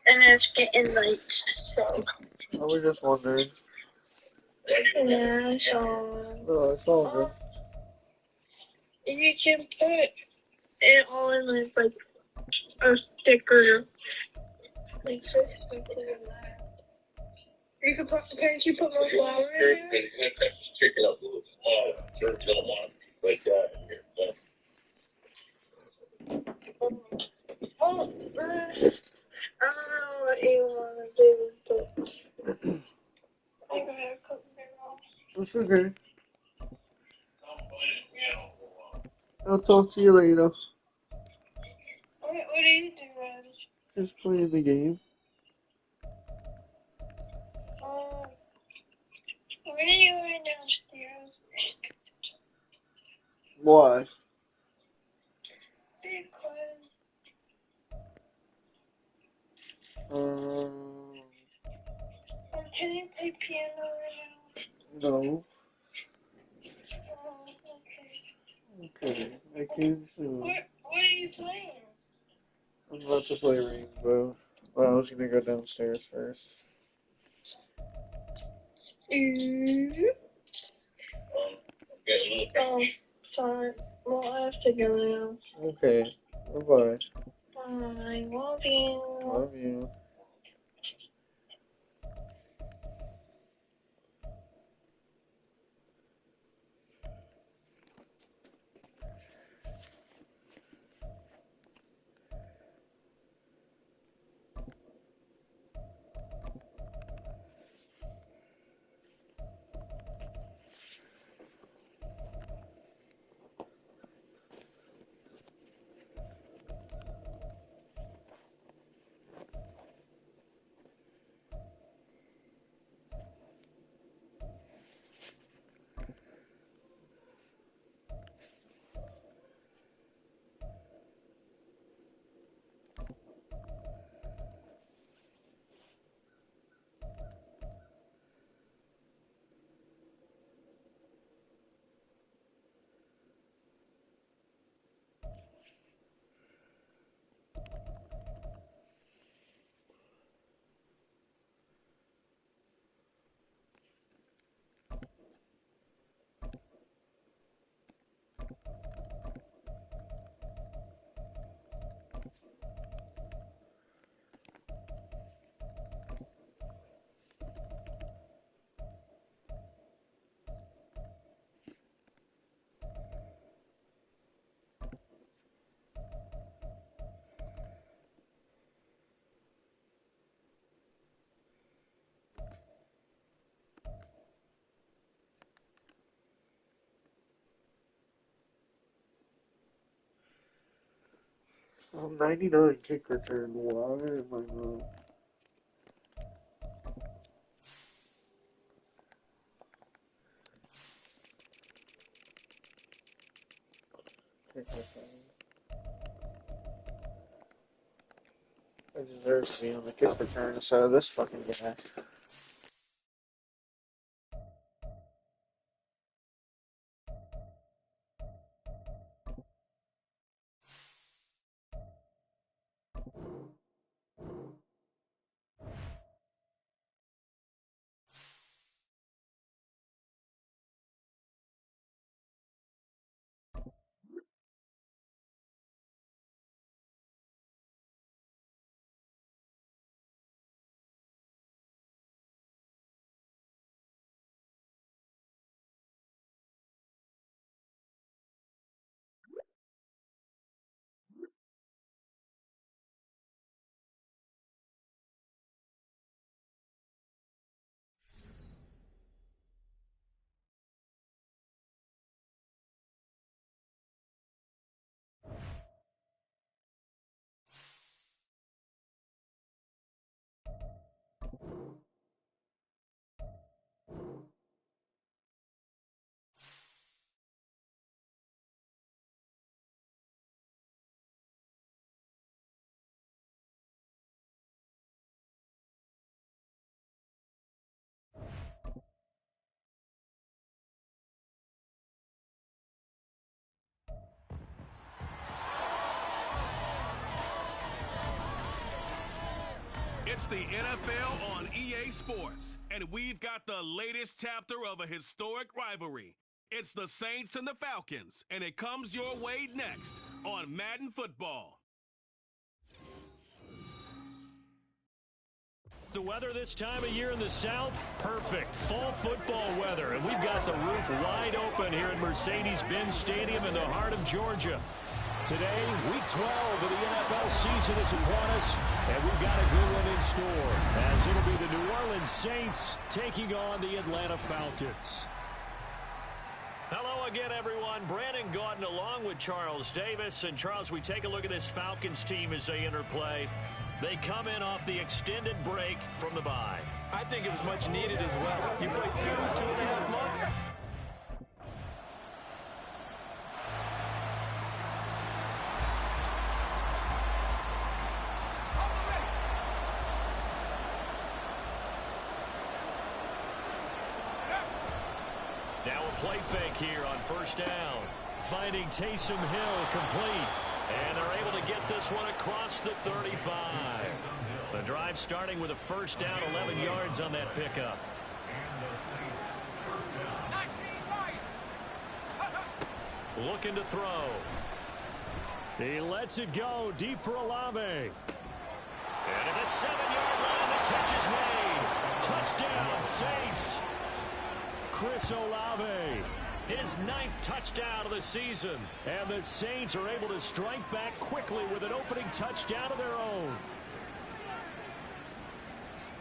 And it's getting late, so. I was just wondering. Yeah, so. Oh, it's all good. You can put it on like a sticker. Like this, like that. You can put, can't you put more flour in there? Chicken up a little small. Sure, you don't want it like that. Oh, I don't know what you want to do, but I gotta cook dinner. It's okay. I'll talk to you later. What do you do, Raj? Just playing the game. Where do you go downstairs? Why? Because can you play piano right now? No. Okay. Okay, I can soon. What are you playing? I'm about to play Rainbow. Well, I was gonna go downstairs first. Oh, sorry. Well, I have to go now. Okay. Bye-bye. I love you. Love you. Oh, 99 kick return. Why am I not? I deserve to be on the kick return, so this fucking guy. It's the NFL on EA Sports, and we've got the latest chapter of a historic rivalry. It's the Saints and the Falcons, and it comes your way next on Madden Football. The weather this time of year in the South, perfect. Fall football weather, and we've got the roof wide open here at Mercedes-Benz Stadium in the heart of Georgia. Today, Week 12 of the NFL season is upon us, and we've got a good one in store, as it'll be the New Orleans Saints taking on the Atlanta Falcons. Hello again, everyone. Brandon Gaudin along with Charles Davis. And, Charles, we take a look at this Falcons team as they enter play. They come in off the extended break from the bye. I think it was much needed as well. You played 2.5 months. Now a play fake here on first down. Finding Taysom Hill complete. And they're able to get this one across the 35. The drive starting with a first down, 11 yards on that pickup. And the Saints Looking to throw. He lets it go deep for Olave. And at the 7-yard line, the catch is made. Touchdown, Saints. Chris Olave. His 9th touchdown of the season. And the Saints are able to strike back quickly with an opening touchdown of their own.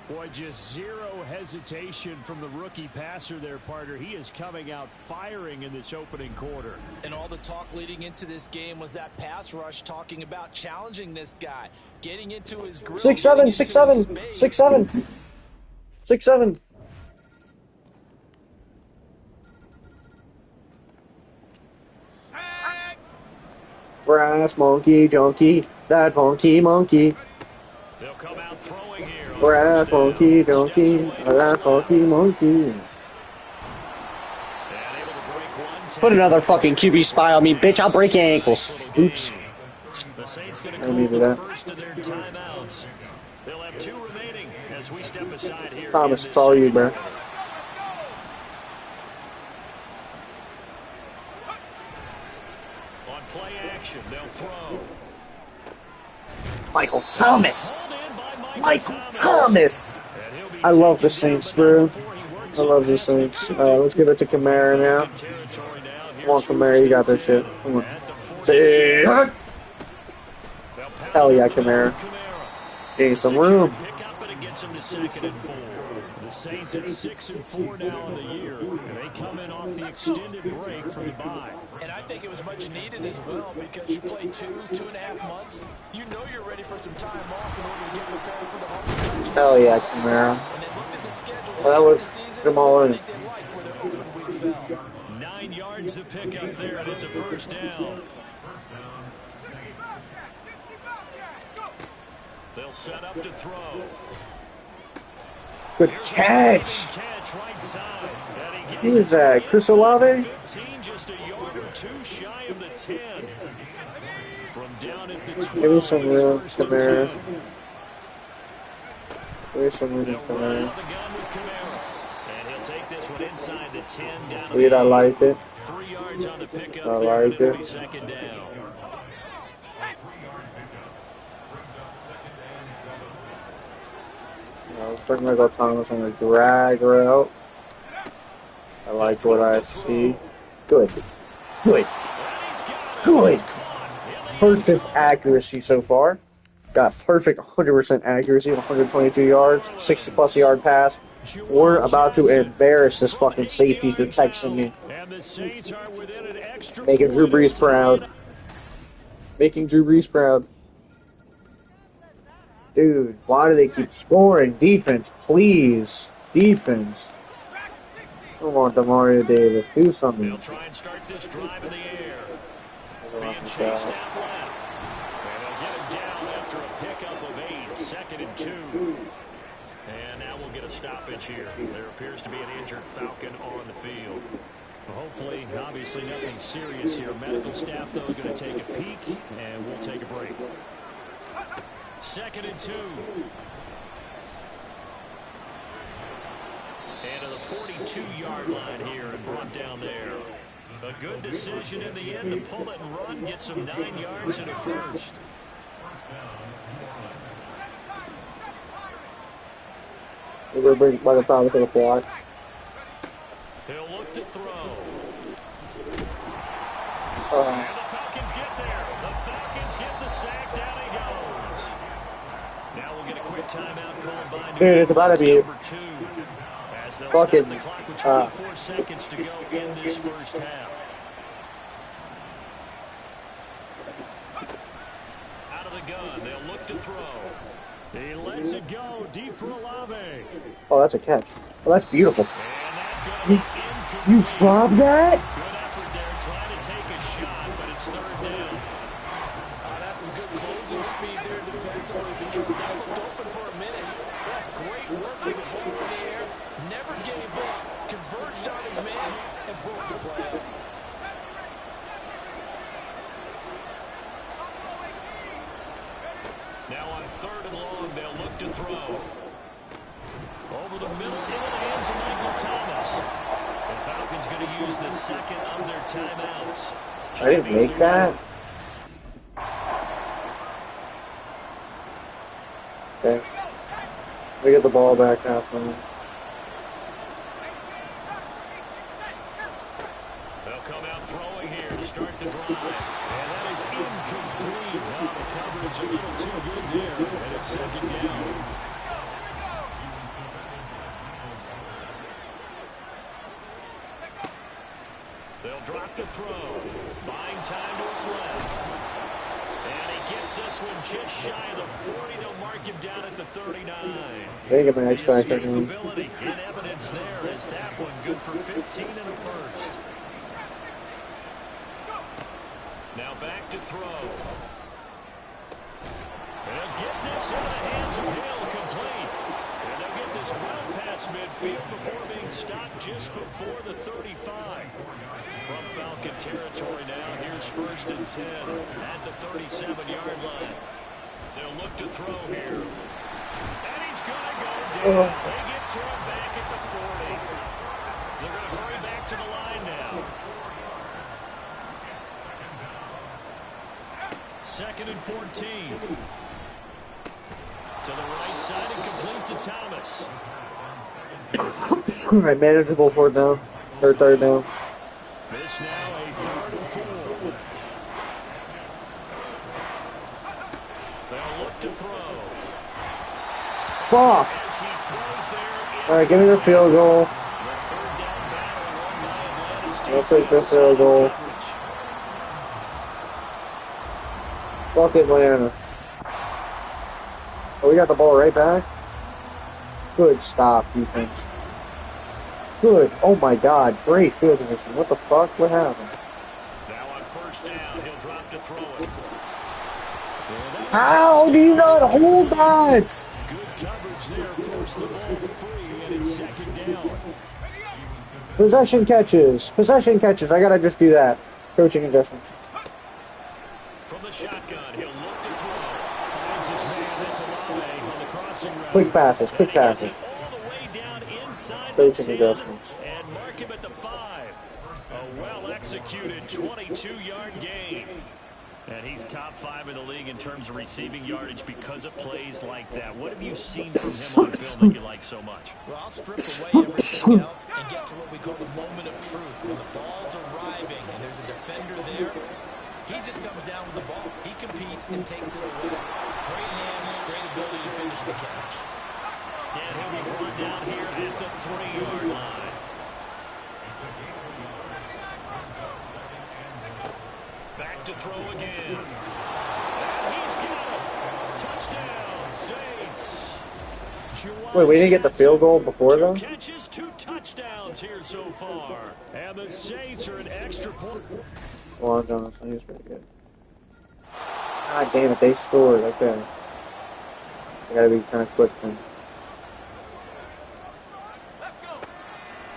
Boy, just zero hesitation from the rookie passer there, partner. He is coming out firing in this opening quarter. And all the talk leading into this game was that pass rush, talking about challenging this guy, getting into his grill. 6'7", 6'7", 6'7", 6'7". Brass monkey junkie, that funky monkey. They'll come out throwing here. Brass monkey junkie, that funky monkey. Put another fucking QB spy on me, bitch. I'll break your ankles. Oops. The Saints going to I call needed the that. first of their timeouts. They'll have 2 remaining as we step aside here. Thomas, it's all you, bro. On play action, they'll throw. Michael Thomas. Michael Thomas. I love the Saints, bro. I love the Saints. Let's give it to Kamara now. Come on, Kamara, you got this shit. Come on. Hell yeah, Kamara. Gain some room. The Saints at 6-4 now in the year, and they come in off the extended break from the bye. And I think it was much needed as well, because you play 2.5 months. You know you're ready for some time off in order to get prepared for the home stretch. Hell yeah, Kamara. And they looked at the schedule. Well, that was them all in. They liked where their open week fell. 9 yards to pick up there, and it's a first down. They'll set up to throw. Good catch. Right side. Who is that? Chris Olave? 15, just a yard or 2 shy of the 10. From down at the 12. Give me some room, Kamara. Give me some room, Kamara. And he'll take this one inside the 10. Down Sweet, I like it. 3 yards on the pickup. I like it. Second down. Let's bring Michael Thomas on the drag route. I like what I see. Good. Good. Good. Perfect accuracy so far. Got perfect 100% accuracy, 122 yards, 60-plus yard pass. We're about to embarrass this fucking safety for texting me. Making Drew Brees proud. Making Drew Brees proud. Dude, why do they keep scoring? Defense, please. Defense. Come on, Demario Davis. Do something. They'll try and start this drive in the air. Being chased out left. And they'll get him down after a pickup of 8. 2nd and 2. And now we'll get a stoppage here. There appears to be an injured Falcon on the field. Well, hopefully, obviously nothing serious here. Medical staff, though, is going to take a peek, and we'll take a break. 2nd and 2. And to the 42-yard line here and brought down there. A good decision in the end to pull it and run, get some 9 yards in a first. We're going to bring Michael Thomas to the fly. He'll look to throw. Uh, And the Falcons get there. The Falcons get the sack. Down he goes. Now we'll get a quick timeout called by New Dude, it's about to be number 2. As they'll fucking, stop the clock with 24 seconds to go in this first half. Out of the gun, they'll look to throw. He lets it go deep for Olave. oh, that's a catch. Oh, that's beautiful. And that You drop that? good effort there, trying to take a shot, but it's 3rd down. That's some good closing speed there defensively, because that looked open for a minute. That's great work with the ball in the air. Never gave up, converged on his man, and broke the play up. Now on 3rd and long, they'll look to throw. Over the middle, into the hands of Michael Thomas. The Falcons going to use the 2nd of their timeouts. I didn't make that? Okay. We get the ball back halfway. They'll come out throwing here to start the drive. And that is incomplete. Well, the coverage a little too good there. And it's second down. They'll drop the throw. Buying time to his left. And he gets this one just shy of the 40. They'll mark him down at the 39. They get my X factor. Escapability in evidence there as that one good for 15 and a first. Now back to throw. And he'll get this in the hands of Hill complete. And they'll get this well past midfield before being stopped just before the 35. From Falcon territory now, here's 1st and 10 at the 37-yard line. They'll look to throw here. And he's going to go down. They get to him back at the 40. They're going to hurry back to the line now. 2nd and 14. To the right side and complete to Thomas. All right, manageable 4th down. Or 3rd down. This now a 3rd and 4. They'll look to throw. Fuck! As he throws there. Alright, give me the field goal. The 3rd down battle won by Atlanta's I'll take the field goal. Fuck it, Atlanta. Oh, we got the ball right back. Good stop, defense. Good. Oh my God. Great field position. What the fuck? What happened? Now on 1st down, he'll drop to throw it. How do you not hold that? Good coverage there. Force the ball free, and it's 2nd down. Possession catches. Possession catches. I gotta just do that. Coaching adjustments. From the shotgun, he'll look to throw. Finds his man. That's Olave on the crossing route. Quick passes. Quick passes. All the way down inside Coaching the 10 adjustments. and mark him at the 5. A well-executed 22-yard gain. And he's top 5 in the league in terms of receiving yardage because of plays like that. What have you seen from him on film that you like so much? Well, I'll strip away everything else and get to what we call the moment of truth. When the ball's arriving and there's a defender there, he just comes down with the ball. He competes and takes it away. Great hands, great ability to finish the catch. And he'll be brought down here at the 3-yard line. Back to throw again. And he's got it. Touchdown, Saints. Wait, we didn't get the field goal before though? 2 catches, 2 touchdowns here so far. And the Saints are an extra point. Well, Johnson, he was pretty good. God damn it, they scored. Okay. I gotta be kind of quick then.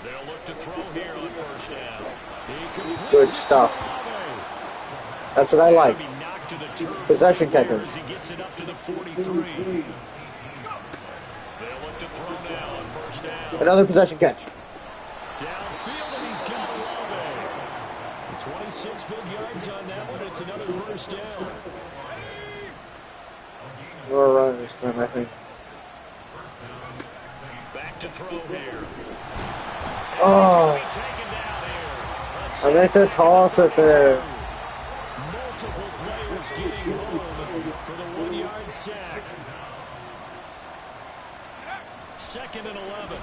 They'll look to throw here on 1st down. Good stuff. That's what I like. Possession catches. He gets it up to the 43. They'll look to throw now on 1st down. Another possession catch. Downfield, and he's got Olave. 26 big yards on that one. It's another 1st down. We're running this time, I think. Back to throw here. Oh. I meant to toss it there. Multiple players getting home for the 1-yard sack. 2nd and 11.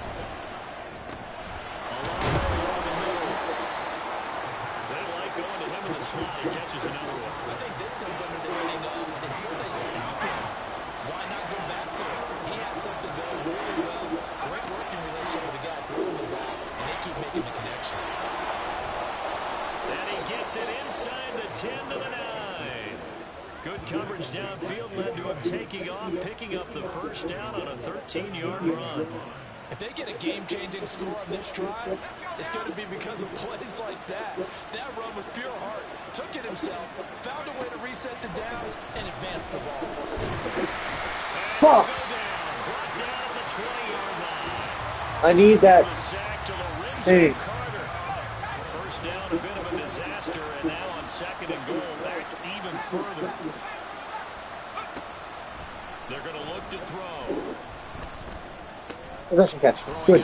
They like going to him in the slot. He catches another one. I think this comes under the heading of until they stop him, why not go back to him? He has something going really well. Great working relationship with the guy throwing the ball, and they keep making the connection. And he gets it inside the 10 to the 9. Good coverage downfield led to him taking off, picking up the 1st down on a 13-yard run. If they get a game-changing score on this drive, it's going to be because of plays like that. That run was pure heart. Took it himself, found a way to reset the downs, and advance the ball. Fuck! Brought down at the 20-yard line. I need that. The sack to Lorenzo Hey. Carter. 1st down, a bit of a disaster, and now on 2nd They're going to look to throw. Possession catch. Good.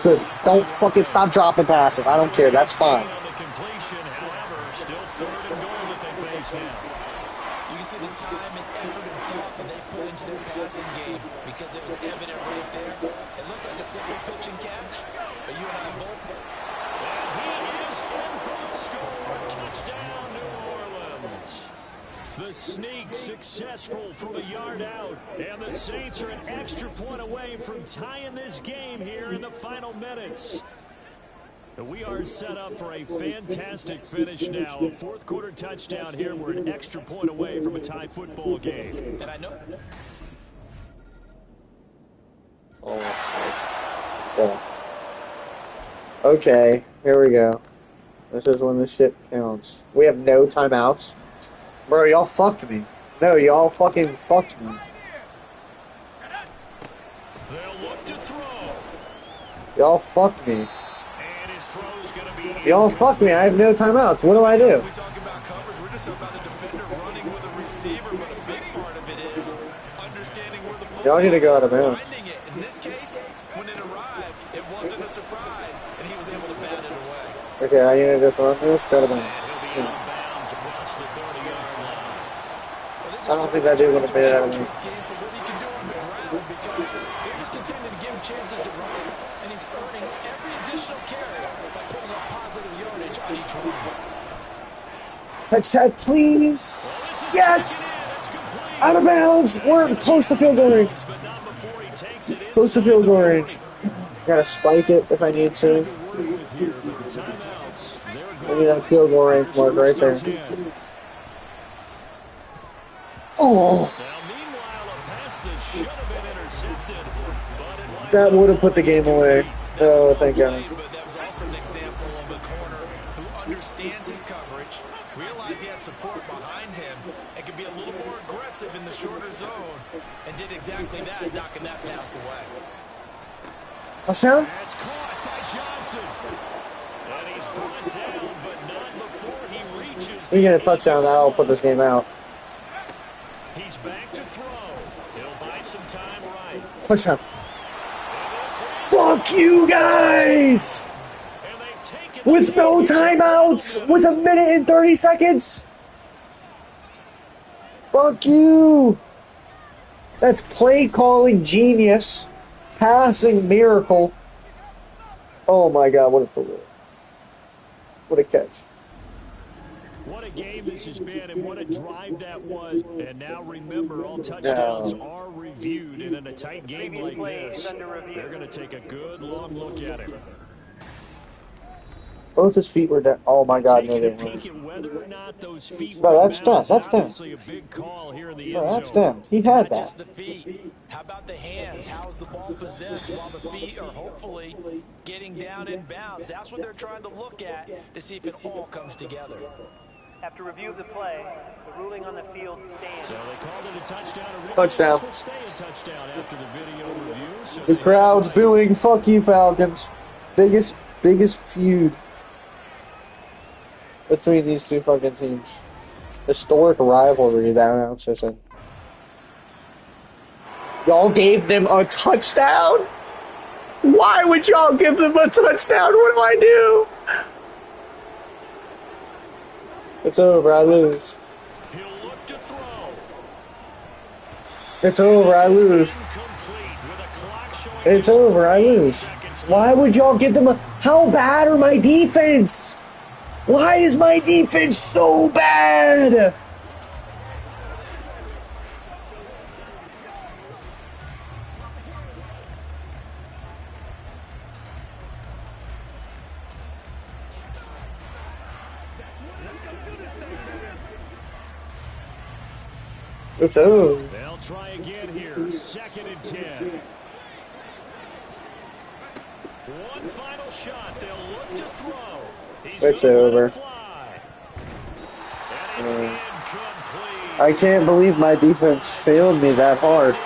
Good. Don't fucking stop dropping passes. I don't care. That's fine. On the completion, however, still 3rd and goal that they face now. You can see the time and effort and thought that they put into their passing game because it was evident right there. It looks like a simple pitch and catch, but you and I both. And he is in for the score. Touchdown, New Orleans. The sneak successful from a yard out, and the Saints are an extra point away from tying this game here in the final minutes. We are set up for a fantastic finish now. A 4th quarter touchdown here. We're an extra point away from a tie football game. And I know. Oh. Yeah. Okay, here we go. This is when the shit counts. We have no timeouts. Bro, y'all fucked me. No, y'all fucking fucked me. They'll look to throw. Y'all fucked me. And his throw's going to be... Y'all fucked me. I have no timeouts. What do I do? We talk about coverage. We're just about the defender running with a receiver, but a big part of it is understanding where the football Y'all need to go out of bounds. finding it. In this case, when it arrived, it wasn't a surprise, and he was able to bat it away. Okay, I need to just run this. Go to bounds. He'll be out of bounds across the 30-yard line. I don't think that dude would have made it out of me. Touch that, please. Yes! Out of bounds. We're close to field goal range. Close to field goal range. Gotta spike it if I need to. I need that field goal range mark right there. Oh! That would have put the game away. Oh, thank God. But that was also an example of a corner who understands his coverage, realized he had support behind him, and could be a little more aggressive in the shorter zone, and did exactly that, knocking that pass away. Touchdown? That's caught by Johnson. And he's brought down, but not before he reaches. We get a touchdown, that'll put this game out. He's back to throw. He'll buy some time right. Touchdown. Fuck you guys! With no timeouts! With 1 minute and 30 seconds! Fuck you! That's play calling genius. Passing miracle. Oh my God, what a throw. What a catch. What a game this has been, and what a drive that was. And now remember, all touchdowns are reviewed, and in a tight game like this, they're going to take a good long look at it. Both his feet were down. Oh my God, no, they weren't. No, that's down. That's down. No, that's down. He had that. Just the feet. How about the hands? How's the ball possessed while the feet are hopefully getting down in bounds? That's what they're trying to look at to see if it all comes together. After review of the play, the ruling on the field stands. So they called it a touchdown. Touchdown. Will stay a touchdown after the video review. So The crowd's booing. Fuck you, Falcons. Biggest feud between these two fucking teams. Historic rivalry, that announcer said. Y'all gave them a touchdown? Why would y'all give them a touchdown? What do I do? It's over, I lose. he'll look to throw. It's over, I lose. It's over, I lose. Why would y'all give them a... How bad are my defense? Why is my defense so bad? It's over. They'll try again here. 2nd and 10. One final shot. They'll look to throw. It's over. I can't believe my defense failed me that hard.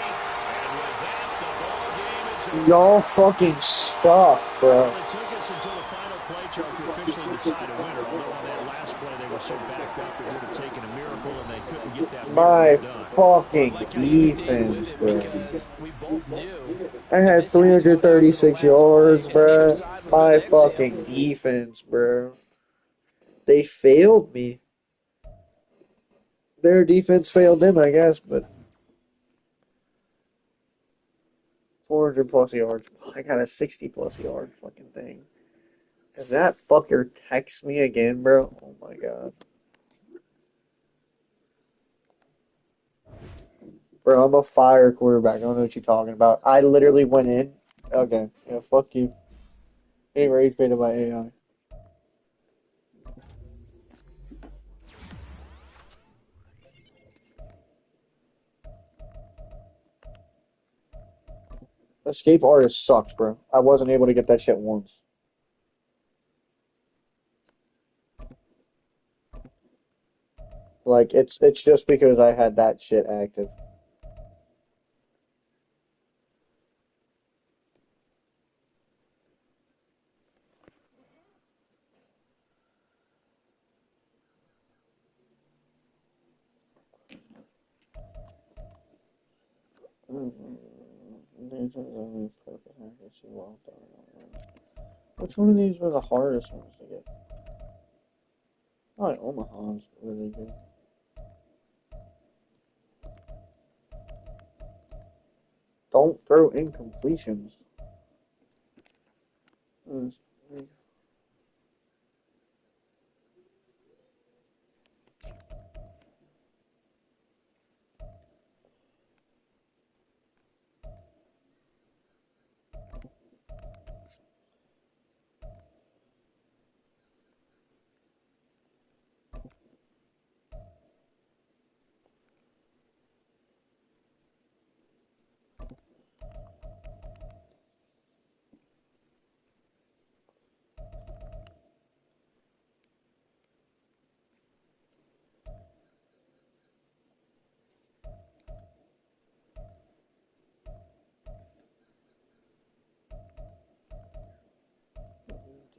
Y'all fucking suck, bro. It took us until the final play, Charles, to officially decide a winner. Although on that last play, they were so backed up, it would have taken a miracle, and they couldn't get that miracle done. fucking like how you stayed with defense, it bro. because we both knew I if had this had to go down to the 336 last play yards, and neither bro. side was going My to exhale, fucking defense, bro. They failed me. Their defense failed them, I guess, but 400 plus yards. I got a 60 plus yard fucking thing. If that fucker texts me again, bro, oh my god. Bro, I'm a fire quarterback. I don't know what you're talking about. I literally went in. Okay, yeah, fuck you. Ain't rage baited by AI. Escape artist sucks, bro. I wasn't able to get that shit once. Like it's just because I had that shit active. Which one of these were the hardest ones to get? I like Omaha's really good. Don't throw incompletions.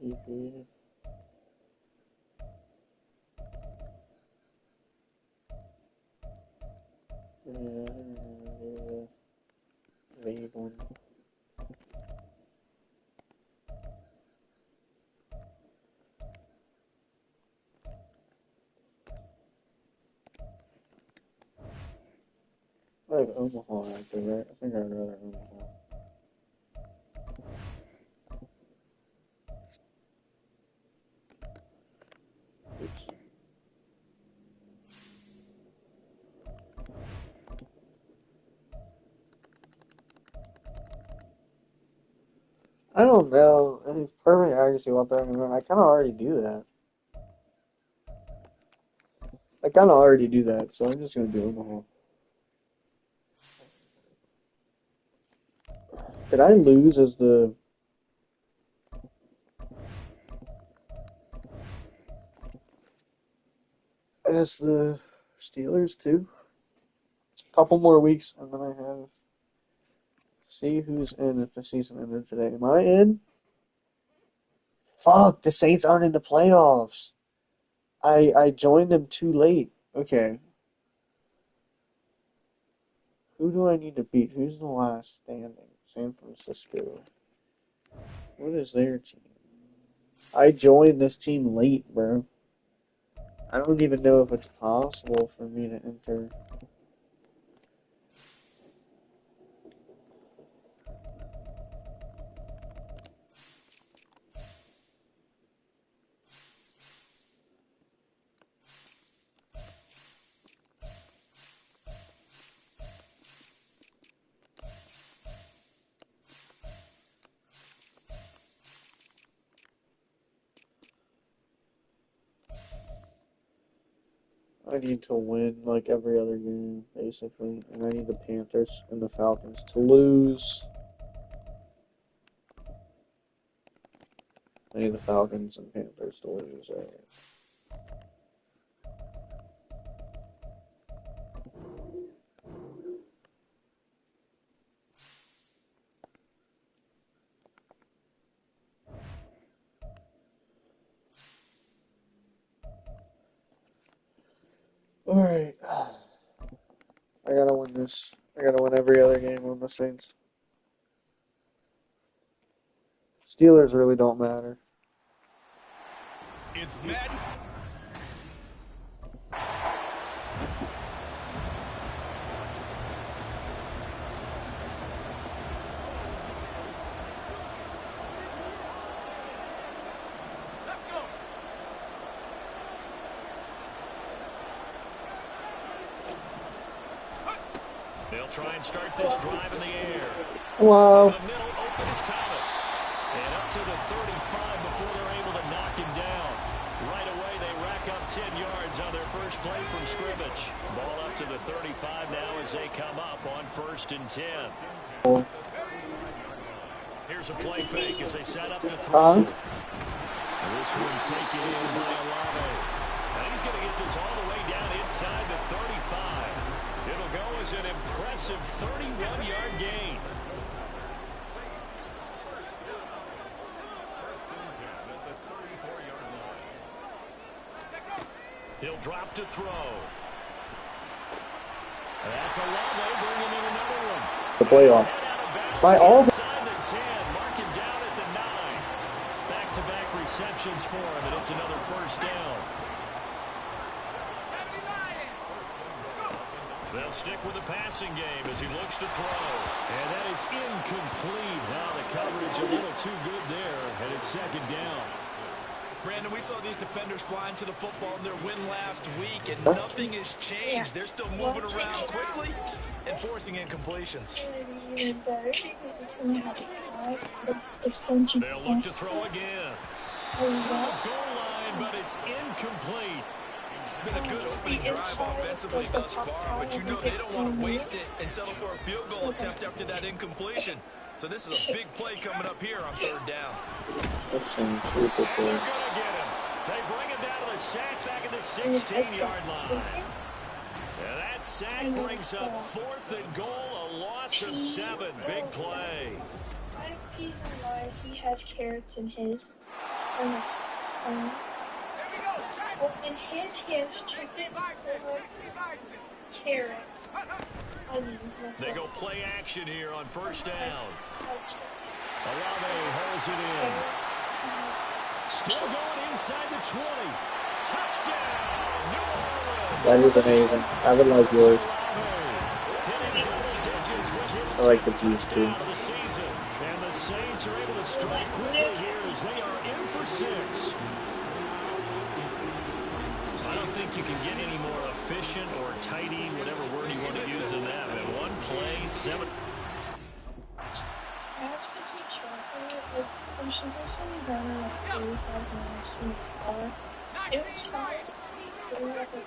DP. Leave one. I have Omaha active, right? I think I'd rather Omaha. Oops. I don't know. I think perfect accuracy while throwing around. I kind of already do that. So I'm just gonna do Omaha. Did I lose as the Steelers too? Couple more weeks, and then I have see who's in if the season ended today. Am I in? Fuck, the Saints aren't in the playoffs. I joined them too late. Okay. Who do I need to beat? Who's the last standing? San Francisco. What is their team? I joined this team late, bro. I don't even know if it's possible for me to enter. I need to win like every other game, basically. And I need the Panthers and the Falcons to lose. I need the Falcons and Panthers to lose. Alright. I win this. I gotta win every other game on the Saints. Steelers really don't matter. It's Madden. They'll try and start this drive in the air. Wow. In the middle, open is Thomas. And up to the 35 before they're able to knock him down. Right away, they rack up 10 yards on their first play from scrimmage. Ball up to the 35 now as they come up on 1st and 10. Here's a play fake as they set up to throw. This one taken in by Olave. Now he's going to get this all the way down inside the 35. It'll go as an impressive 31-yard gain. He'll drop to throw. That's Olave bringing in another one. The playoff. By all. Inside the 10, mark him down at the 9. Back-to-back receptions for him, and it's another first down. They'll stick with the passing game as he looks to throw. And that is incomplete. Now the coverage a little too good there, and it's 2nd down. Brandon, we saw these defenders flying to the football in their win last week, and nothing has changed. They're still moving around quickly and forcing incompletions. They'll look to throw again. To the goal line, but it's incomplete. It's been a good opening drive offensively thus far, but you know they don't want to waste it and settle for a field goal attempt after that incompletion. So this is a big play coming up here on 3rd down. That's some super cool. They're going to get him. They bring him down to the sack back at the 16-yard line. And that sack brings up 4th and goal, a loss of 7. Big play. My reason why he has carrots in his. Well, in his, he has chicken or carrots. They go play action here on 1st down. Olave holds it in. Still going inside the 20. Touchdown, New Orleans. That is amazing. I would like yours. I like the Chiefs too. And the Saints are able to strike quickly here as they are in for 6. I don't think you can get any more efficient or tidy, whatever word you want to use in that. And 1 play, 7. I have to keep track of it. I'm supposed to be done in like 45 minutes in the car. It was fine. So we have like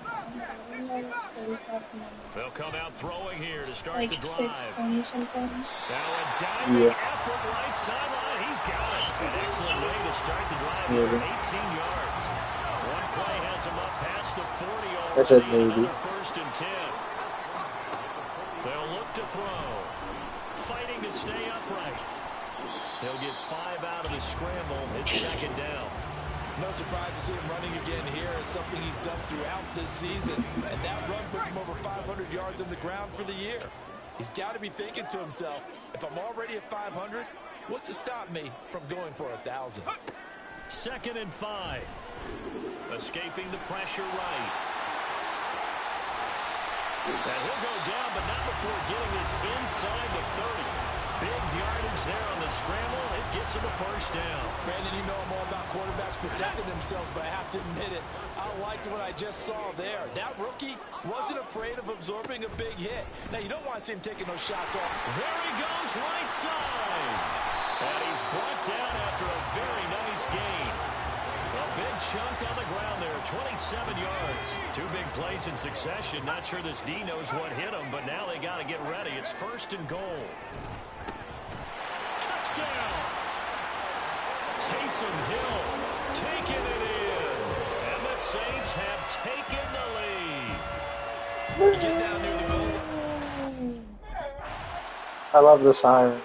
45 minutes. They'll come out throwing here to start Like the drive. 6:20 something. Now a diving effort right sideline. He's got it. An excellent way to start the drive here. 18 yards. 1 play has him up past the 40 already. That's a maybe. Another 1st and 10. They'll look to throw. Fighting to stay upright. They'll get 5 out of the scramble. It's 2nd down. No surprise to see him running again here. It's something he's done throughout this season. And that run puts him over 500 yards on the ground for the year. He's got to be thinking to himself, if I'm already at 500, what's to stop me from going for 1,000? 2nd and 5. Escaping the pressure right. And he'll go down, but not before getting this inside the 30. Big yardage there on the scramble. It gets him a 1st down. Brandon, you know I'm all about quarterbacks protecting themselves, but I have to admit it. I liked what I just saw there. That rookie wasn't afraid of absorbing a big hit. Now, you don't want to see him taking those shots off. There he goes, right side. And he's brought down after a very nice gain. A big chunk on the ground there, 27 yards. 2 big plays in succession. Not sure this D knows what hit him, but now they got to get ready. It's 1st and goal. Touchdown! Taysom Hill taking it in. And the Saints have taken the lead. Get down near the goal. I love the sirens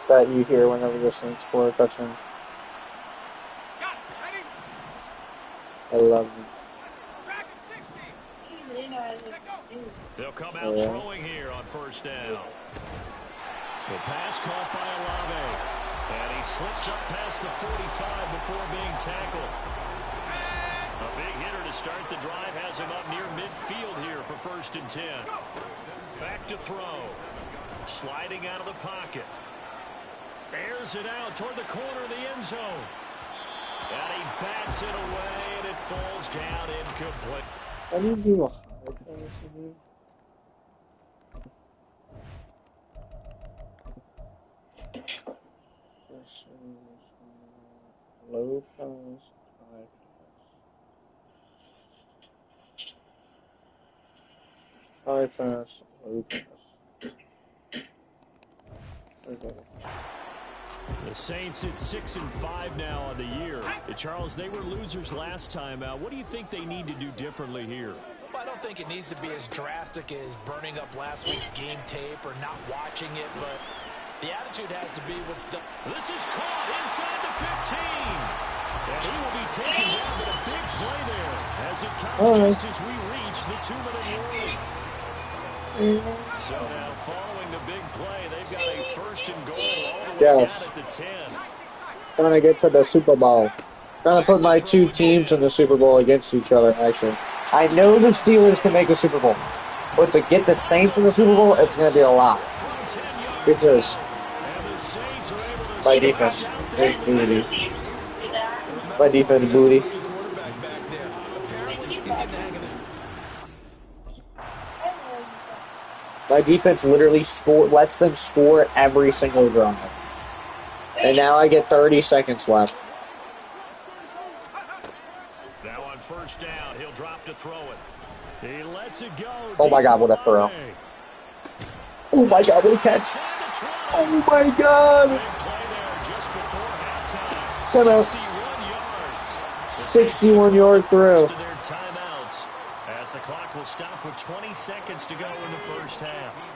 that you hear whenever the Saints score a touchdown. I love them. He realized it. They'll come out throwing here on first down. The pass caught by Olave. And he slips up past the 45 before being tackled. A big hitter to start the drive has him up near midfield here for 1st and 10. Back to throw. Sliding out of the pocket. Airs it out toward the corner of the end zone. And he bats it away, and it falls down incomplete. How do you do a high pass in here? This is low pass, high pass. High pass, low pass. Okay. The Saints at 6-5 now on the year. Charles, they were losers last time out. What do you think they need to do differently here? Well, I don't think it needs to be as drastic as burning up last week's game tape or not watching it, but the attitude has to be what's done. This is caught inside the 15. And he will be taken down, but a big play there as it comes just as we reach the 2-minute warning. So now following the big play, they've got a 1st and goal all the way down at the 10. Trying to get to the Super Bowl. Trying to put my two teams in the Super Bowl against each other, actually. I know the Steelers can make a Super Bowl. But to get the Saints in the Super Bowl, it's going to be a lot. Because my defense is booty. My defense is booty. My defense literally lets them score every single drive. And now I get 30 seconds left. Now on 1st down, he'll drop to throw it. He lets it go. Oh my God, what a throw. Oh my God, what a catch. Oh my God. Come out. 61-yard throw. As the clock will stop with 20 seconds to go in the 1st half.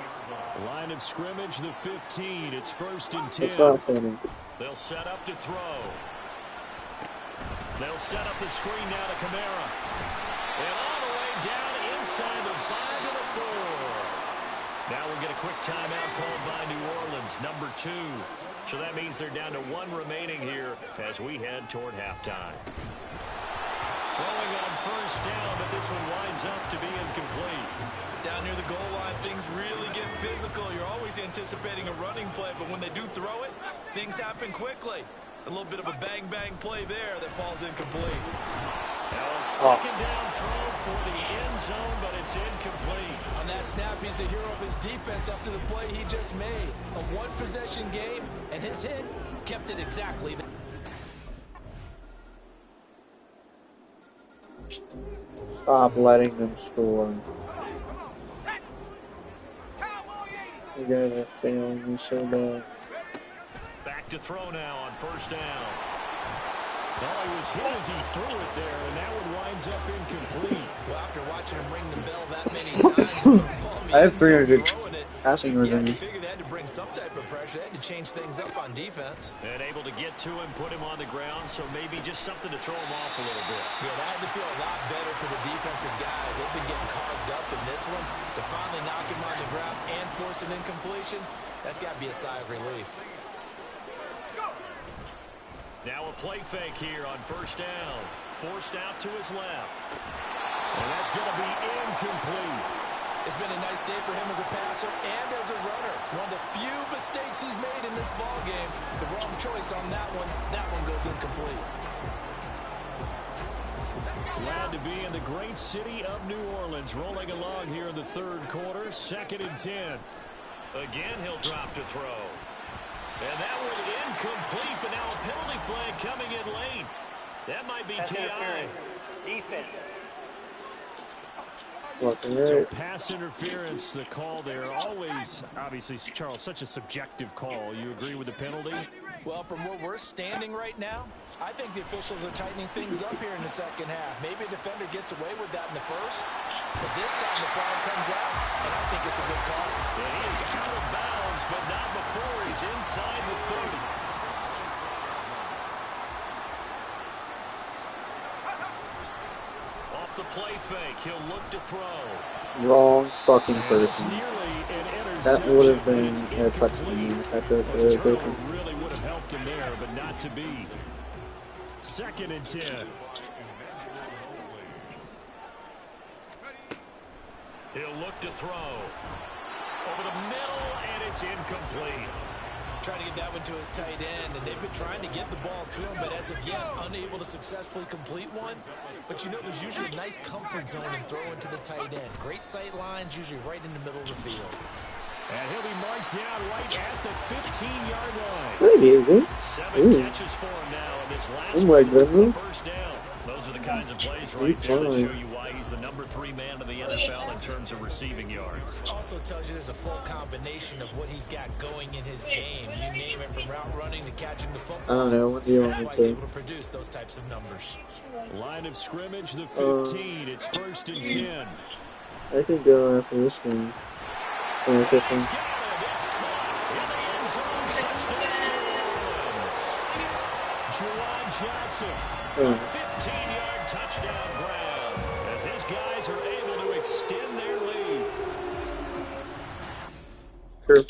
Line of scrimmage, the 15. It's 1st and 10. It's not funny. They'll set up to throw. They'll set up the screen now to Kamara. And all the way down inside the 5 to the 4. Now we'll get a quick timeout called by New Orleans, number 2. So that means they're down to 1 remaining here as we head toward halftime. Throwing on 1st down, but this one winds up to be incomplete. Down near the goal line, things really get physical. You're always anticipating a running play, but when they do throw it, things happen quickly. A little bit of a bang-bang play there that falls incomplete. Now a 2nd down throw for the end zone, but it's incomplete. On that snap, he's the hero of his defense after the play he just made. A one-possession game, and his hit kept it exactly there. Stop letting them score. You guys are failing me so bad. Back to throw now on 1st down. Oh, he was hit as he threw it there, and that one winds up incomplete. Well, after watching him ring the bell that many times, I have 300 passing you yards. figure they had to bring some type of pressure. They had to change things up on defense. And able to get to him, put him on the ground, so maybe just something to throw him off a little bit. Yeah, that had to feel a lot better for the defensive guys. They've been getting carved up in this one. To finally knock him on the ground and force an incompletion, that's got to be a sigh of relief. Now a play fake here on 1st down. Forced out to his left. And that's going to be incomplete. It's been a nice day for him as a passer and as a runner. One of the few mistakes he's made in this ball game. The wrong choice on that one. That one goes incomplete. Glad to be in the great city of New Orleans. Rolling along here in the 3rd quarter. 2nd and 10. Again, he'll drop to throw. And that one incomplete, but now a penalty flag coming in late. That might be KI. Defense. So pass interference, the call there. Always, obviously, Charles, such a subjective call. You agree with the penalty? Well, from where we're standing right now, I think the officials are tightening things up here in the 2nd half. Maybe a defender gets away with that in the 1st, but this time the flag comes out, and I think it's a good call. And he is out of bounds, but not before he's inside the 30. play fake. He'll look to throw. Wrong fucking person. Nearly an That would have interception, been but a it's touchdown incomplete. if I could have Well, the thrown a turnover person. really would have helped him there, but not to be. 2nd and 10. He'll look to throw. Over the middle, and it's incomplete. Trying to get that one to his tight end, and they've been trying to get the ball to him, but as of yet, unable to successfully complete one. But you know, there's usually a nice comfort zone in throwing to the tight end. Great sight lines, usually right in the middle of the field. And he'll be marked down right at the 15-yard line. There he is. 7 catches for him now in this last Oh my one for the goodness. first down. Those are the kinds of plays right He's there that fine. show you why he's the number 3 man in the NFL in terms of receiving yards. Also tells you there's a full combination of what he's got going in his game. You name it, from route running to catching the I football. don't know. What do you want That's me why he's to? able to produce those types of numbers. Line of scrimmage, the 15. It's 1st and 10. I could go after this game. Finish this one. It's caught in the end zone. Touchdown. Juwan Johnson. Oh. 15-yard touchdown grab as his guys are able to extend their lead. Sure.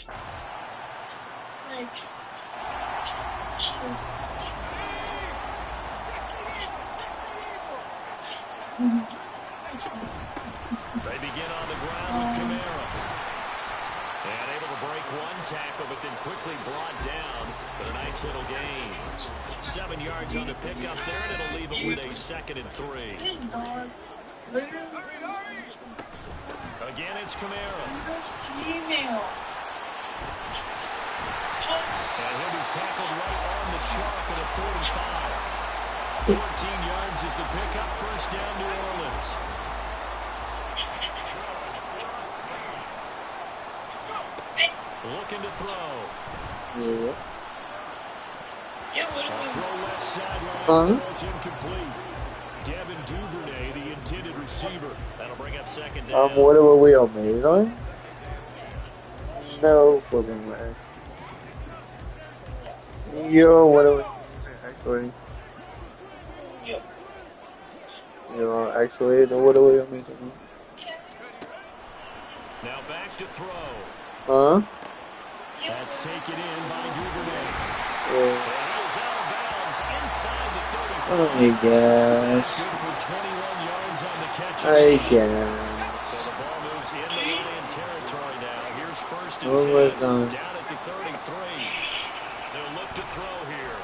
They begin on the ground with Kamara. And able to break one tackle, but then quickly brought down. But a nice little gain. 7 yards on the pickup there, and it'll leave it with a 2nd and 3. Again, it's Kamara. And he'll be tackled right on the chalk at a 45. 14 yards is the pickup. First down, New Orleans. Looking to throw. Yeah. A throw left sideline. Falls incomplete. Devin Duvernay, the intended receiver. That'll bring up 2nd down. What are we amazing? No fucking way. Yo, what are we actually? Yo, actually, no, what are we amazing? Now back to throw. Huh? That's taken in by Duvernay. Yeah. He is out of bounds inside the 35. I guess. Good for 21 yards on the catch. I So guess. the ball moves into Lion territory now. Here's 1st and Oh my 10. God. Down at the 33. They'll look to throw here.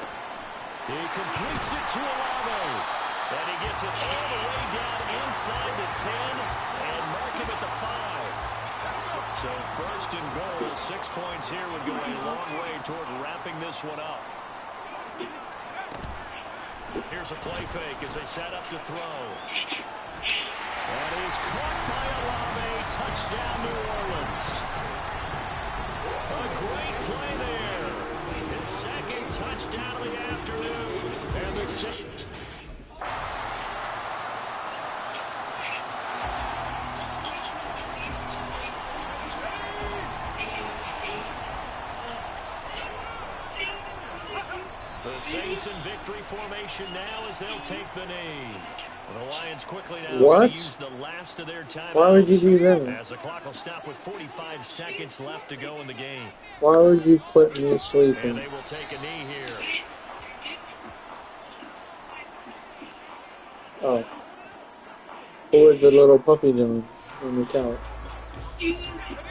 He completes it to Olave. And he gets it all the way down inside the 10 and mark him at the 5. So 1st and goal. 6 points here would go a long way toward wrapping this one up. Here's a play fake as they set up to throw. That is caught by Olave. Touchdown, New Orleans. A great play there. His 2nd touchdown of the afternoon. And the The Saints in victory formation now as they'll take the knee. The Lions quickly now What? use the last of their timeouts. Why would you do that? As the clock will stop with 45 seconds left to go in the game. Why would you put me And sleeping? they will take a knee here. Oh. What was the little puppy doing on the couch?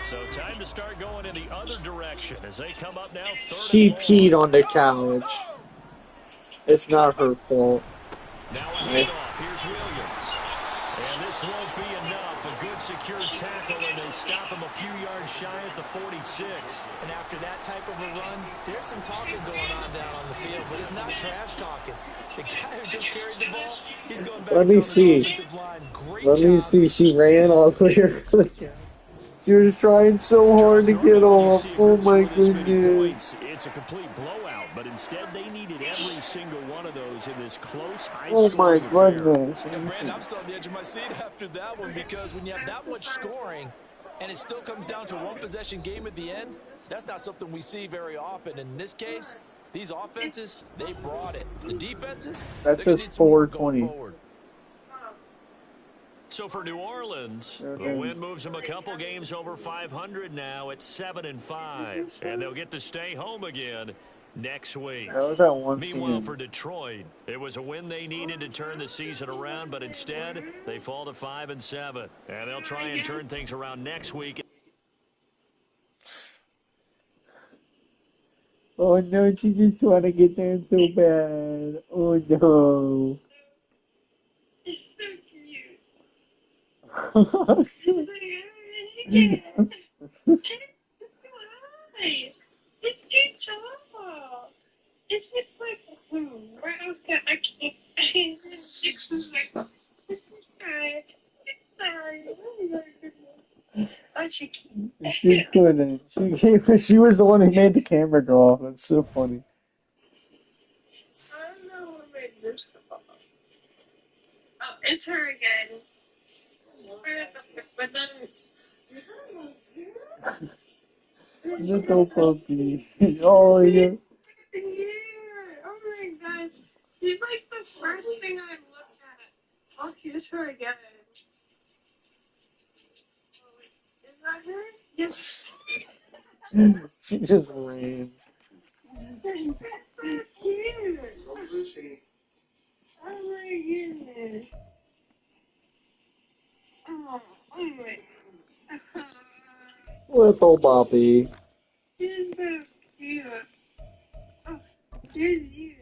So time to start going in the other direction as they come up now. She peed on the couch. It's not her fault. Now a handoff. Here's Williams. And this won't be enough. A good secure tackle, and they stop him a few yards shy at the 46. And after that type of a run, there's some talking going on down on the field, but it's not trash talking. The guy who just carried the ball, he's going back Let me to see. his offensive line. Great Let me job. see. She ran all the way around the couch. She was trying so hard to get off. Oh my goodness. It's a complete blowout, but instead they needed every single one of those in this close high Oh my scoring affair. goodness. And Brandon, I'm still on the edge of my seat after that one, because when you have that much scoring and it still comes down to a one-possession game at the end, that's not something we see very often. In this case, these offenses, they brought it. The defenses, That's they're gonna just need some work going 420. forward. So for New Orleans, the Okay. win moves them a couple games over 500 now at 7-5. And they'll get to stay home again next week. That was that one Meanwhile, for team. Detroit, it was a win they needed to turn the season around, but instead, they fall to 5-7. And they'll try and turn things around next week. Oh no, she just trying to get there so bad. Oh no. It's just like, where else can I can't? It's just like, this is bad. Oh, she She couldn't. She was the one who made the camera go off. That's so funny. I don't know who made this call. Oh, it's her again. But then. Little puppy. Oh yeah. Yeah. Oh my gosh. She's like the first thing I looked at. Oh, here's her again. Is that her? Yes. She just ran. That's so cute. Oh my goodness. Oh my. Little Bobby. She's so cute. Oh, here's you.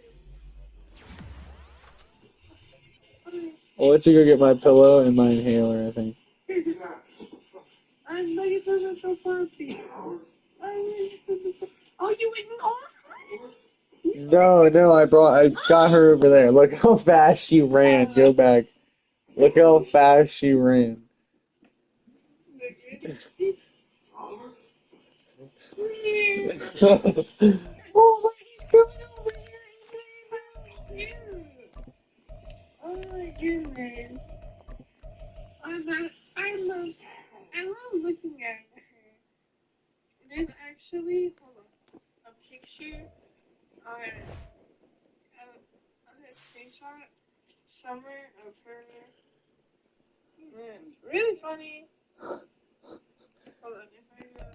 Well, let's go get my pillow and my inhaler, I think. I'm like a little puppy. Oh, you ignored No, I got her over there. Look how fast she ran. Go back. Look how fast she ran. Oh, he's coming over here. Oh my goodness. I love looking at her. There's actually, hold on, a picture on a screenshot somewhere of her. Yeah, it's really funny. Hold on, if I go.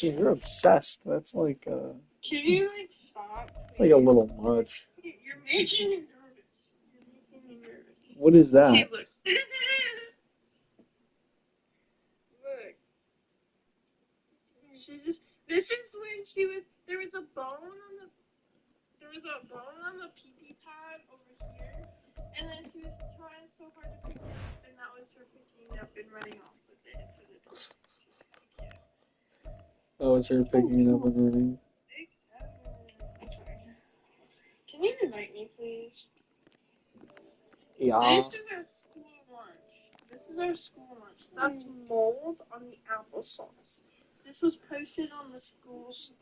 You're obsessed. That's like Can you like stop? it's like a little much. You're making me nervous. You're making me nervous. What is that? Okay, look. Look. She just. This is when she was. There was a bone on the pee pad over here, and then she was trying so hard to pick it up, and that was her picking it up and running off with it into the door. Oh, it's her picking it up and running. Can you invite me, please? Yeah. This is our school lunch. That's mold on the applesauce. This was posted on the school store.